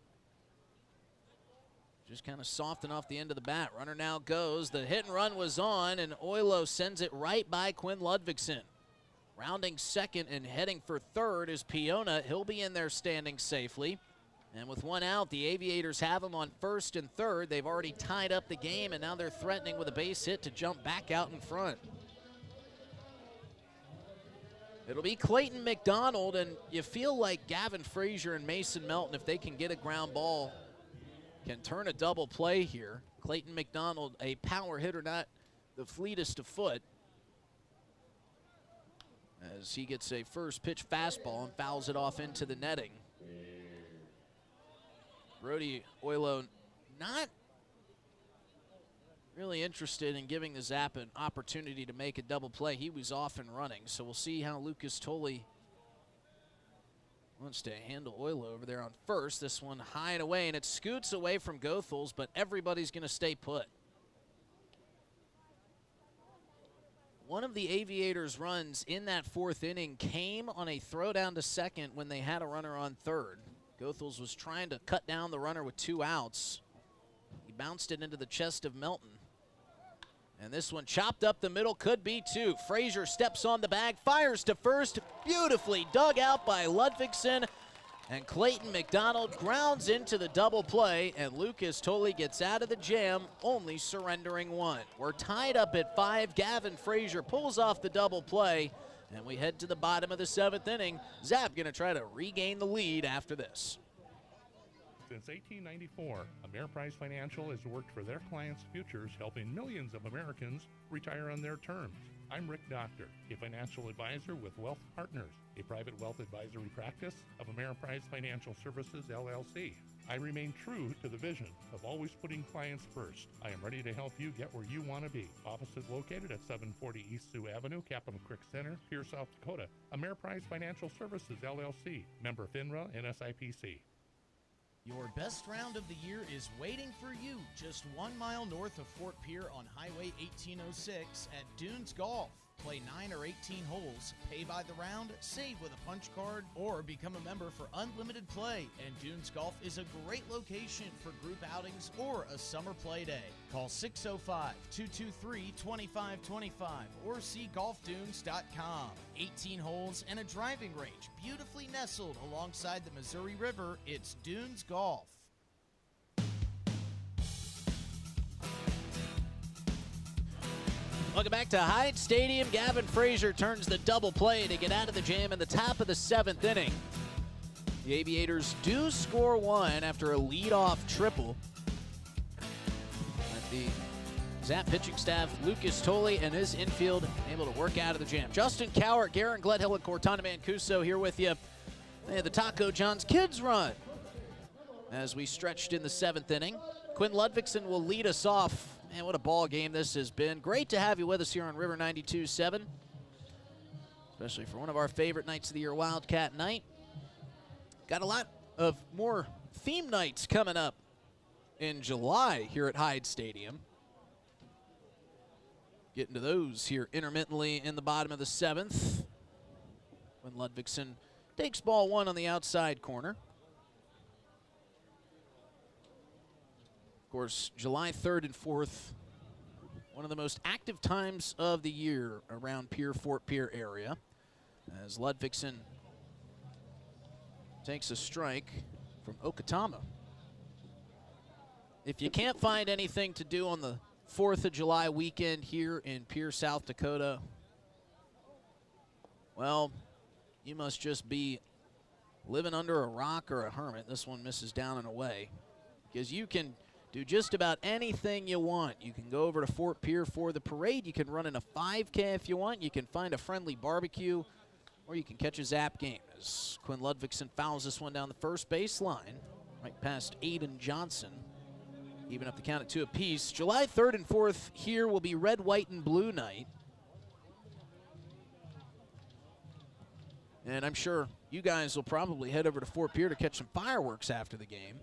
Just kind of soften off the end of the bat. Runner now goes. The hit and run was on, and Oilo sends it right by Quinn Ludvigsen. Rounding second and heading for third is Piona. He'll be in there standing safely. And with one out, the Aviators have him on first and third. They've already tied up the game, and now they're threatening with a base hit to jump back out in front. It'll be Clayton McDonald, and you feel like Gavin Frazier and Mason Melton, if they can get a ground ball, can turn a double play here. Clayton McDonald, a power hitter, not the fleetest of foot, as he gets a first pitch fastball and fouls it off into the netting. Brody Oilo not really interested in giving the Zap an opportunity to make a double play. He was off and running, so we'll see how Lucas Tolley wants to handle Oilo over there on first. This one high and away, and it scoots away from Goethals, but everybody's going to stay put. One of the Aviators' runs in that fourth inning came on a throw down to second when they had a runner on third. Goethals was trying to cut down the runner with 2 outs. He bounced it into the chest of Melton. And this one chopped up the middle, could be 2. Frazier steps on the bag, fires to first, beautifully dug out by Ludvigsen. And Clayton McDonald grounds into the double play, and Lucas Tolley gets out of the jam, only surrendering 1. We're tied up at 5. Gavin Frazier pulls off the double play, And we head to the bottom of the 7th inning. Zap going to try to regain the lead after this. Since 1894, Ameriprise Financial has worked for their clients' futures, helping millions of Americans retire on their terms. I'm Rick Doctor, a financial advisor with Wealth Partners, a private wealth advisory practice of Ameriprise Financial Services, LLC. I remain true to the vision of always putting clients first. I am ready to help you get where you want to be. Offices located at 740 East Sioux Avenue, Capitol Creek Center, Pierre, South Dakota. Ameriprise Financial Services, LLC, member FINRA and SIPC. Your best round of the year is waiting for you just 1 mile north of Fort Pierre on Highway 1806 at Dunes Golf. Play 9 or 18 holes, pay by the round, save with a punch card, or become a member for unlimited play. And Dunes Golf is a great location for group outings or a summer play day. Call 605-223-2525 or see golfdunes.com. 18 holes and a driving range beautifully nestled alongside the Missouri River. It's Dunes Golf. Welcome back to Hyde Stadium. Gavin Frazier turns the double play to get out of the jam in the top of the 7th inning. The Aviators do score one after a leadoff triple. But the Zap pitching staff, Lucas Tolley and his infield able to work out of the jam. Justin Cowart, Garen Gledhill, and Cortana Mancuso here with you. They had the Taco John's Kids run as we stretched in the 7th inning. Quinn Ludvigsen will lead us off. Man, what a ball game this has been. Great to have you with us here on River 92.7, especially for one of our favorite nights of the year, Wildcat Night. Got a lot of more theme nights coming up in July here at Hyde Stadium. Getting to those here intermittently in the bottom of the 7th when Ludvigsen takes ball 1 on the outside corner. Of course, July 3rd and 4th, one of the most active times of the year around Fort Pierre area, as Ludvigsen takes a strike from Okatama. If you can't find anything to do on the 4th of July weekend here in Pierre, South Dakota, well, you must just be living under a rock or a hermit. This one misses down and away, because you can do just about anything you want. You can go over to Fort Pierre for the parade. You can run in a 5K if you want. You can find a friendly barbecue, or you can catch a Zap game as Quinn Ludvigsen fouls this one down the first baseline, right past Aiden Johnson. Even up the count at 2 apiece. July 3rd and 4th here will be red, white, and blue night. And I'm sure you guys will probably head over to Fort Pierre to catch some fireworks after the game,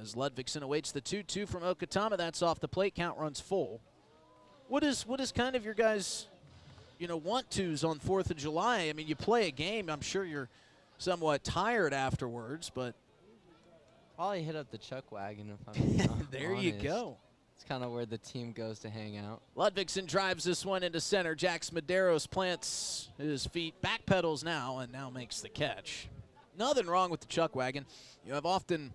as Ludvigsen awaits the 2-2 from Okatama. That's off the plate. Count runs full. What is kind of your guys' want-tos on 4th of July? I mean, you play a game. I'm sure you're somewhat tired afterwards, but Probably hit up the chuck wagon if I'm there honest. you go. It's kind of where the team goes to hang out. Ludvigsen drives this one into center. Jax Medeiros plants his feet, backpedals now, and now makes the catch. Nothing wrong with the chuck wagon. You have often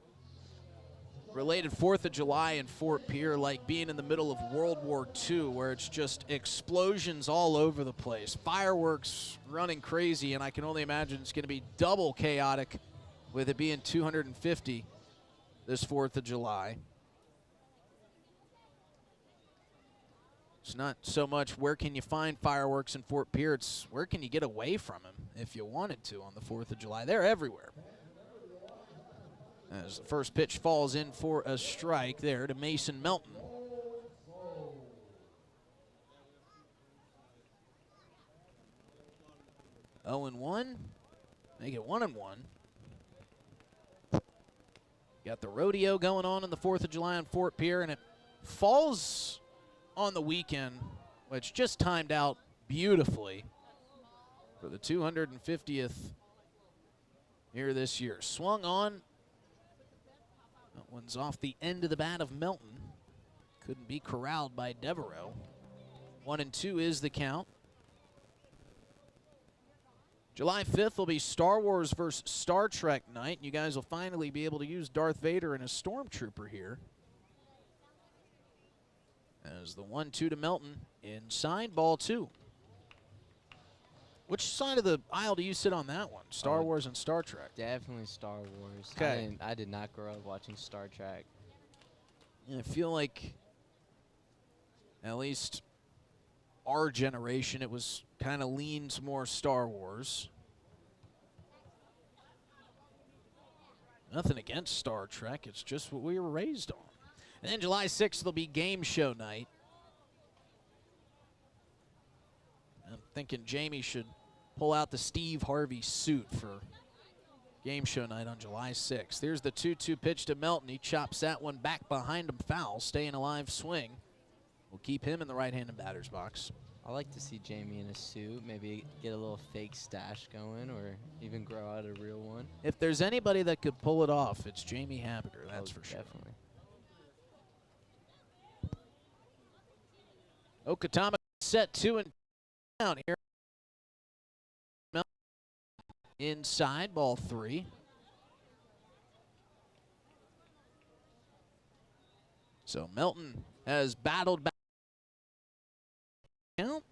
related 4th of July in Fort Pierre like being in the middle of World War II, where it's just explosions all over the place, fireworks running crazy, and I can only imagine it's going to be double chaotic with it being 250 this 4th of July. It's not so much where can you find fireworks in Fort Pierre, it's where can you get away from them if you wanted to on the 4th of July. They're everywhere. As the first pitch falls in for a strike there to Mason Melton. Oh and 1. Make it 1-1. Got the rodeo going on the 4th of July on Fort Pierre, and it falls on the weekend, which just timed out beautifully for the 250th here this year. Swung on. That one's off the end of the bat of Melton. Couldn't be corralled by Devereaux. 1-2 is the count. July 5th will be Star Wars versus Star Trek night. You guys will finally be able to use Darth Vader and a Stormtrooper here. As the 1-2 to Melton, inside, ball 2. Which side of the aisle do you sit on that one? Star Wars and Star Trek? Definitely Star Wars. Okay. I did not grow up watching Star Trek. Yeah, I feel like at least our generation, it was kind of leans more Star Wars. Nothing against Star Trek. It's just what we were raised on. And then July 6th will be game show night. I'm thinking Jamie should pull out the Steve Harvey suit for game show night on July 6th. There's the 2-2 pitch to Melton. He chops that one back behind him, foul. Staying alive swing. We'll keep him in the right-handed batter's box. I like to see Jamie in a suit, maybe get a little fake stash going or even grow out a real one. If there's anybody that could pull it off, it's Jamie Habiger, that's for sure. Definitely. Okatama set 2 and down here. Inside, ball 3. So Melton has battled back. Count.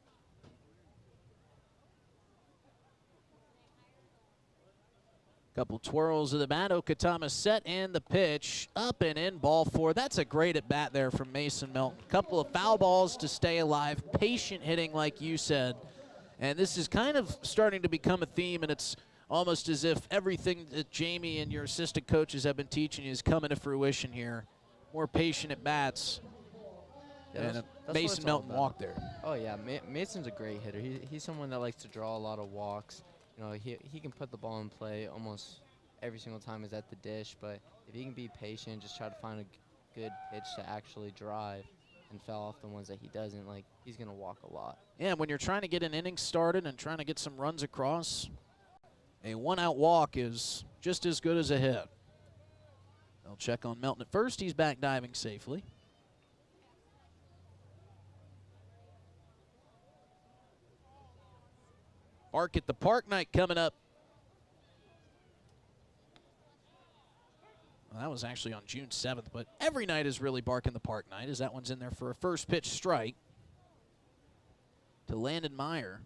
Couple twirls of the bat. Okatama set and the pitch up and in, ball 4. That's a great at bat there from Mason Melton. Couple of foul balls to stay alive. Patient hitting, like you said. And this is kind of starting to become a theme, and it's almost as if everything that Jamie and your assistant coaches have been teaching you is coming to fruition here. More patient at bats. Yeah, and that's what Mason it's all Melton about. walked there. Oh, yeah. Mason's a great hitter. He's someone that likes to draw a lot of walks. You know, he can put the ball in play almost every single time he's at the dish, but if he can be patient, just try to find a good pitch to actually drive and foul off the ones that he doesn't, like, he's going to walk a lot. Yeah, when you're trying to get an inning started and trying to get some runs across, a one-out walk is just as good as a hit. They'll check on Melton at first. He's back diving safely. Bark at the Park night coming up. Well, that was actually on June 7th, but every night is really Bark in the Park night, as that one's in there for a first pitch strike to Landon Meyer.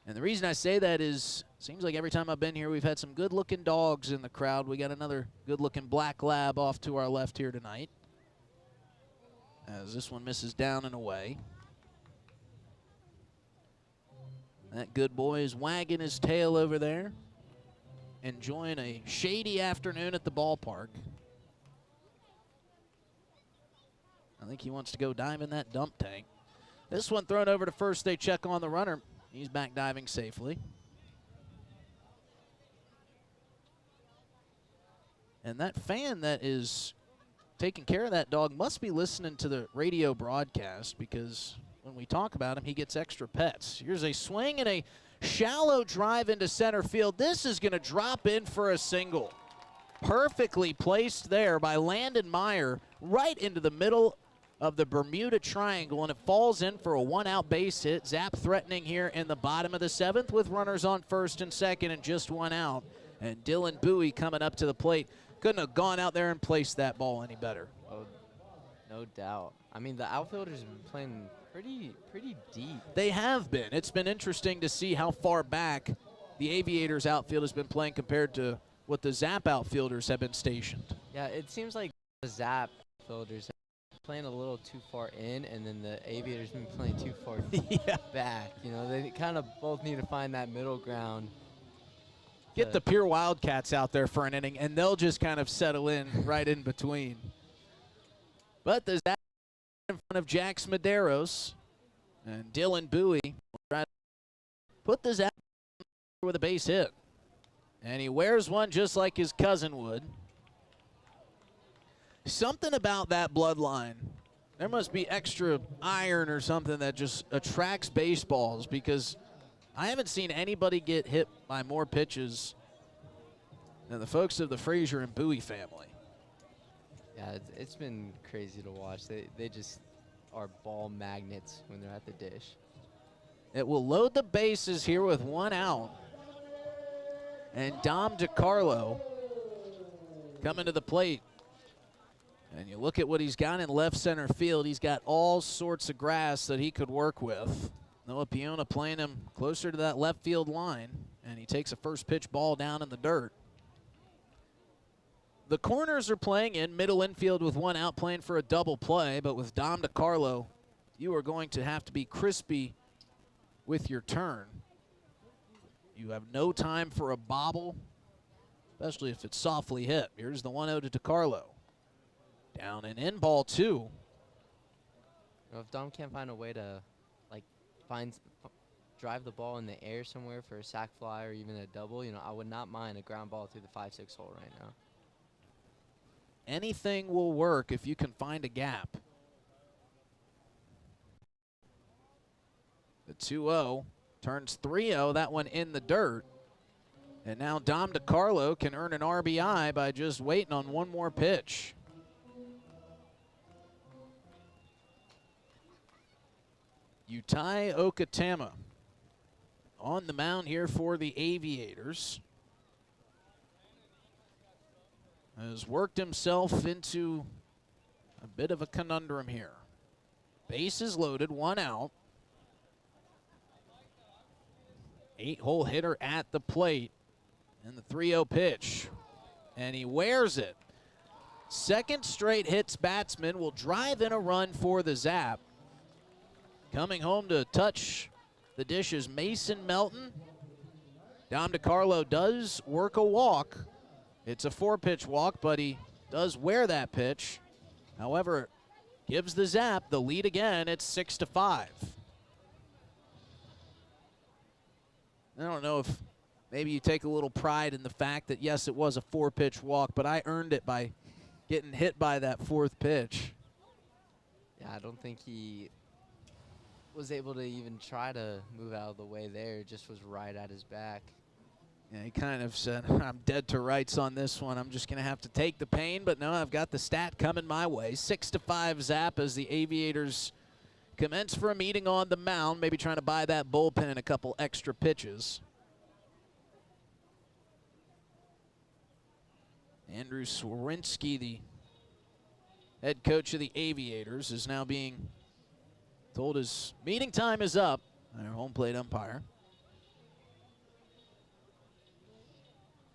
And the reason I say that is, seems like every time I've been here, we've had some good-looking dogs in the crowd. We got another good-looking black lab off to our left here tonight, as this one misses down and away. That good boy is wagging his tail over there, enjoying a shady afternoon at the ballpark. I think he wants to go dive in that dump tank. This one thrown over to first. They check on the runner. He's back diving safely. And that fan that is taking care of that dog must be listening to the radio broadcast, because when we talk about him, he gets extra pets. Here's a swing and a shallow drive into center field. This is going to drop in for a single. Perfectly placed there by Landon Meyer, right into the middle of the Bermuda Triangle, and it falls in for a one-out base hit. Zap threatening here in the bottom of the 7th with runners on first and second and just one out. And Dylan Bowie coming up to the plate. Couldn't have gone out there and placed that ball any better. Oh, no doubt. I mean, the outfielders have been playing pretty deep. They have been. It's been interesting to see how far back the Aviators outfield has been playing compared to what the Zap outfielders have been stationed. Yeah, it seems like the Zap outfielders are playing a little too far in, and then the Aviators have been playing too far back. You know, they kind of both need to find that middle ground. Get the pure Wildcats out there for an inning, and they'll just kind of settle in right in between. But the Zap in front of Jax Medeiros, and Dylan Bowie will try to put the Zap with a base hit. And he wears one just like his cousin would. Something about that bloodline. There must be extra iron or something that just attracts baseballs, because I haven't seen anybody get hit by more pitches than the folks of the Frazier and Bowie family. Yeah, it's been crazy to watch. They just are ball magnets when they're at the dish. It will load the bases here with one out. And Dom DiCarlo coming to the plate. And you look at what he's got in left center field. He's got all sorts of grass that he could work with. Noah Piona playing him closer to that left field line, and he takes a first pitch ball down in the dirt. The corners are playing in middle infield with one out, playing for a double play, but with Dom DeCarlo, you are going to have to be crispy with your turn. You have no time for a bobble, especially if it's softly hit. Here's the 1-0 to DeCarlo. Down and in, ball 2. If Dom can't find a way to, like, drive the ball in the air somewhere for a sac fly or even a double, I would not mind a ground ball through the 5-6 hole right now. Anything will work if you can find a gap. The 2-0 turns 3-0, that one in the dirt. And now Dom DeCarlo can earn an RBI by just waiting on one more pitch. Utai Okatama on the mound here for the Aviators. Has worked himself into a bit of a conundrum here. Bases loaded, 1 out. 8-hole hitter at the plate. And the 3-0 pitch. And he wears it. Second straight hits batsman will drive in a run for the Zap. Coming home to touch the dish is Mason Melton. Dom DeCarlo does work a walk. It's a 4-pitch walk, but he does wear that pitch. However, gives the Zap the lead again. It's 6-5. I don't know if maybe you take a little pride in the fact that, yes, it was a 4-pitch walk, but I earned it by getting hit by that 4th pitch. Yeah, I don't think he was able to even try to move out of the way there. It just was right at his back. Yeah, he kind of said, I'm dead to rights on this one. I'm just going to have to take the pain, but no, I've got the stat coming my way. 6-5 Zap as the Aviators commence for a meeting on the mound, maybe trying to buy that bullpen a couple extra pitches. Andrew Swarinsky, the head coach of the Aviators, is now being told his meeting time is up. Our home plate umpire.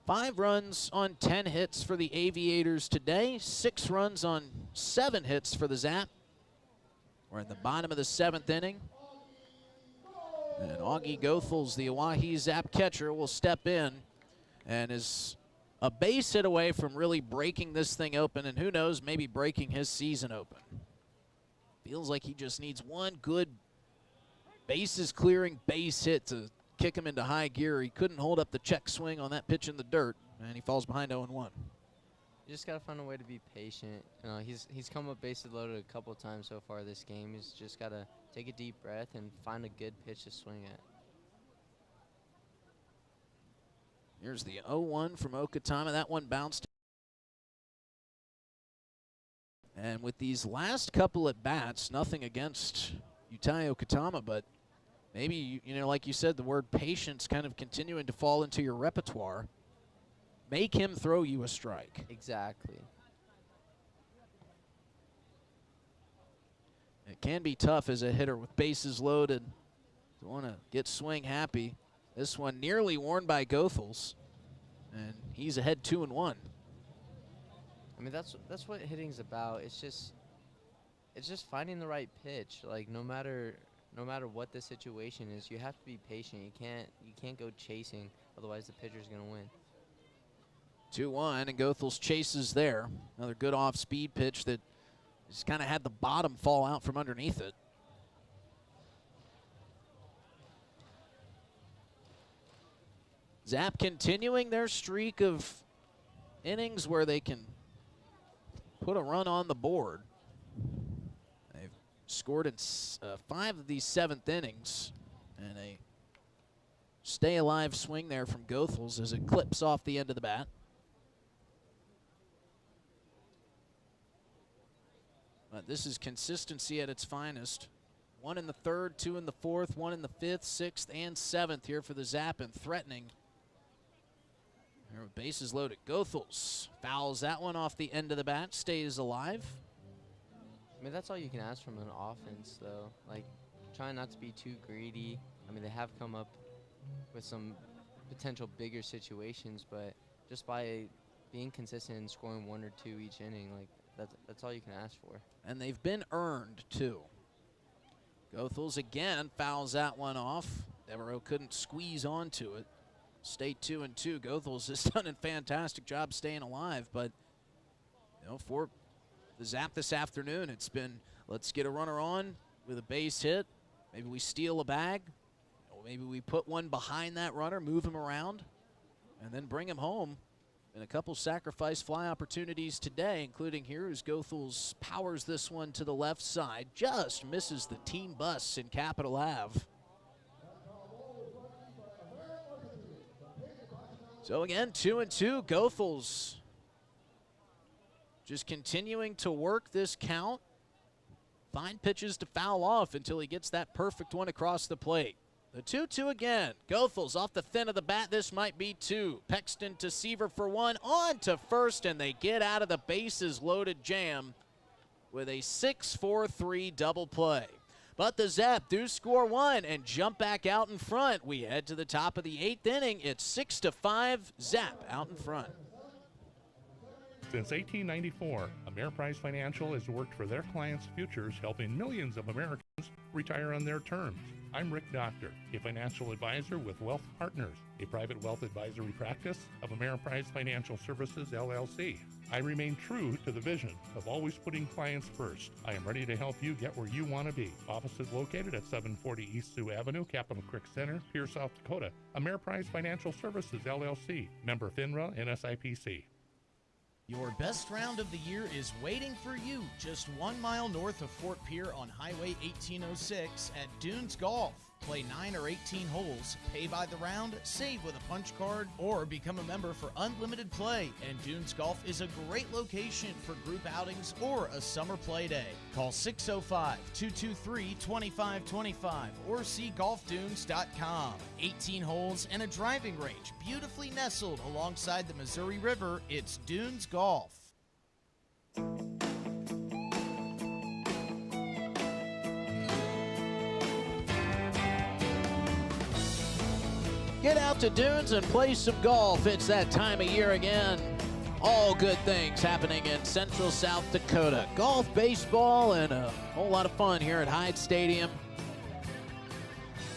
5 runs on 10 hits for the Aviators today. 6 runs on 7 hits for the Zap. We're in the bottom of the 7th inning. And Augie Goethals, the Oahe Zap catcher, will step in and is a base hit away from really breaking this thing open, and who knows, maybe breaking his season open. Feels like he just needs one good bases clearing base hit to kick him into high gear. He couldn't hold up the check swing on that pitch in the dirt, and he falls behind 0-1. You just got to find a way to be patient. He's come up bases loaded a couple times so far this game. He's just got to take a deep breath and find a good pitch to swing at. Here's the 0-1 from Okatama. That one bounced. And with these last couple at bats, nothing against Utai Okatama, but maybe, like you said, the word patience kind of continuing to fall into your repertoire. Make him throw you a strike. Exactly. It can be tough as a hitter with bases loaded to want to get swing happy. This one nearly worn by Goethals, and he's ahead 2-1. I mean, that's what hitting's about. It's just finding the right pitch. Like no matter what the situation is, you have to be patient. You can't go chasing, otherwise the pitcher's gonna win. 2-1, and Goethals chases there. Another good off-speed pitch that just kind of had the bottom fall out from underneath it. Zap continuing their streak of innings where they can put a run on the board. They've scored in 5 of these 7th innings, and a stay alive swing there from Goethals as it clips off the end of the bat. But this is consistency at its finest. 1 in the 3rd, 2 in the 4th, 1 in the 5th, 6th, and 7th here for the Zap, and threatening. Here with bases loaded. Goethals fouls that one off the end of the bat, stays alive. I mean, that's all you can ask from an offense, though. Like, trying not to be too greedy. I mean, they have come up with some potential bigger situations, but just by being consistent and scoring 1 or 2 each inning, like that's all you can ask for. And they've been earned, too. Goethals again fouls that one off. Devereaux couldn't squeeze onto it. Stay 2-2. Goethals has done a fantastic job staying alive, but for the Zap this afternoon, it's been let's get a runner on with a base hit. Maybe we steal a bag. Or maybe we put one behind that runner, move him around, and then bring him home. And a couple sacrifice fly opportunities today, including here as Goethals powers this one to the left side. Just misses the team bus in Capitol Ave. So again, 2-2. Goethals just continuing to work this count. Find pitches to foul off until he gets that perfect one across the plate. The 2-2 again. Goethals off the thin of the bat. This might be 2. Pexton to Seaver for 1. On to first, and they get out of the bases loaded jam with a 6-4-3 double play. But the Zap do score 1 and jump back out in front. We head to the top of the 8th inning. It's 6-5. Zap out in front. Since 1894, Ameriprise Financial has worked for their clients' futures, helping millions of Americans retire on their terms. I'm Rick Doctor, a financial advisor with Wealth Partners, a private wealth advisory practice of Ameriprise Financial Services, LLC. I remain true to the vision of always putting clients first. I am ready to help you get where you want to be. Offices located at 740 East Sioux Avenue, Capitol Creek Center, Pierce, South Dakota. Ameriprise Financial Services, LLC, member FINRA and SIPC. Your best round of the year is waiting for you just 1 mile north of Fort Pierre on Highway 1806 at Dunes Golf. Play 9 or 18 holes, pay by the round, save with a punch card, or become a member for unlimited play. And Dunes Golf is a great location for group outings or a summer play day. Call 605-223-2525 or see golfdunes.com. 18 holes and a driving range beautifully nestled alongside the Missouri River. It's Dunes Golf. Get out to Dunes and play some golf. It's that time of year again. All good things happening in Central South Dakota. Golf, baseball, and a whole lot of fun here at Hyde Stadium.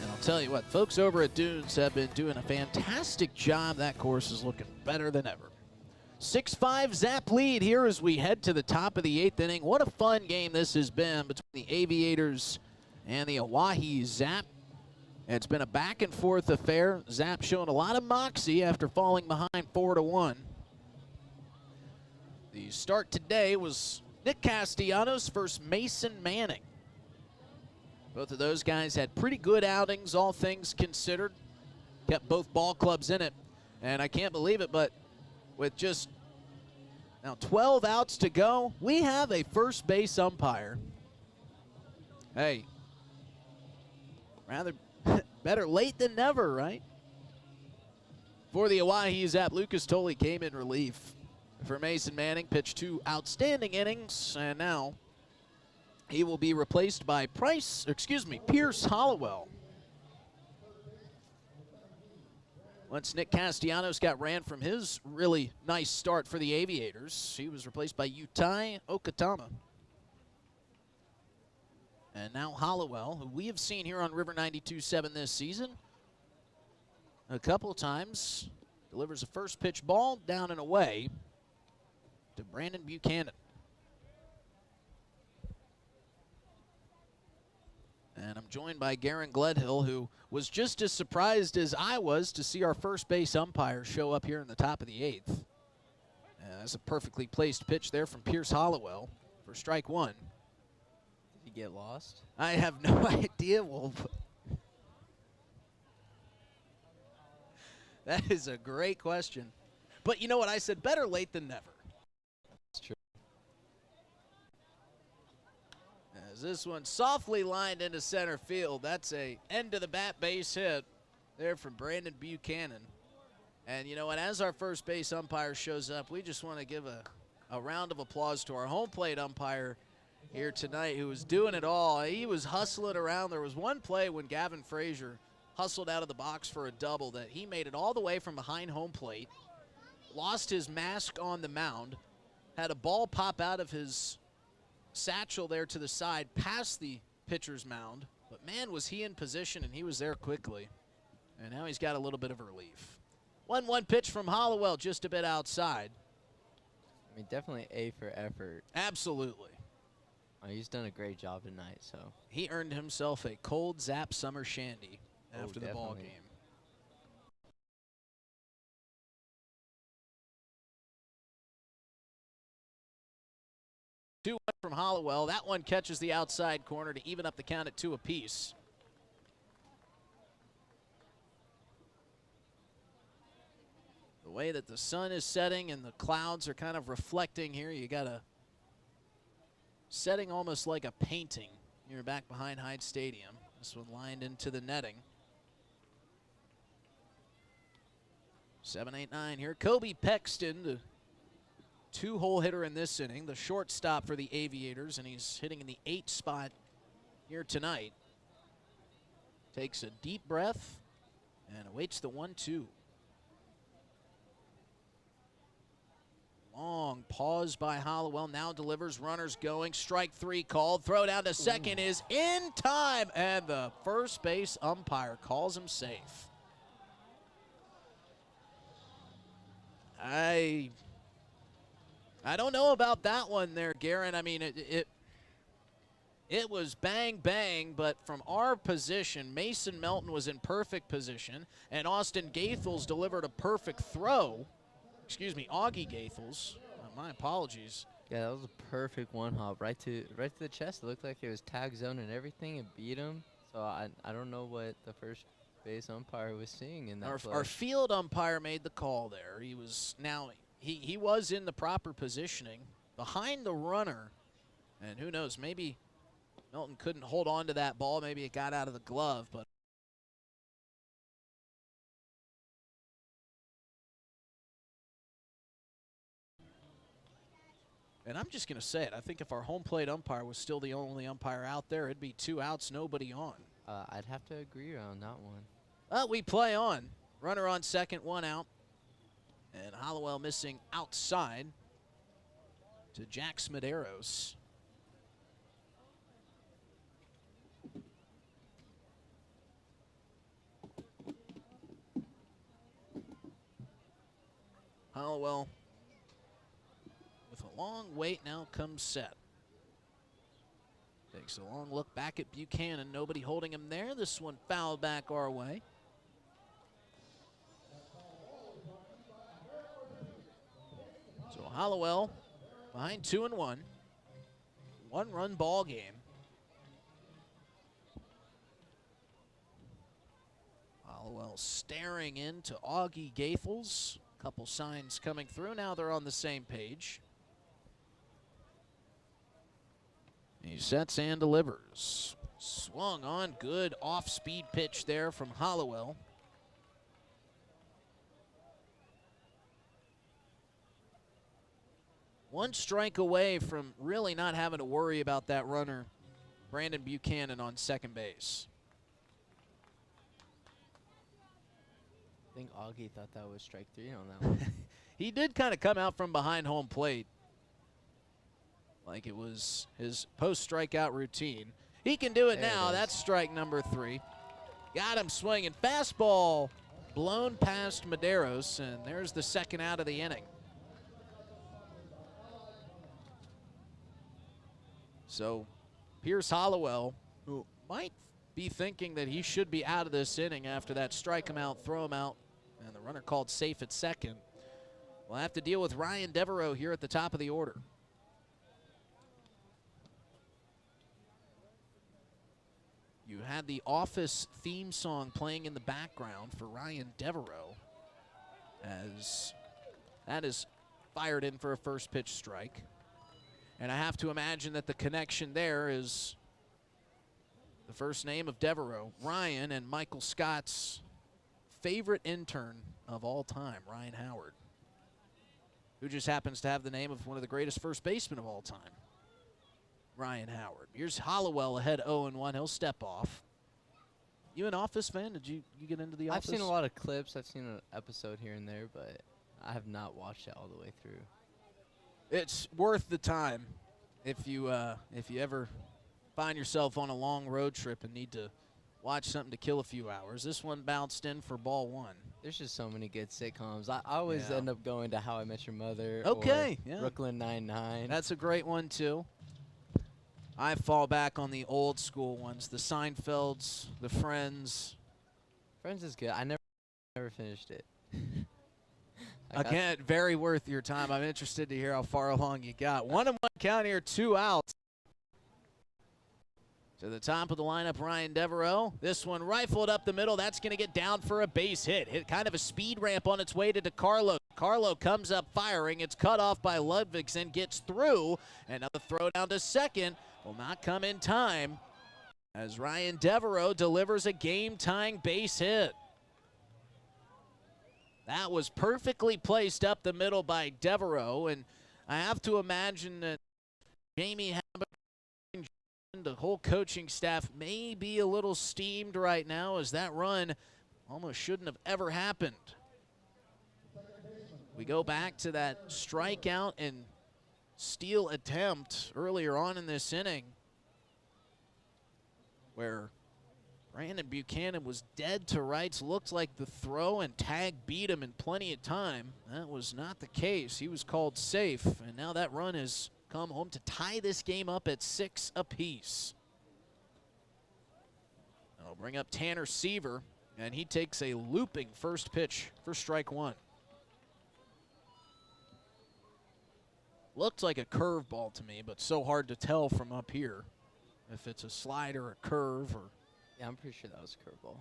And I'll tell you what, folks over at Dunes have been doing a fantastic job. That course is looking better than ever. 6-5 Zap lead here as we head to the top of the 8th inning. What a fun game this has been between the Aviators and the Oahe Zap. It's been a back-and-forth affair. Zap showing a lot of moxie after falling behind 4-1. The start today was Nick Castellanos versus Mason Manning. Both of those guys had pretty good outings, all things considered. Kept both ball clubs in it. And I can't believe it, but with just now 12 outs to go, we have a first base umpire. Hey, rather better late than never, right? For the Oahe Zap, Lucas Tolley came in relief for Mason Manning, pitched 2 outstanding innings, and now he will be replaced by Pierce Hollowell. Once Nick Castellanos got ran from his really nice start for the Aviators, he was replaced by Utai Okatama. And now Hollowell, who we have seen here on River 92.7 this season a couple of times, delivers a first pitch ball down and away to Brandon Buchanan. And I'm joined by Garen Gledhill, who was just as surprised as I was to see our first base umpire show up here in the top of the 8th. That's a perfectly placed pitch there from Pierce Hollowell for strike 1. Get lost? I have no idea, Wolf. That is a great question. But you know what? I said better late than never. That's true. As this one softly lined into center field, that's a end of the bat base hit there from Brandon Buchanan. And you know what? As our first base umpire shows up, we just want to give a round of applause to our home plate umpire, here tonight who was doing it all. He was hustling around. There was one play when Gavin Frazier hustled out of the box for a double that he made it all the way from behind home plate, lost his mask on the mound, had a ball pop out of his satchel there to the side past the pitcher's mound. But, man, was he in position, and he was there quickly. And now he's got a little bit of relief. 1-1 pitch from Hollowell, just a bit outside. I mean, definitely A for effort. Absolutely. He's done a great job tonight, so. He earned himself a cold Zap summer shandy after the ball game. Two from Hollowell. That one catches the outside corner to even up the count at 2 apiece. The way that the sun is setting and the clouds are kind of reflecting here, you got a setting almost like a painting. You're back behind Hyde Stadium. This one lined into the netting. 7-8-9 here. Kobe Pexton, the 2-hole hitter in this inning, the shortstop for the Aviators, and he's hitting in the 8th spot here tonight. Takes a deep breath and awaits the 1-2. Long pause by Hollowell, now delivers, runners going, strike 3 called, throw down to second is in time, and the first base umpire calls him safe. I don't know about that one there, Garen. I mean, it was bang, bang, but from our position, Mason Melton was in perfect position, and Austin Gaethels delivered a perfect throw. Excuse me, Augie Gaethels. My apologies. Yeah, that was a perfect one-hop right to the chest. It looked like it was tag zone and everything. It beat him. So I don't know what the first base umpire was seeing in that play. Our field umpire made the call there. He was he was in the proper positioning behind the runner, and who knows, maybe Melton couldn't hold on to that ball. Maybe it got out of the glove, but and I'm just going to say it. I think if our home plate umpire was still the only umpire out there, it'd be 2 outs, nobody on. I'd have to agree on that one. We play on. Runner on second, 1 out. And Hollowell missing outside to Jack Smederos. Hollowell with a long wait, now comes set. Takes a long look back at Buchanan. Nobody holding him there. This one fouled back our way. So Hollowell behind 2-1. 1-run ball game. Hollowell staring into Augie Gaethels. Couple signs coming through. Now they're on the same page. He sets and delivers. Swung on. Good off-speed pitch there from Hollowell. One strike away from really not having to worry about that runner, Brandon Buchanan, on second base. I think Augie thought that was strike 3 on that one. He did kind of come out from behind home plate like it was his post-strikeout routine. He can do it now. That's strike number 3. Got him swinging. Fastball blown past Medeiros, and there's the second out of the inning. So Pierce Hollowell, who might be thinking that he should be out of this inning after that strike him out, throw him out, and the runner called safe at second, will have to deal with Ryan Devereaux here at the top of the order. You had the Office theme song playing in the background for Ryan Devereaux as that is fired in for a first pitch strike. And I have to imagine that the connection there is the first name of Devereaux, Ryan, and Michael Scott's favorite intern of all time, Ryan Howard, who just happens to have the name of one of the greatest first basemen of all time. Ryan Howard. Here's Hollowell ahead 0-1. He'll step off. You an Office fan? Did you get into the Office? I've seen a lot of clips. I've seen an episode here and there, but I have not watched it all the way through. It's worth the time if you ever find yourself on a long road trip and need to watch something to kill a few hours. This one bounced in for ball one. There's just so many good sitcoms. I always end up going to How I Met Your Mother Okay, or yeah. Brooklyn Nine-Nine. That's a great one, too. I fall back on the old school ones, the Seinfelds, the Friends. Friends is good. I never finished it. Again, very worth your time. I'm interested to hear how far along you got. 1-1 count here, 2 outs. To the top of the lineup, Ryan Devereaux. This one rifled up the middle. That's going to get down for a base hit. Hit kind of a speed ramp on its way to DeCarlo. Carlo comes up firing. It's cut off by Ludvigsen, gets through. Another throw down to second. Will not come in time as Ryan Devereaux delivers a game-tying base hit. That was perfectly placed up the middle by Devereaux, and I have to imagine that Jamie Hammond, the whole coaching staff, may be a little steamed right now as that run almost shouldn't have ever happened. We go back to that strikeout and steal attempt earlier on in this inning where Brandon Buchanan was dead to rights. Looked like the throw and tag beat him in plenty of time. That was not the case. He was called safe, and now that run has come home to tie this game up at 6 apiece. That'll bring up Tanner Seaver, and he takes a looping first pitch for strike one. Looked like a curveball to me, but so hard to tell from up here if it's a slider, a curve, or... Yeah, I'm pretty sure that was a curveball.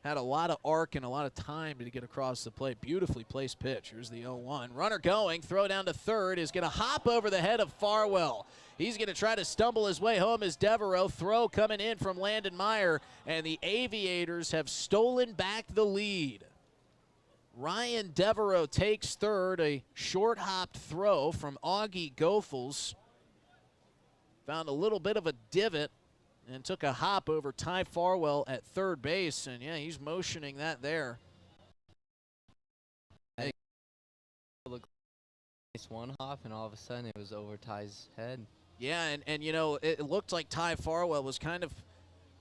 Had a lot of arc and a lot of time to get across the plate. Beautifully placed pitch. Here's the 0-1. Runner going. Throw down to third is going to hop over the head of Farwell. He's going to try to stumble his way home as Devereaux. Throw coming in from Landon Meyer, and the Aviators have stolen back the lead. Ryan Devereaux takes third. A short hopped throw from Augie Goethals. Found a little bit of a divot and took a hop over Ty Farwell at third base. And, yeah, he's motioning that there. Hey. It's one hop, and all of a sudden it was over Ty's head. Yeah, and you know, it looked like Ty Farwell was kind of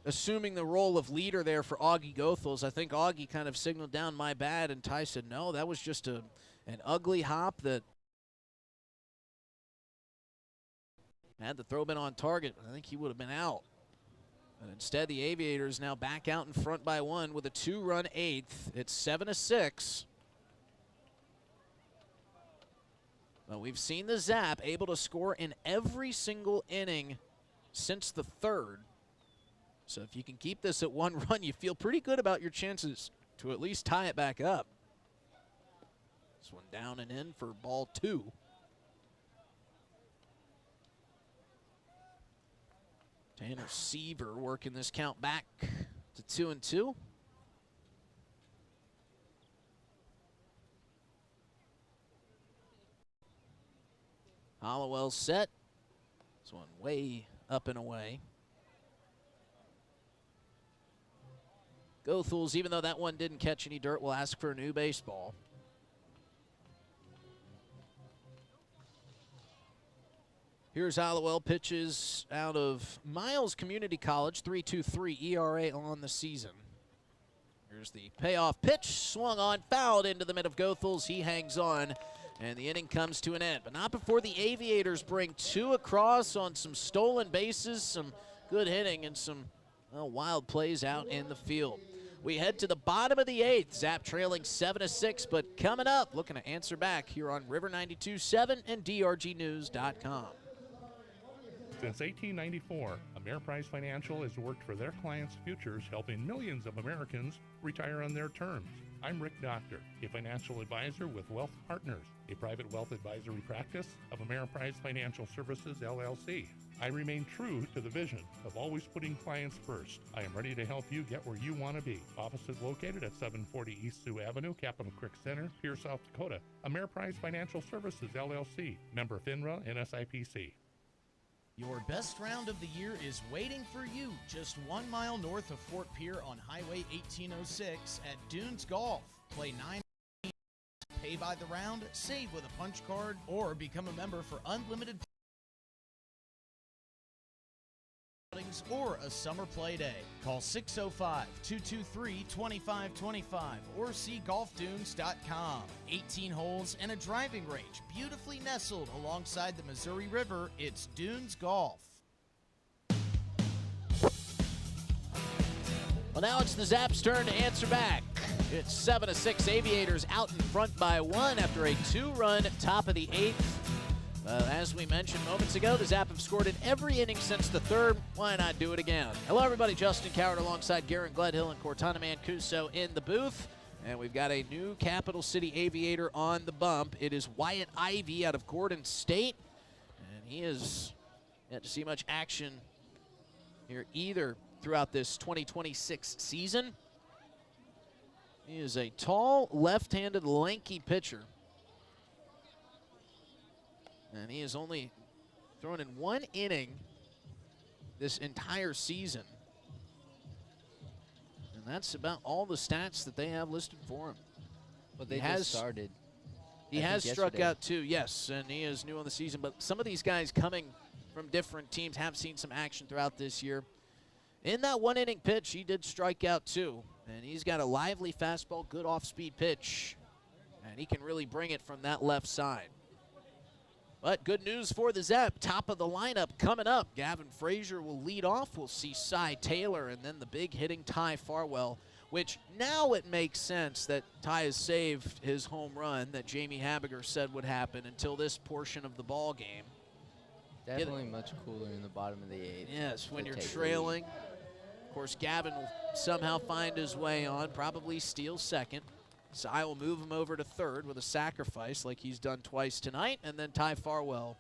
assuming the role of leader there for Augie Goethals. I think Augie kind of signaled down, my bad, and Ty said, no, that was just an ugly hop that had the throw been on target. I think he would have been out. But instead, the Aviators now back out in front by one with a 2-run eighth. It's 7-6. Well, we've seen the Zap able to score in every single inning since the third. So if you can keep this at 1 run, you feel pretty good about your chances to at least tie it back up. This one down and in for ball 2. Tanner Seaver working this count back to 2-2. Hollowell set. This one way up and away. Goethals, even though that one didn't catch any dirt, will ask for a new baseball. Here's Hollowell, pitches out of Miles Community College, 3.23 ERA on the season. Here's the payoff pitch, swung on, fouled into the mid of Goethals. He hangs on, and the inning comes to an end. But not before the Aviators bring 2 across on some stolen bases, some good hitting, and some wild plays out in the field. We head to the bottom of the 8th. Zap trailing 7-6, but coming up, looking to answer back here on River 92.7 and DRGnews.com. Since 1894, Ameriprise Financial has worked for their clients' futures, helping millions of Americans retire on their terms. I'm Rick Doctor, a financial advisor with Wealth Partners, a private wealth advisory practice of Ameriprise Financial Services, LLC. I remain true to the vision of always putting clients first. I am ready to help you get where you want to be. Office is located at 740 East Sioux Avenue, Capitol Creek Center, Pierre, South Dakota. Ameriprise Financial Services, LLC, member FINRA and SIPC. Your best round of the year is waiting for you just 1 mile north of Fort Pierre on Highway 1806 at Dunes Golf. Play 9, pay by the round, save with a punch card, or become a member for unlimited outings or a summer play day. Call 605-223-2525 or see golfdunes.com. 18 holes and a driving range beautifully nestled alongside the Missouri River. It's Dunes Golf. Well, now it's the Zaps' turn to answer back. It's 7-6 Aviators out in front by 1 after a 2-run top of the 8th. As we mentioned moments ago, the Zap have scored in every inning since the 3rd. Why not do it again? Hello, everybody. Justin Coward alongside Garrett Gledhill and Cortana Mancuso in the booth. And we've got a new Capital City Aviator on the bump. It is Wyatt Ivey out of Gordon State. And he has yet to see much action here either throughout this 2026 season. He is a tall, left-handed, lanky pitcher. And he has only thrown in 1 inning this entire season. And that's about all the stats that they have listed for him. But they just started. He has struck out too, yes, and he is new on the season. But some of these guys coming from different teams have seen some action throughout this year. In that 1 inning pitch, he did strike out too. And he's got a lively fastball, good off-speed pitch. And he can really bring it from that left side. But good news for the Zap. Top of the lineup coming up. Gavin Frazier will lead off. We'll see Cy Taylor and then the big hitting Ty Farwell, which now it makes sense that Ty has saved his home run that Jamie Habiger said would happen until this portion of the ball game. Definitely much cooler in the bottom of the 8th. Yes, when you're trailing. Of course, Gavin will somehow find his way on, probably steal second. Cy will move him over to third with a sacrifice like he's done twice tonight, and then Ty Farwell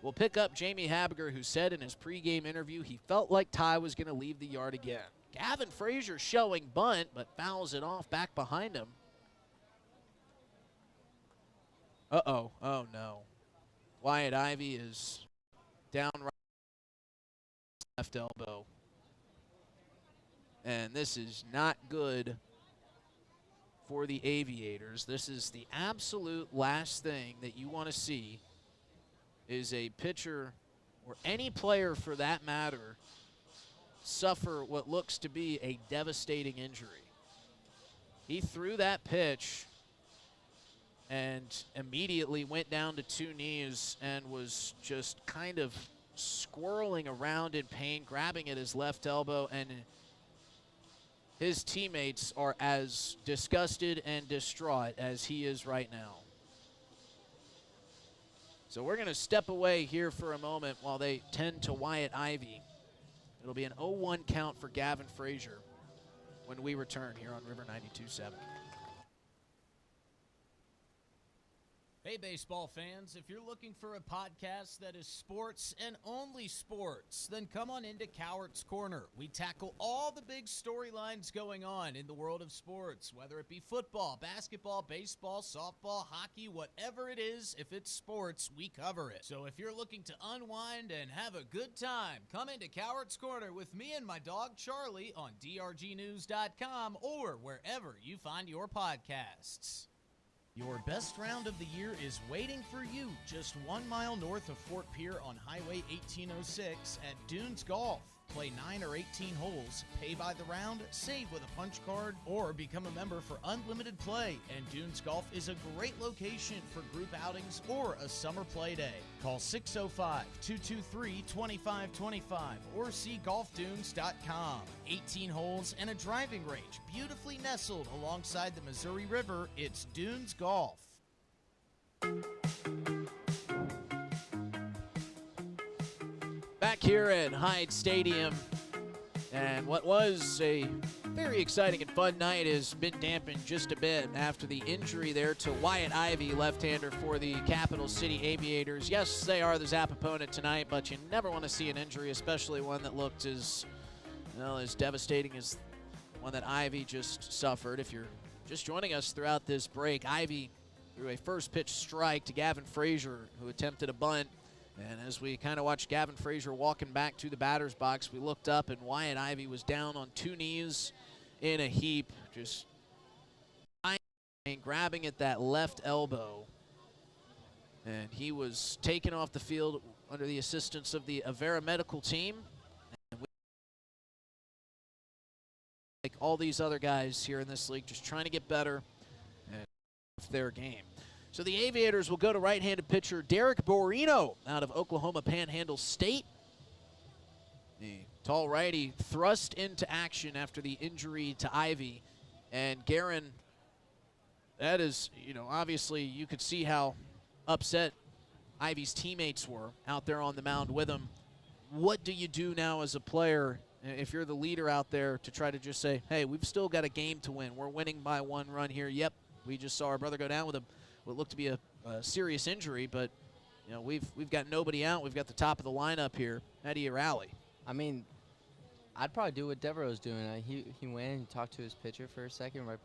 will pick up Jamie Habiger, who said in his pregame interview he felt like Ty was going to leave the yard again. Gavin Frazier showing bunt, but fouls it off back behind him. Uh-oh. Oh, no. Wyatt Ivey is down right left elbow. And this is not good for the Aviators. This is the absolute last thing that you want to see is a pitcher or any player for that matter suffer what looks to be a devastating injury. He threw that pitch and immediately went down to 2 knees and was just kind of squirreling around in pain, grabbing at his left elbow, and his teammates are as disgusted and distraught as he is right now. So we're going to step away here for a moment while they tend to Wyatt Ivey. It'll be an 0-1 count for Gavin Frazier when we return here on River 92.7. Hey, baseball fans, if you're looking for a podcast that is sports and only sports, then come on into Cowart's Corner. We tackle all the big storylines going on in the world of sports, whether it be football, basketball, baseball, softball, hockey, whatever it is. If it's sports, we cover it. So if you're looking to unwind and have a good time, come into Cowart's Corner with me and my dog Charlie on drgnews.com or wherever you find your podcasts. Your best round of the year is waiting for you just 1 mile north of Fort Pierre on Highway 1806 at Dunes Golf. Play 9 or 18 holes, pay by the round, save with a punch card, or become a member for unlimited play. And Dunes Golf is a great location for group outings or a summer play day. Call 605-223-2525 or see golfdunes.com. 18 holes and a driving range beautifully nestled alongside the Missouri River. It's Dunes Golf. Back here at Hyde Stadium, and what was a very exciting and fun night has been dampened just a bit after the injury there to Wyatt Ivey, left-hander for the Capital City Aviators. Yes, they are the Zap opponent tonight, but you never want to see an injury, especially one that looked as, well, as devastating as the one that Ivey just suffered. If you're just joining us throughout this break, Ivey threw a first pitch strike to Gavin Frazier, who attempted a bunt, And as we kind of watched Gavin Frazier walking back to the batter's box, we looked up and Wyatt Ivey was down on 2 knees in a heap, just grabbing at that left elbow. And he was taken off the field under the assistance of the Avera medical team. And like all these other guys here in this league, just trying to get better and their game. So the Aviators will go to right-handed pitcher Derek Borino out of Oklahoma Panhandle State. The tall righty thrust into action after the injury to Ivy. And Guerin, that is, you know, obviously you could see how upset Ivy's teammates were out there on the mound with him. What do you do now as a player if you're the leader out there to try to just say, hey, we've still got a game to win. We're winning by 1 run here. Yep, we just saw our brother go down with what looked to be a serious injury, but you know we've got nobody out. We've got the top of the lineup here. How do you rally? I mean, I'd probably do what Devereaux's doing. He went and talked to his pitcher for a second right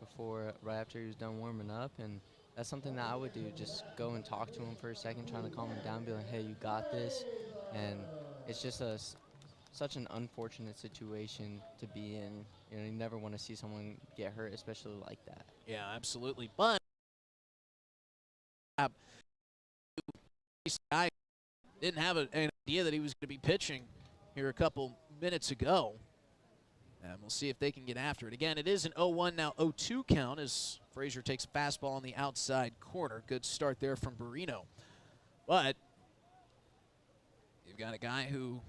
after he was done warming up, and that's something that I would do. Just go and talk to him for a second, trying to calm him down, be like, hey, you got this. And it's just such an unfortunate situation to be in. You know, you never want to see someone get hurt, especially like that. Yeah, absolutely. But I didn't have an idea that he was going to be pitching here a couple minutes ago. And we'll see if they can get after it. Again, it is an 0-1, now 0-2 count as Frazier takes a fastball on the outside corner. Good start there from Borino. But you've got a guy who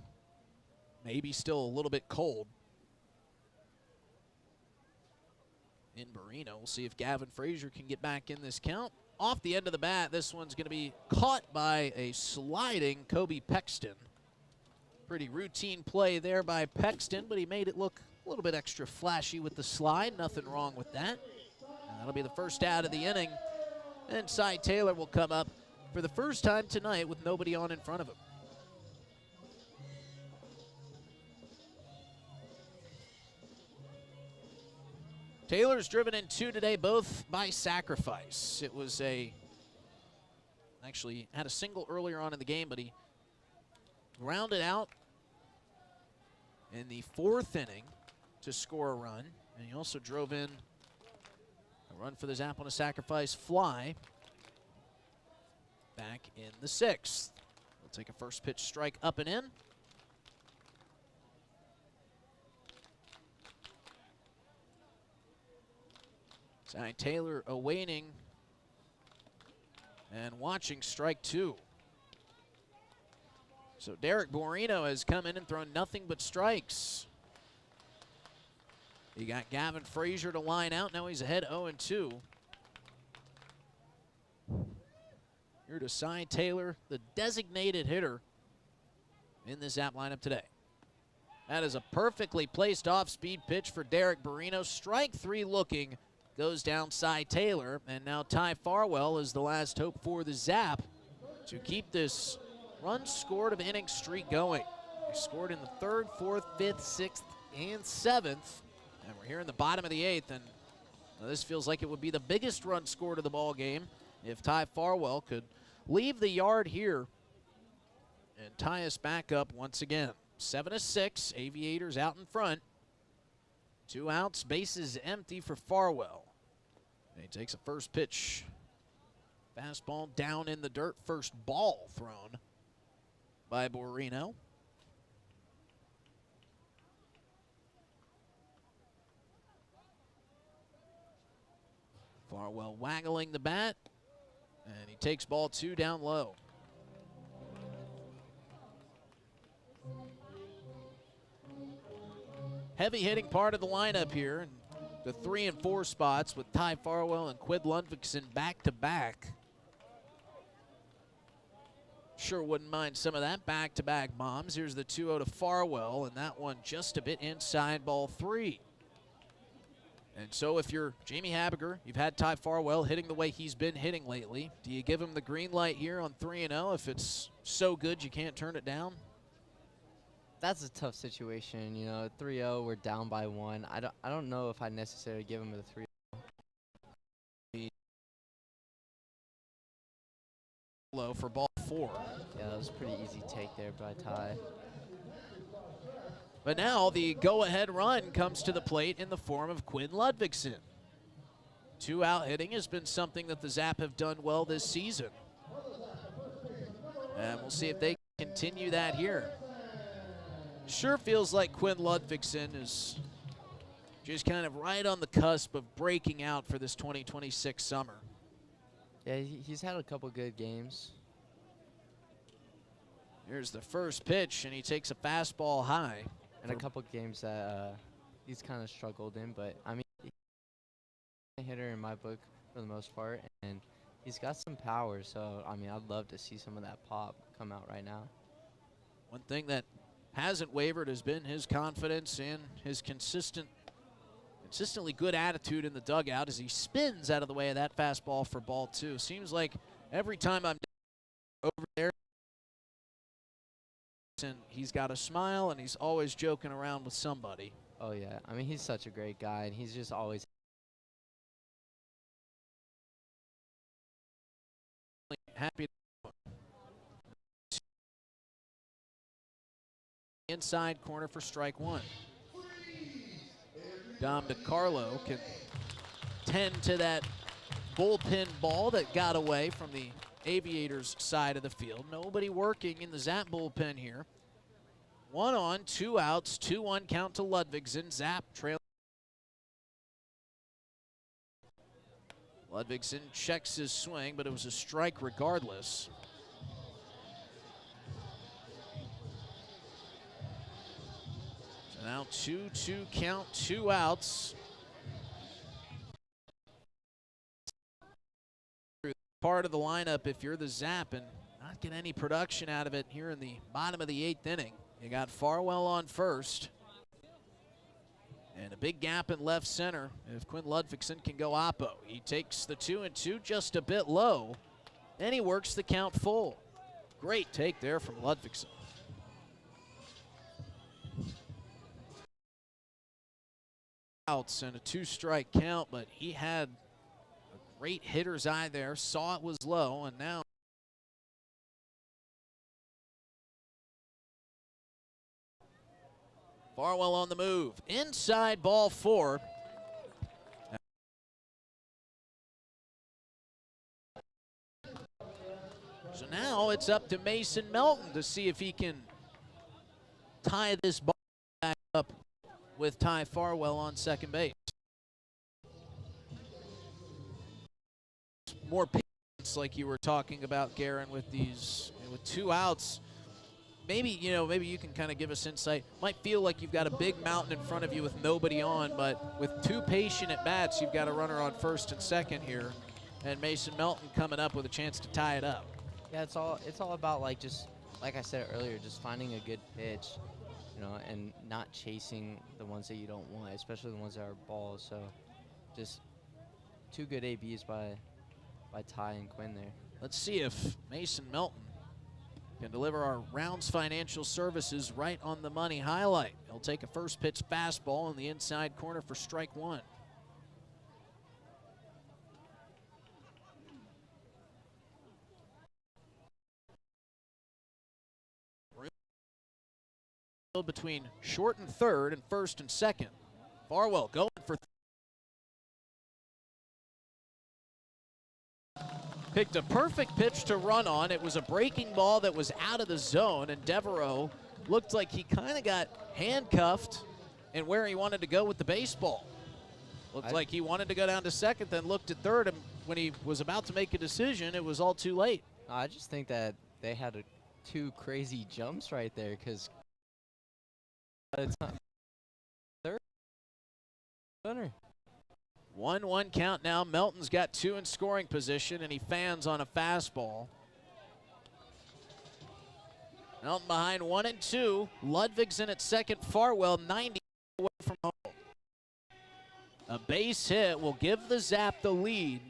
may be still a little bit cold in Borino. We'll see if Gavin Frazier can get back in this count. Off the end of the bat, this one's going to be caught by a sliding Kobe Pexton. Pretty routine play there by Pexton, but he made it look a little bit extra flashy with the slide. Nothing wrong with that. And that'll be the first out of the inning. And Cy Taylor will come up for the first time tonight with nobody on in front of him. Taylor's driven in 2 today, both by sacrifice. It was actually had a single earlier on in the game, but he grounded out in the 4th inning to score a run. And he also drove in a run for the Zap on a sacrifice fly back in the 6th. We'll take a first pitch strike up and in. Cy Taylor awaiting and watching strike 2. So Derek Borino has come in and thrown nothing but strikes. You got Gavin Frazier to line out. Now he's ahead 0-2. Here to Cy Taylor, the designated hitter in the Zap lineup today. That is a perfectly placed off-speed pitch for Derek Borino. Strike 3 looking. Goes down Cy Taylor, and now Ty Farwell is the last hope for the Zap to keep this run scored of inning streak going. They scored in the 3rd, 4th, 5th, 6th, and 7th, and we're here in the bottom of the 8th, and this feels like it would be the biggest run scored of the ball game if Ty Farwell could leave the yard here and tie us back up once again. 7-6, Aviators out in front. 2 outs, bases empty for Farwell. And he takes a first pitch. Fastball down in the dirt. First ball thrown by Borino. Farwell waggling the bat. And he takes ball 2 down low. Heavy hitting part of the lineup here. And the 3 and 4 spots with Ty Farwell and Quid Lundviksen back to back. Sure wouldn't mind some of that back-to-back bombs. Here's the 2-0 to Farwell, and that one just a bit inside ball 3. And so if you're Jamie Habiger, you've had Ty Farwell hitting the way he's been hitting lately. Do you give him the green light here on 3-0 if it's so good you can't turn it down? That's a tough situation, you know. 3-0, we're down by 1. I don't know if I necessarily give him the 3-0. Low for ball 4. Yeah, that was a pretty easy take there by Ty. But now the go-ahead run comes to the plate in the form of Quinn Ludvigsen. 2-out hitting has been something that the Zap have done well this season. And we'll see if they continue that here. Sure feels like Quinn Ludvigsen is just kind of right on the cusp of breaking out for this 2026 summer. Yeah, he's had a couple good games. Here's the first pitch, and he takes a fastball high. And a couple games that he's kind of struggled in, but I mean, he's a hitter in my book for the most part, and he's got some power. So I mean, I'd love to see some of that pop come out right now. One thing that hasn't wavered has been his confidence and his consistently good attitude in the dugout as he spins out of the way of that fastball for ball 2. Seems like every time I'm over there, and he's got a smile and he's always joking around with somebody. Oh yeah, I mean, he's such a great guy, and he's just always happy. Inside corner for strike 1. Dom DeCarlo can tend to that bullpen ball that got away from the Aviators side of the field. Nobody working in the Zap bullpen here. 1 on, 2 outs, 2-1 count to Ludvigsen. Zap trail. Ludvigsen checks his swing, but it was a strike regardless. So now 2-2 count, 2 outs. Part of the lineup if you're the Zap and not get any production out of it here in the bottom of the 8th inning. You got Farwell on first. And a big gap in left center if Quinn Ludvigsen can go oppo. He takes the 2-2 just a bit low. Then he works the count full. Great take there from Ludvigsen. Outs and a 2-strike count, but he had a great hitter's eye there, saw it was low, and now Farwell on the move. Inside ball 4. So now it's up to Mason Melton to see if he can tie this ball back up with Ty Farwell on second base. More patience like you were talking about, Garen, with these, with 2 outs. Maybe you can kind of give us insight. Might feel like you've got a big mountain in front of you with nobody on, but with 2 patient at bats, you've got a runner on first and second here, and Mason Melton coming up with a chance to tie it up. Yeah, it's all about, like, just like I said earlier, just finding a good pitch, and not chasing the ones that you don't want, especially the ones that are balls. So just 2 good ABs by Ty and Quinn there. Let's see if Mason Melton can deliver our Rounds Financial Services right on the money highlight. He'll take a first pitch fastball in the inside corner for strike 1. Between short and third and first and second. Farwell going for picked a perfect pitch to run on. It was a breaking ball that was out of the zone, and Devereaux looked like he kind of got handcuffed and where he wanted to go with the baseball. Looked like he wanted to go down to second, then looked at third, and when he was about to make a decision, it was all too late. I just think that they had 2 crazy jumps right there, because third runner. 1-1 count now. Melton's got 2 in scoring position, and he fans on a fastball. Melton behind 1-2. Ludvigsen at second. Farwell 90 away from home. A base hit will give the Zap the lead.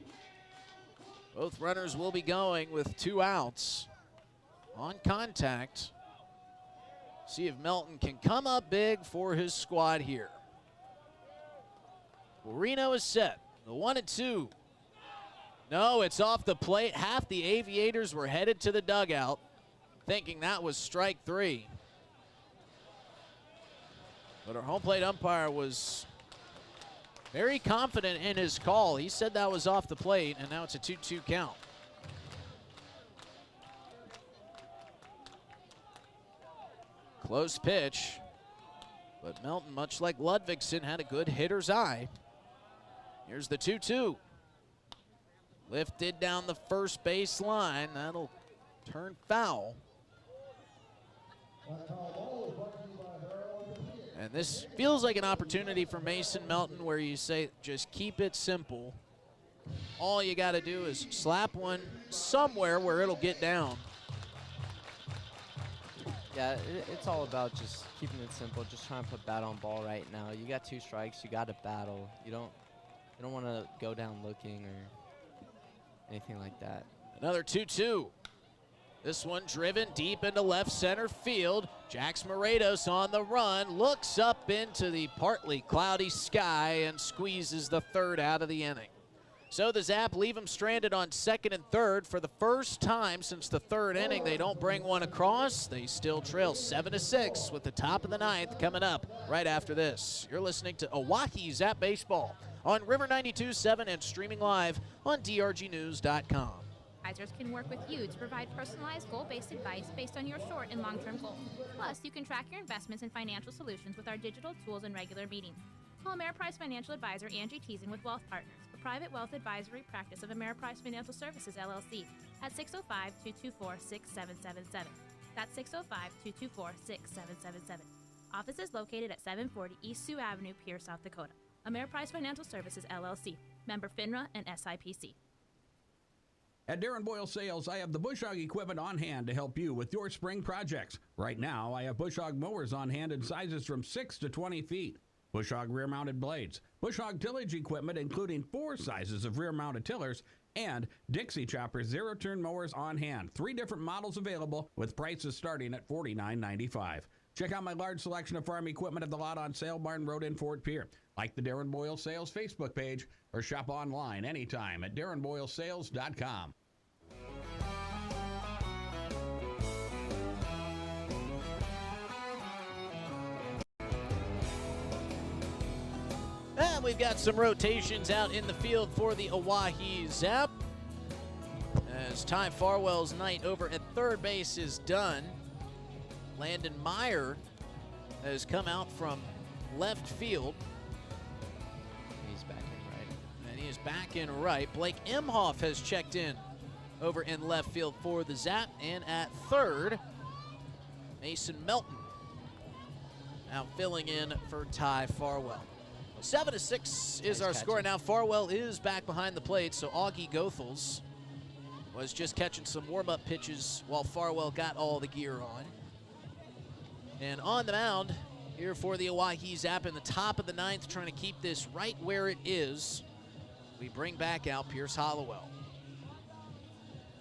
Both runners will be going with 2 outs. On contact. See if Melton can come up big for his squad here. Reno is set. The 1-2. No, it's off the plate. Half the Aviators were headed to the dugout, thinking that was strike 3. But our home plate umpire was very confident in his call. He said that was off the plate, and now it's a 2-2 count. Close pitch, but Melton, much like Ludvigsen, had a good hitter's eye. Here's the 2-2. Lifted down the first base line. That'll turn foul. And this feels like an opportunity for Mason Melton where you say, just keep it simple. All you got to do is slap one somewhere where it'll get down. Yeah, it's all about just keeping it simple, just trying to put bat on ball right now. You got 2 strikes, you got to battle. You don't want to go down looking or anything like that. Another 2-2. This one driven deep into left center field. Jax Moretos on the run, looks up into the partly cloudy sky and squeezes the third out of the inning. So the Zap leave them stranded on second and third. For the first time since the third inning, they don't bring one across. They still trail 7-6 with the top of the ninth coming up right after this. You're listening to Oahe Zap Baseball on River 92.7 and streaming live on drgnews.com. Advisors can work with you to provide personalized goal-based advice based on your short and long-term goals. Plus, you can track your investments and financial solutions with our digital tools and regular meetings. Call Ameriprise Financial Advisor Angie Teasing with Wealth Partners, a private wealth advisory practice of Ameriprise Financial Services, LLC, at 605-224-6777. That's 605-224-6777. Office is located at 740 East Sioux Avenue, Pierre, South Dakota. Ameriprise Financial Services, LLC, member FINRA and SIPC. At Darren Boyle Sales, I have the bush hog equipment on hand to help you with your spring projects. Right now, I have bush hog mowers on hand in sizes from 6 to 20 feet. Bush hog rear-mounted blades, bush hog tillage equipment including 4 sizes of rear-mounted tillers, and Dixie Chopper zero-turn mowers on hand. 3 different models available with prices starting at $49.95. Check out my large selection of farm equipment at the lot on Sale Barn Road in Fort Pierre. Like the Darren Boyle Sales Facebook page or shop online anytime at darrenboylesales.com. And we've got some rotations out in the field for the Oahe Zap. As Ty Farwell's night over at third base is done, Landon Meyer has come out from left field. He's back in right. And he is back in right. Blake Imhoff has checked in over in left field for the Zap. And at third, Mason Melton now filling in for Ty Farwell. 7-6 is our score. Now Farwell is back behind the plate, so Augie Goethals was just catching some warm-up pitches while Farwell got all the gear on. And on the mound here for the Oahe Zap in the top of the ninth, trying to keep this right where it is, we bring back out Pierce Hollowell.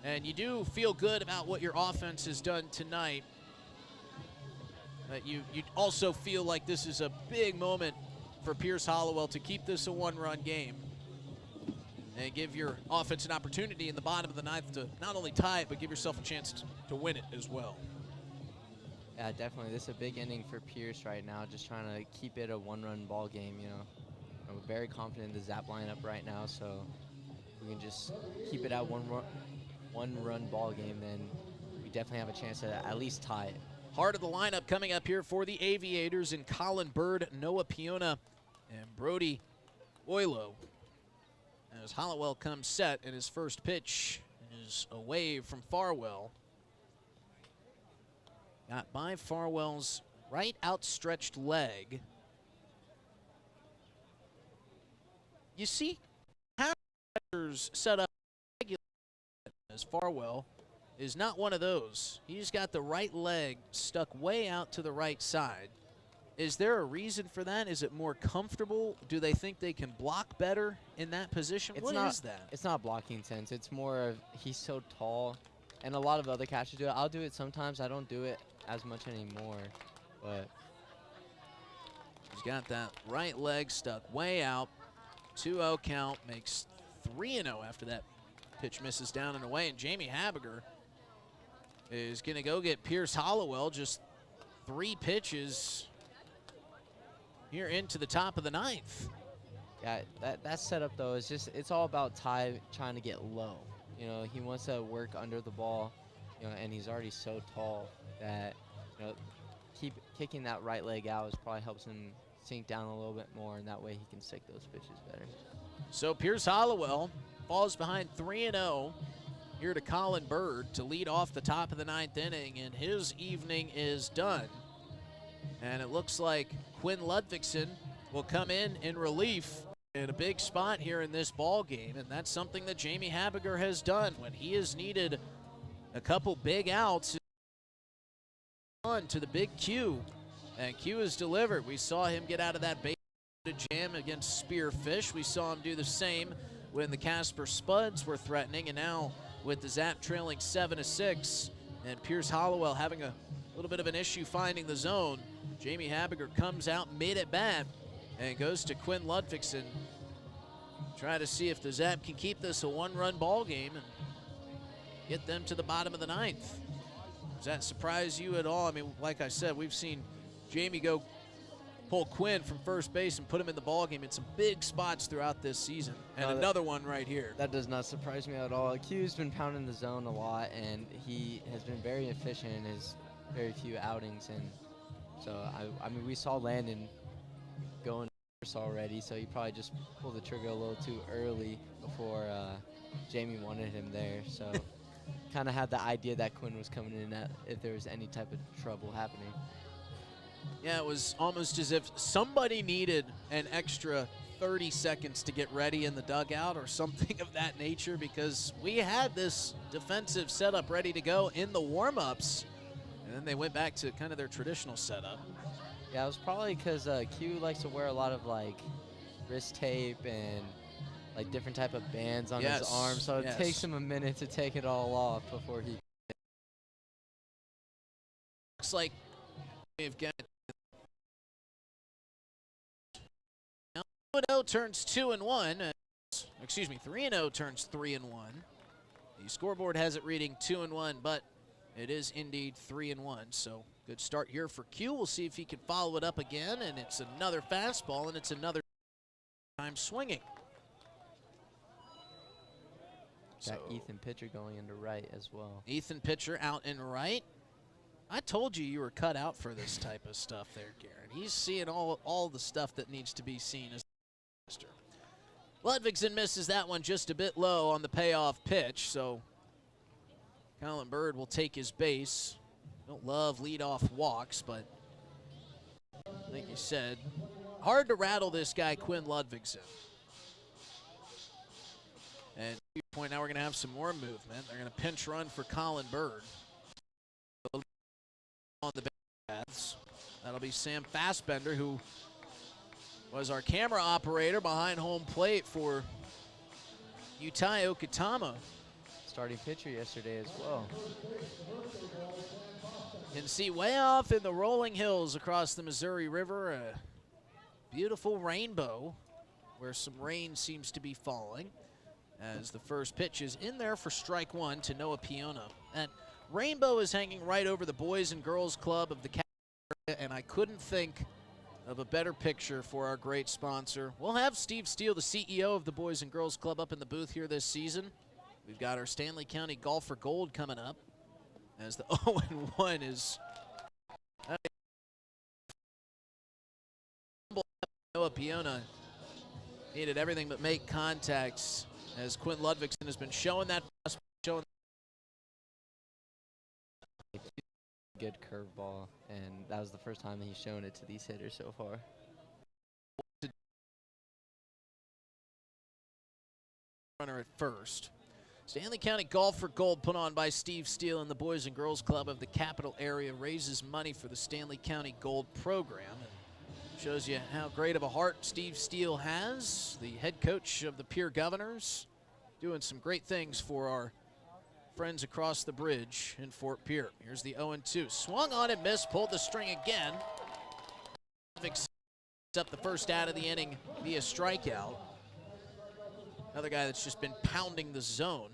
And you do feel good about what your offense has done tonight. But you also feel like this is a big moment for Pierce Hollowell to keep this a one-run game and give your offense an opportunity in the bottom of the ninth to not only tie it, but give yourself a chance to win it as well. Yeah, definitely. This is a big inning for Pierce right now, just trying to keep it a one-run ball game, you know. I'm very confident in the Zap lineup right now, so if we can just keep it at one-run ball game, then we definitely have a chance to at least tie it. Heart of the lineup coming up here for the Aviators in Colin Bird, Noah Piona, and Brody Oilo. As Hollowell comes set, and his first pitch is away from Farwell. Got by Farwell's right outstretched leg. You see how set up as Farwell is not one of those. He's got the right leg stuck way out to the right side. Is there a reason for that? Is it more comfortable? Do they think they can block better in that position? What is that? It's not blocking sense. It's more of he's so tall, and a lot of other catchers do it. I'll do it sometimes. I don't do it as much anymore, but he's got that right leg stuck way out. 2-0 count, makes 3-0 after that Pitch misses down and away, and Jamie Habiger is going to go get Pierce Hollowell. Just 3 pitches here into the top of the 9th. Yeah, that setup though is just, it's all about Ty trying to get low. You know, he wants to work under the ball, you know, and he's already so tall that, you know, keep kicking that right leg out probably helps him sink down a little bit more, and that way he can stick those pitches better. So Pierce Hollowell falls behind 3-0 here to Colin Bird to lead off the top of the 9th inning, and his evening is done. And it looks like Quinn Ludvigsen will come in relief in a big spot here in this ball game, and that's something that Jamie Habiger has done when he has needed a couple big outs on to the big Q, and Q has delivered. We saw him get out of that base jam against Spearfish. We saw him do the same when the Casper Spuds were threatening, and now with the Zap trailing 7-6 and Pierce Hollowell having a little bit of an issue finding the zone, Jamie Habiger comes out mid at bat and goes to Quinn Ludvigsen. Try to see if the Zap can keep this a 1-run ball game and get them to the bottom of the 9th. Does that surprise you at all? I mean, like I said, we've seen Jamie go pull Quinn from first base and put him in the ball game in some big spots throughout this season. And another one right here. That does not surprise me at all. Q's been pounding the zone a lot, and he has been very efficient in his very few outings. And so, I mean, we saw Landon going first already, so he probably just pulled the trigger a little too early before Jamie wanted him there. So kind of had the idea that Quinn was coming in at if there was any type of trouble happening. Yeah, it was almost as if somebody needed an extra 30 seconds to get ready in the dugout or something of that nature, because we had this defensive setup ready to go in the warm-ups, and then they went back to kind of their traditional setup. Yeah, it was probably because Q likes to wear a lot of like wrist tape and like different type of bands on his arm, so it takes him a minute to take it all off before he. Looks like we've got 2-0 turns 2-1. Excuse me, 3-0 turns 3-1. The scoreboard has it reading 2-1, but it is indeed 3-1. So good start here for Q. We'll see if he can follow it up again, and it's another fastball, and it's another time swinging. Got Ethan Pitcher going into right as well. Ethan Pitcher out in right. I told you were cut out for this type of stuff there, Garrett. He's seeing all the stuff that needs to be seen as a master. Ludvigsen misses that one just a bit low on the payoff pitch, so Colin Bird will take his base. Don't love leadoff walks, but like you said, hard to rattle this guy, Quinn Ludvigsen. And to your point, now we're going to have some more movement. They're going to pinch run for Colin Bird. On the paths. That'll be Sam Fassbender, who was our camera operator behind home plate for Utai Okatama. Starting pitcher yesterday as well. You can see way off in the rolling hills across the Missouri River a beautiful rainbow where some rain seems to be falling, as the first pitch is in there for strike one to Noah Piona. And rainbow is hanging right over the Boys and Girls Club of the area, and I couldn't think of a better picture for our great sponsor. We'll have Steve Steele, the CEO of the Boys and Girls Club, up in the booth here this season. We've got our Stanley County Golf for Gold coming up, as the 0-1 is Noah Piona needed everything but make contacts, as Quinn Ludvigsen has been showing that. Good curveball, and that was the first time he's shown it to these hitters so far. Runner at first. Stanley County Golf for Gold, put on by Steve Steele and the Boys and Girls Club of the capital area, raises money for the Stanley County Gold program. And shows you how great of a heart Steve Steele has, the head coach of the Pierre Governors, doing some great things for our friends across the bridge in Fort Pierre. Here's the 0-2. Swung on and missed, pulled the string again. Picks up the first out of the inning via strikeout. Another guy that's just been pounding the zone.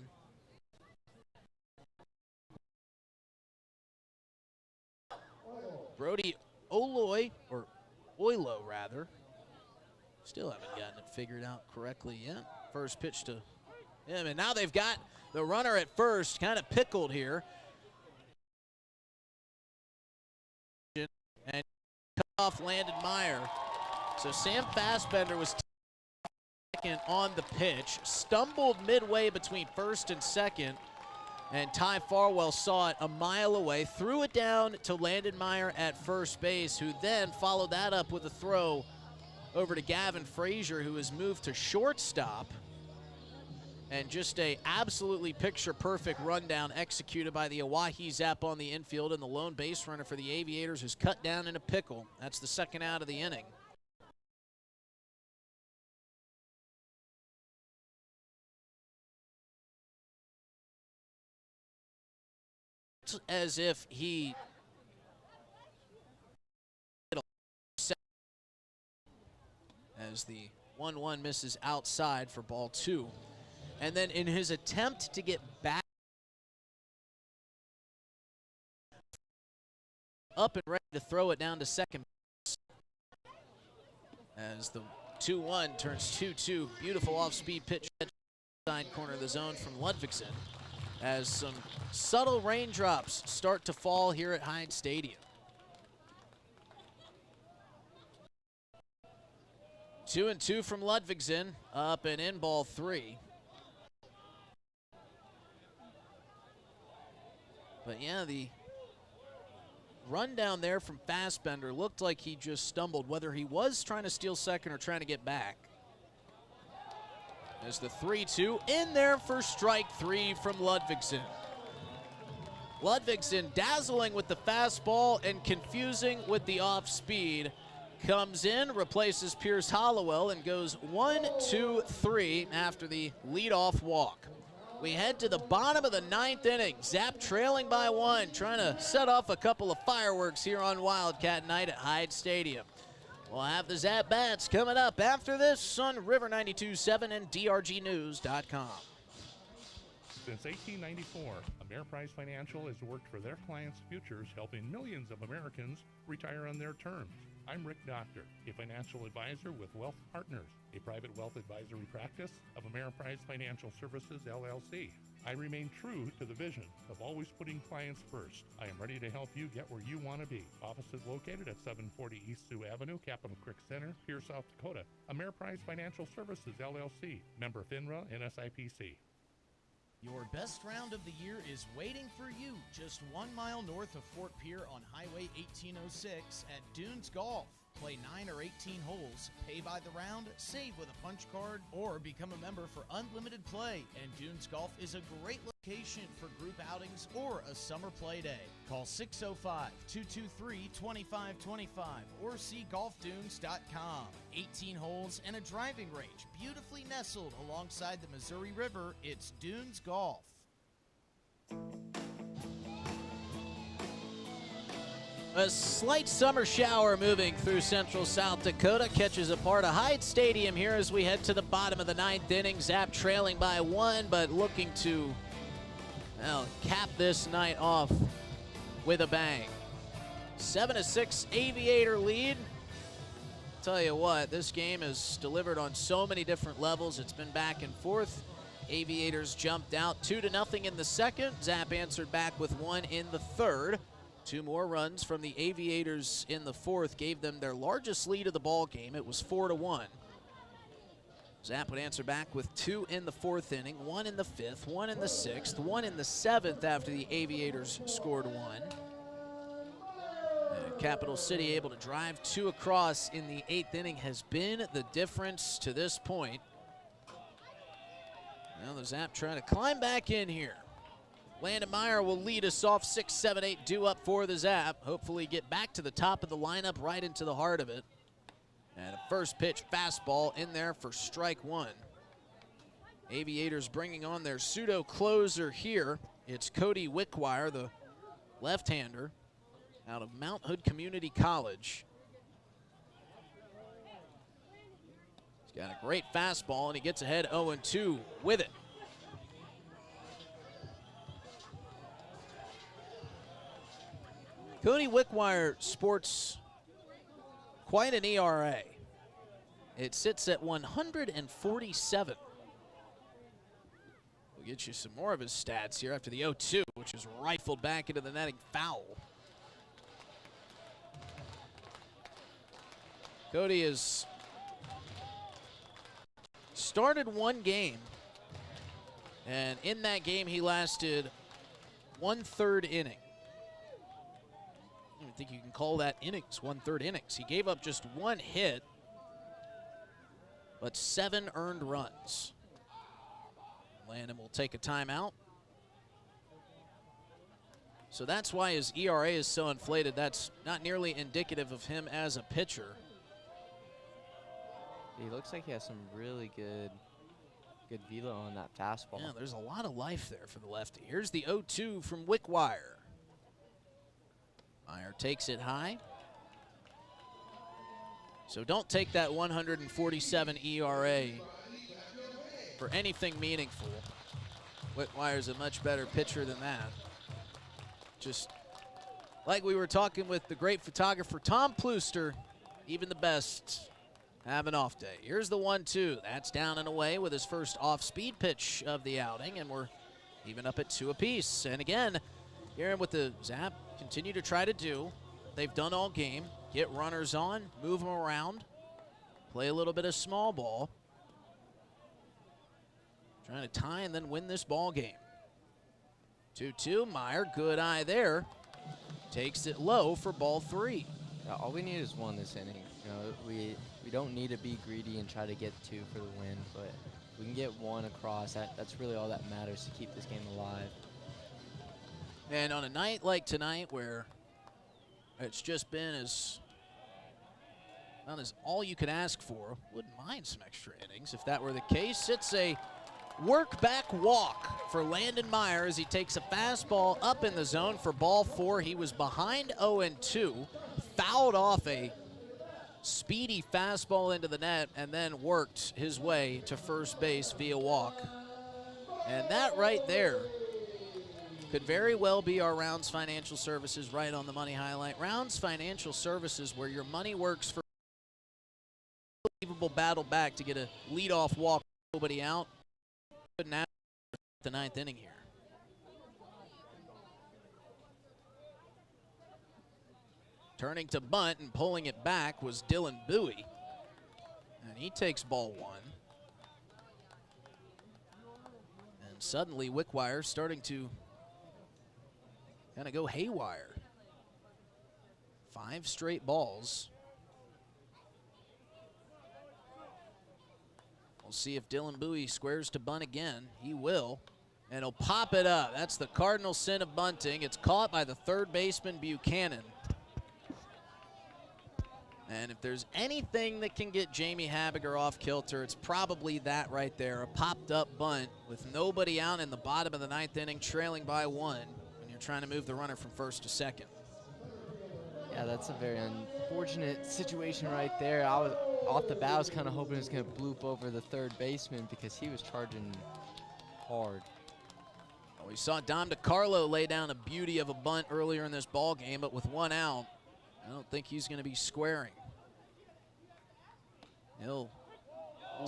Brody Oloy, or Oilo rather. Still haven't gotten it figured out correctly yet. First pitch to him, and now they've got the runner at first, kind of pickled here. And cut off Landon Meyer. So Sam Fassbender was second on the pitch, stumbled midway between first and second, and Ty Farwell saw it a mile away, threw it down to Landon Meyer at first base, who then followed that up with a throw over to Gavin Frazier, who has moved to shortstop. And just a absolutely picture-perfect rundown executed by the Oahe Zap on the infield, and the lone base runner for the Aviators is cut down in a pickle. That's the second out of the inning. It's as if he as the 1-1 misses outside for ball 2. And then in his attempt to get back up and ready to throw it down to second base, as the 2-1 turns 2-2. Beautiful off-speed pitch side corner of the zone from Ludvigsen, as some subtle raindrops start to fall here at Hyde Stadium. 2-2 from Ludvigsen, up and in ball 3. But yeah, the run down there from Fassbender looked like he just stumbled, whether he was trying to steal second or trying to get back. As the 3-2 in there for strike 3 from Ludvigsen. Ludvigsen dazzling with the fastball and confusing with the off speed. Comes in, replaces Pierce Hollowell, and goes 1-2-3 after the leadoff walk. We head to the bottom of the 9th inning. Zap trailing by 1, trying to set off a couple of fireworks here on Wildcat Night at Hyde Stadium. We'll have the Zap Bats coming up after this on River 92.7 and DRGnews.com. Since 1894, Ameriprise Financial has worked for their clients' futures, helping millions of Americans retire on their terms. I'm Rick Doctor, a financial advisor with Wealth Partners, a private wealth advisory practice of Ameriprise Financial Services, LLC. I remain true to the vision of always putting clients first. I am ready to help you get where you want to be. Offices located at 740 East Sioux Avenue, Capitol Creek Center, Pierce, South Dakota. Ameriprise Financial Services, LLC, member FINRA and SIPC. Your best round of the year is waiting for you just 1 mile north of Fort Pierre on Highway 1806 at Dunes Golf. Play 9 or 18 holes, pay by the round, save with a punch card, or become a member for unlimited play. And Dunes Golf is a great location for group outings or a summer play day. Call 605-223-2525 or see golfdunes.com. 18 holes and a driving range beautifully nestled alongside the Missouri River. It's Dunes Golf. A slight summer shower moving through central South Dakota catches a part of Hyde Stadium here as we head to the bottom of the 9th inning. Zap trailing by 1, but looking to, well, cap this night off with a bang. 7-6 Aviator lead. Tell you what, this game is delivered on so many different levels. It's been back and forth. Aviators jumped out 2-0 in the second. Zap answered back with 1 in the third. 2 more runs from the Aviators in the fourth gave them their largest lead of the ball game. It was 4-1. Zap would answer back with 2 in the 4th inning, 1 in the 5th, 1 in the 6th, 1 in the 7th after the Aviators scored 1. And Capital City able to drive 2 across in the 8th inning has been the difference to this point. Now the Zap trying to climb back in here. Landon Meyer will lead us off 6-7-8 due up for the Zap. Hopefully get back to the top of the lineup, right into the heart of it. And a first pitch fastball in there for strike 1. Aviators bringing on their pseudo closer here. It's Cody Wickwire, the left-hander out of Mount Hood Community College. He's got a great fastball and he gets ahead 0-2 with it. Cody Wickwire sports quite an ERA. It sits at 147. We'll get you some more of his stats here after the 0-2, which is rifled back into the netting foul. Cody has started one game, and in that game he lasted 1/3 inning. I don't think you can call that innings, 1/3 innings. He gave up just one hit, but 7 earned runs. Landon will take a timeout. So that's why his ERA is so inflated. That's not nearly indicative of him as a pitcher. He looks like he has some really good velo on that fastball. Yeah, there's a lot of life there for the lefty. Here's the 0-2 from Wickwire. Meyer takes it high. So don't take that 147 ERA for anything meaningful. Wittwire's a much better pitcher than that. Just like we were talking with the great photographer Tom Plooster, even the best have an off day. Here's the 1-2. That's down and away with his first off-speed pitch of the outing, and we're even up at 2 apiece. And again, here with the Zap, continue to try to do what they've done all game. Get runners on, move them around, play a little bit of small ball. Trying to tie and then win this ball game. 2-2, Meyer, good eye there. Takes it low for ball 3. Yeah, all we need is one this inning. You know, we don't need to be greedy and try to get 2 for the win, but we can get 1 across. That's really all that matters to keep this game alive. And on a night like tonight where it's just been not as all you could ask for, wouldn't mind some extra innings if that were the case. It's a work back walk for Landon Meyer as he takes a fastball up in the zone for ball 4. He was behind 0-2, fouled off a speedy fastball into the net, and then worked his way to first base via walk. And that right there could very well be our Rounds Financial Services right on the money highlight. Rounds Financial Services, where your money works for unbelievable battle back to get a leadoff walk, nobody out. Couldn't happen the 9th inning here. Turning to bunt and pulling it back was Dylan Bowie. And he takes ball 1. And suddenly Wickwire starting to kind of go haywire. 5 straight balls. We'll see if Dylan Bowie squares to bunt again. He will. And he'll pop it up. That's the cardinal sin of bunting. It's caught by the third baseman, Buchanan. And if there's anything that can get Jamie Habiger off kilter, it's probably that right there. A popped-up bunt with nobody out in the bottom of the 9th inning, trailing by 1, when you're trying to move the runner from first to second. Yeah, that's a very unfortunate situation right there. I was off the bat, I was kind of hoping it was going to bloop over the third baseman because he was charging hard. Well, we saw Dom DiCarlo lay down a beauty of a bunt earlier in this ball game, but with 1 out, I don't think he's going to be squaring. He'll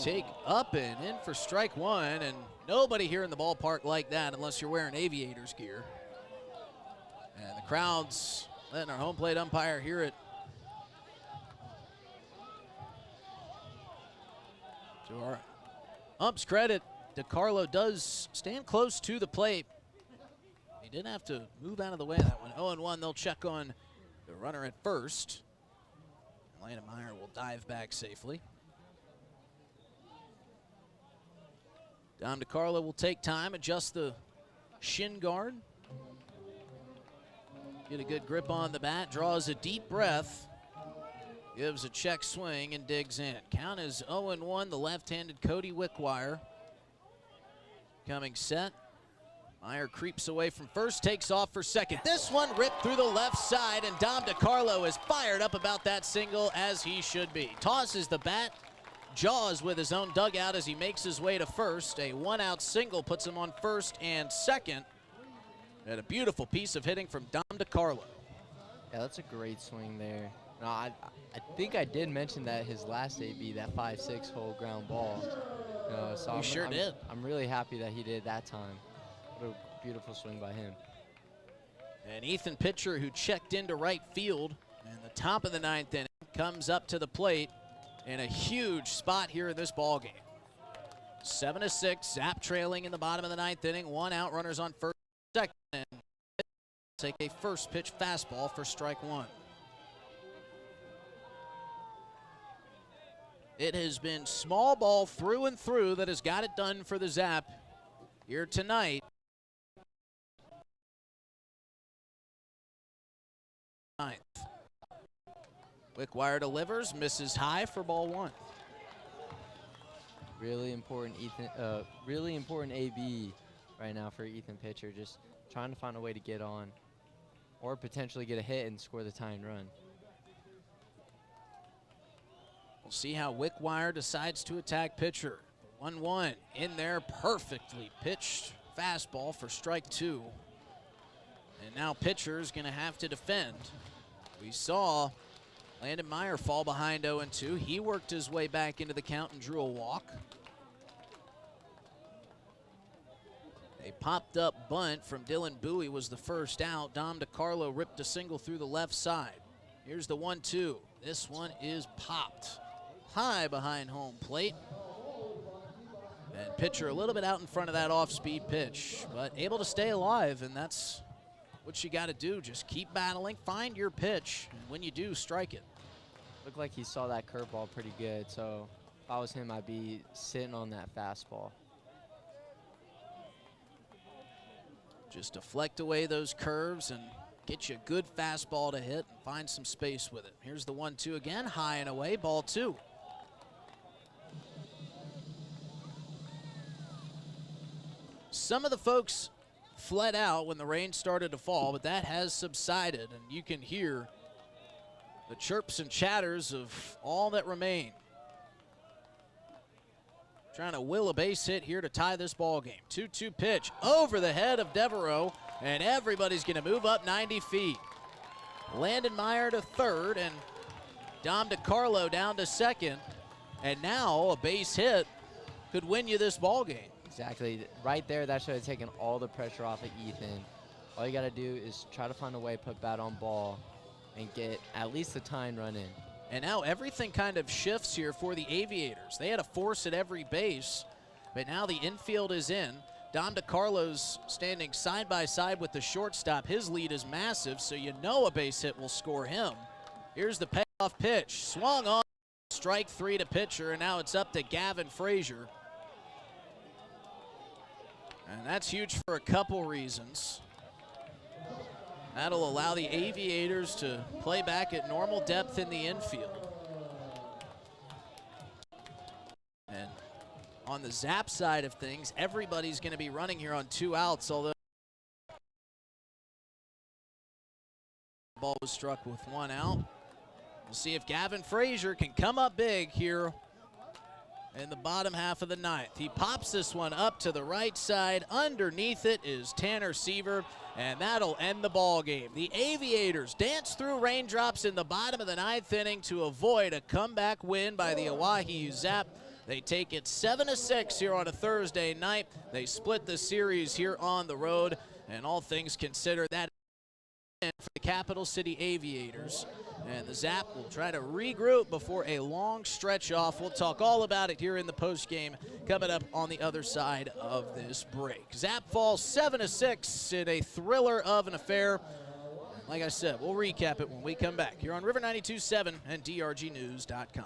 take up and in for strike 1, and nobody here in the ballpark like that unless you're wearing Aviators gear. And the crowd's letting our home plate umpire hear it. To our ump's credit, DiCarlo does stand close to the plate. He didn't have to move out of the way of that one. 0-1, they'll check on the runner at first. Landon Meyer will dive back safely. Dom DiCarlo will take time, adjust the shin guard. Get a good grip on the bat, draws a deep breath, gives a check swing and digs in. Count is 0-1, the left-handed Cody Wickwire coming set. Meyer creeps away from first, takes off for second. This one ripped through the left side, and Dom DiCarlo is fired up about that single, as he should be. Tosses the bat, jaws with his own dugout as he makes his way to first. A 1-out single puts him on first and second. And a beautiful piece of hitting from Dom DiCarlo. Yeah, that's a great swing there. No, I think I did mention that his last AB, that 5-6 hole ground ball. So You sure did. I'm really happy that he did that time. What a beautiful swing by him. And Ethan Pitcher, who checked into right field in the top of the 9th inning, comes up to the plate in a huge spot here in this ball game. 7-6, Zap trailing in the bottom of the 9th inning. 1 out, runners on first, second, and take a first pitch fastball for strike 1. It has been small ball through and through that has got it done for the Zap here tonight. 9th. Wickwire delivers, misses high for ball 1. Really important really important AB right now for Ethan Pitcher. Just trying to find a way to get on or potentially get a hit and score the tying run. We'll see how Wickwire decides to attack Pitcher. 1-1 in there, perfectly pitched fastball for strike 2. And now Pitcher is going to have to defend. We saw Landon Meyer fall behind 0-2. He worked his way back into the count and drew a walk. A popped up bunt from Dylan Bowie was the first out. Dom DiCarlo ripped a single through the left side. Here's the 1-2. This one is popped high behind home plate. And Pitcher a little bit out in front of that off-speed pitch, but able to stay alive, and that's what you got to do. Just keep battling, find your pitch, and when you do, strike it. Looked like he saw that curveball pretty good, so if I was him, I'd be sitting on that fastball. Just deflect away those curves and get you a good fastball to hit and find some space with it. Here's the 1-2 again, high and away, ball 2. Some of the folks fled out when the rain started to fall, but that has subsided, and you can hear the chirps and chatters of all that remain. Trying to will a base hit here to tie this ball game. 2-2 pitch over the head of Devereaux, and everybody's going to move up 90 feet. Landon Meyer to third, and Dom DiCarlo down to second. And now a base hit could win you this ball game. Exactly. Right there, that should have taken all the pressure off of Ethan. All you got to do is try to find a way to put bat on ball and get at least the tying run in. And now everything kind of shifts here for the Aviators. They had a force at every base, but now the infield is in. Dom DiCarlo's standing side by side with the shortstop. His lead is massive, so you know a base hit will score him. Here's the payoff pitch. Swung on, strike 3 to Pitcher, and now it's up to Gavin Frazier. And that's huge for a couple reasons. That'll allow the Aviators to play back at normal depth in the infield. And on the Zap side of things, everybody's going to be running here on 2 outs, although the ball was struck with 1 out. We'll see if Gavin Frazier can come up big here in the bottom half of the 9th. He pops this one up to the right side. Underneath it is Tanner Seaver, and that'll end the ball game. The Aviators dance through raindrops in the bottom of the 9th inning to avoid a comeback win by the Oahe Zap. They take it 7-6 here on a Thursday night. They split the series here on the road, and all things considered, that is for the Capital City Aviators. And the Zap will try to regroup before a long stretch off. We'll talk all about it here in the postgame coming up on the other side of this break. Zap falls 7-6 in a thriller of an affair. Like I said, we'll recap it when we come back here on River 92.7 and DRGnews.com.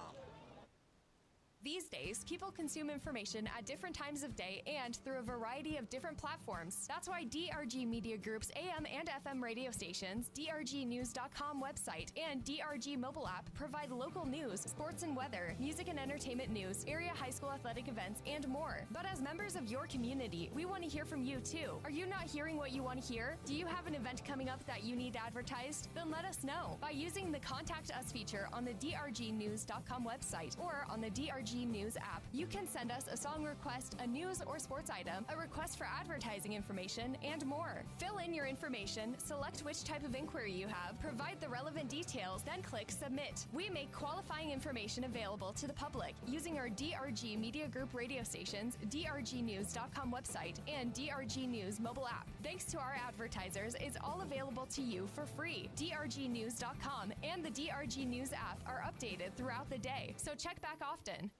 These days, people consume information at different times of day and through a variety of different platforms. That's why DRG Media Group's AM and FM radio stations, DRGnews.com website, and DRG mobile app provide local news, sports and weather, music and entertainment news, area high school athletic events, and more. But as members of your community, we want to hear from you too. Are you not hearing what you want to hear? Do you have an event coming up that you need advertised? Then let us know by using the Contact Us feature on the DRGnews.com website or on the DRG DRG News app. You can send us a song request, a news or sports item, a request for advertising information, and more. Fill in your information, select which type of inquiry you have, provide the relevant details, then click Submit. We make qualifying information available to the public using our DRG Media Group radio stations, drgnews.com website, and DRG News mobile app. Thanks to our advertisers, it's all available to you for free. drgnews.com and the DRG News app are updated throughout the day, so check back often.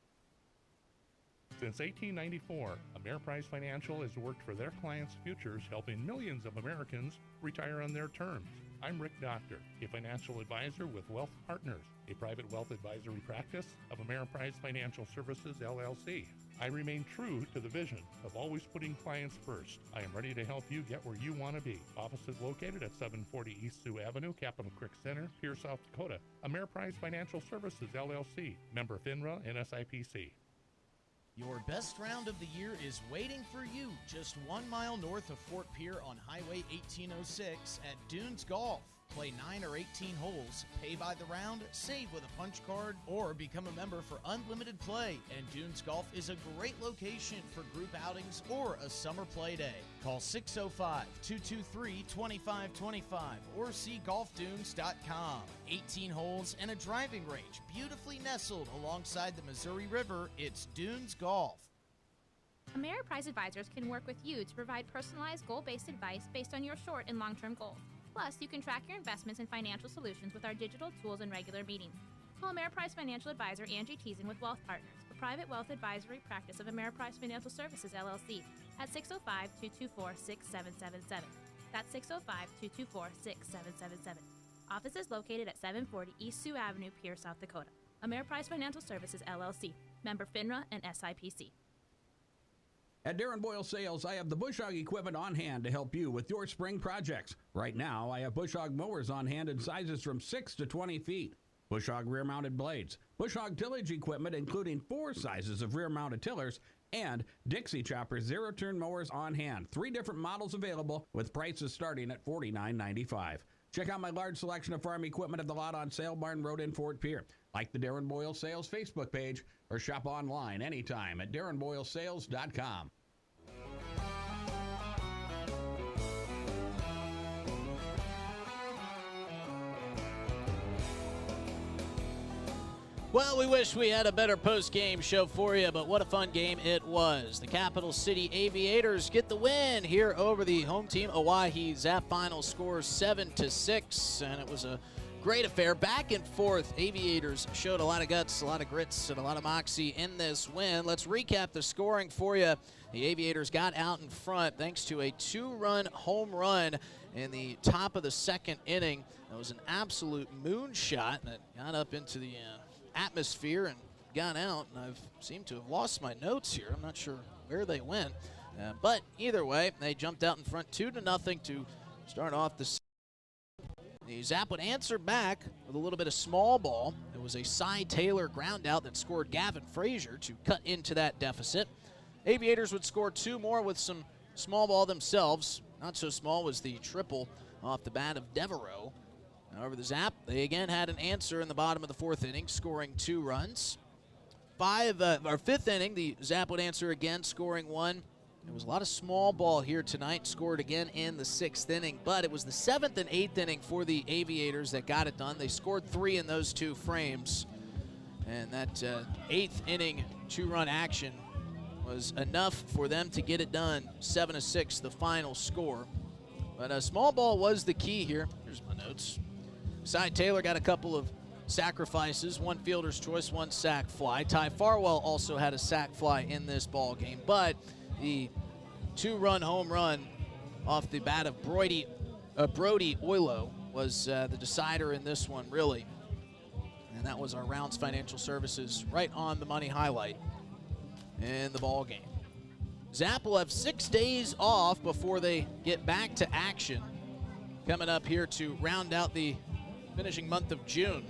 Since 1894, Ameriprise Financial has worked for their clients' futures, helping millions of Americans retire on their terms. I'm Rick Doctor, a financial advisor with Wealth Partners, a private wealth advisory practice of Ameriprise Financial Services, LLC. I remain true to the vision of always putting clients first. I am ready to help you get where you want to be. Offices located at 740 East Sioux Avenue, Capitol Creek Center, Pierre, South Dakota. Ameriprise Financial Services, LLC, member FINRA and SIPC. Your best round of the year is waiting for you just 1 mile north of Fort Pierre on Highway 1806 at Dunes Golf. Play 9 or 18 holes, pay by the round, save with a punch card, or become a member for unlimited play. And Dunes Golf is a great location for group outings or a summer play day. Call 605-223-2525 or see golfdunes.com. 18 holes and a driving range beautifully nestled alongside the Missouri River. It's Dunes Golf. Ameriprise Advisors can work with you to provide personalized goal-based advice based on your short and long-term goals. Plus, you can track your investments and financial solutions with our digital tools and regular meetings. Call Ameriprise Financial Advisor Angie Teason with Wealth Partners, a private wealth advisory practice of Ameriprise Financial Services, LLC, at 605-224-6777. That's 605-224-6777. Office is located at 740 East Sioux Avenue, Pierre, South Dakota. Ameriprise Financial Services, LLC, member FINRA and SIPC. At Darren Boyle Sales, I have the bush hog equipment on hand to help you with your spring projects. Right now, I have bush hog mowers on hand in sizes from 6 to 20 feet. Bush hog rear-mounted blades, bush hog tillage equipment including 4 sizes of rear-mounted tillers, and Dixie Chopper zero-turn mowers on hand. 3 different models available with prices starting at $49.95. Check out my large selection of farm equipment at the lot on Sale Barn Road in Fort Pierre. Like the Darren Boyle Sales Facebook page or shop online anytime at darrenboylesales.com. Well, we wish we had a better post-game show for you, but what a fun game it was. The Capital City Aviators get the win here over the home team, Oahe Zap. Final score 7-6, and it was a great affair. Back and forth, Aviators showed a lot of guts, a lot of grits, and a lot of moxie in this win. Let's recap the scoring for you. The Aviators got out in front thanks to a 2-run home run in the top of the second inning. That was an absolute moonshot that got up into the atmosphere and gone out, and I've seemed to have lost my notes here. I'm not sure where they went, but either way, they jumped out in front 2-0 to start off the season. The Zap would answer back with a little bit of small ball. It was a Cy Taylor ground out that scored Gavin Frazier to cut into that deficit. Aviators would score 2 more with some small ball themselves. Not so small was the triple off the bat of Devereaux. However, the Zap, they again had an answer in the bottom of the 4th inning, scoring 2 runs. 5th inning, the Zap would answer again, scoring 1. There was a lot of small ball here tonight, scored again in the 6th inning, but it was the 7th and 8th inning for the Aviators that got it done. They scored 3 in those 2 frames, and that 8th inning 2-run action was enough for them to get it done. 7-6, the final score. But a small ball was the key here. Here's my notes. Cy Taylor got a couple of sacrifices, 1 fielder's choice, 1 sac fly. Ty Farwell also had a sac fly in this ball game, but the 2-run home run off the bat of Brody Oilo was the decider in this one, really. And that was our Rounds Financial Services right on the money highlight in the ball game. Zap will have 6 days off before they get back to action coming up here to round out the finishing month of June.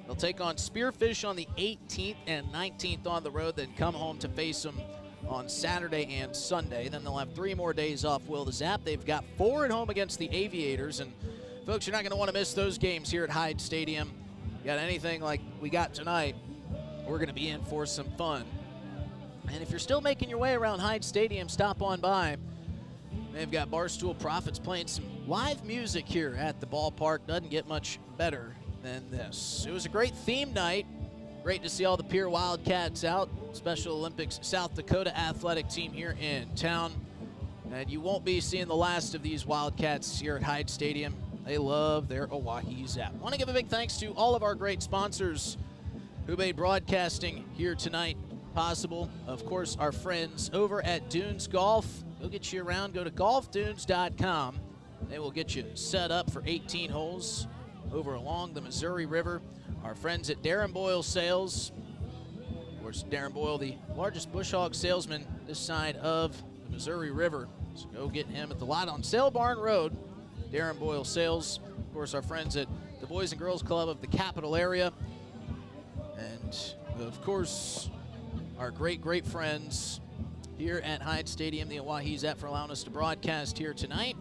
They'll take on Spearfish on the 18th and 19th on the road, then come home to face them on Saturday and Sunday. Then they'll have 3 more days off, will the Zap. They've got 4 at home against the Aviators, and folks, you're not going to want to miss those games here at Hyde Stadium. You got anything like we got tonight, we're going to be in for some fun. And if you're still making your way around Hyde Stadium, stop on by. They've got Barstool Profits playing some live music here at the ballpark. Doesn't get much better than this. It was a great theme night. Great to see all the Pier Wildcats out. Special Olympics South Dakota athletic team here in town. And you won't be seeing the last of these Wildcats here at Hyde Stadium. They love their Oahe Zap. Want to give a big thanks to all of our great sponsors who made broadcasting here tonight possible. Of course, our friends over at Dunes Golf. They'll get you around. Go to golfdunes.com. They will get you set up for 18 holes over along the Missouri River. Our friends at Darren Boyle Sales. Of course, Darren Boyle, the largest bush hog salesman this side of the Missouri River. So go get him at the lot on Sale Barn Road. Darren Boyle Sales. Of course, our friends at the Boys and Girls Club of the Capital Area. And, of course, our great, great friends here at Hyde Stadium, the Oahe Zap, for allowing us to broadcast here tonight.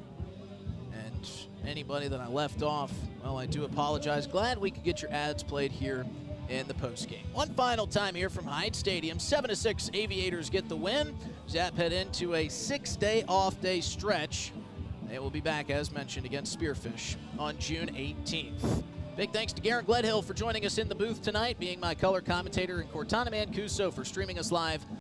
And anybody that I left off, well, I do apologize. Glad we could get your ads played here in the postgame. One final time here from Hyde Stadium. 7-6 Aviators get the win. Zap head into a 6-day off-day stretch. They will be back, as mentioned, against Spearfish on June 18th. Big thanks to Garrett Gledhill for joining us in the booth tonight, being my color commentator, and Cortana Mancuso for streaming us live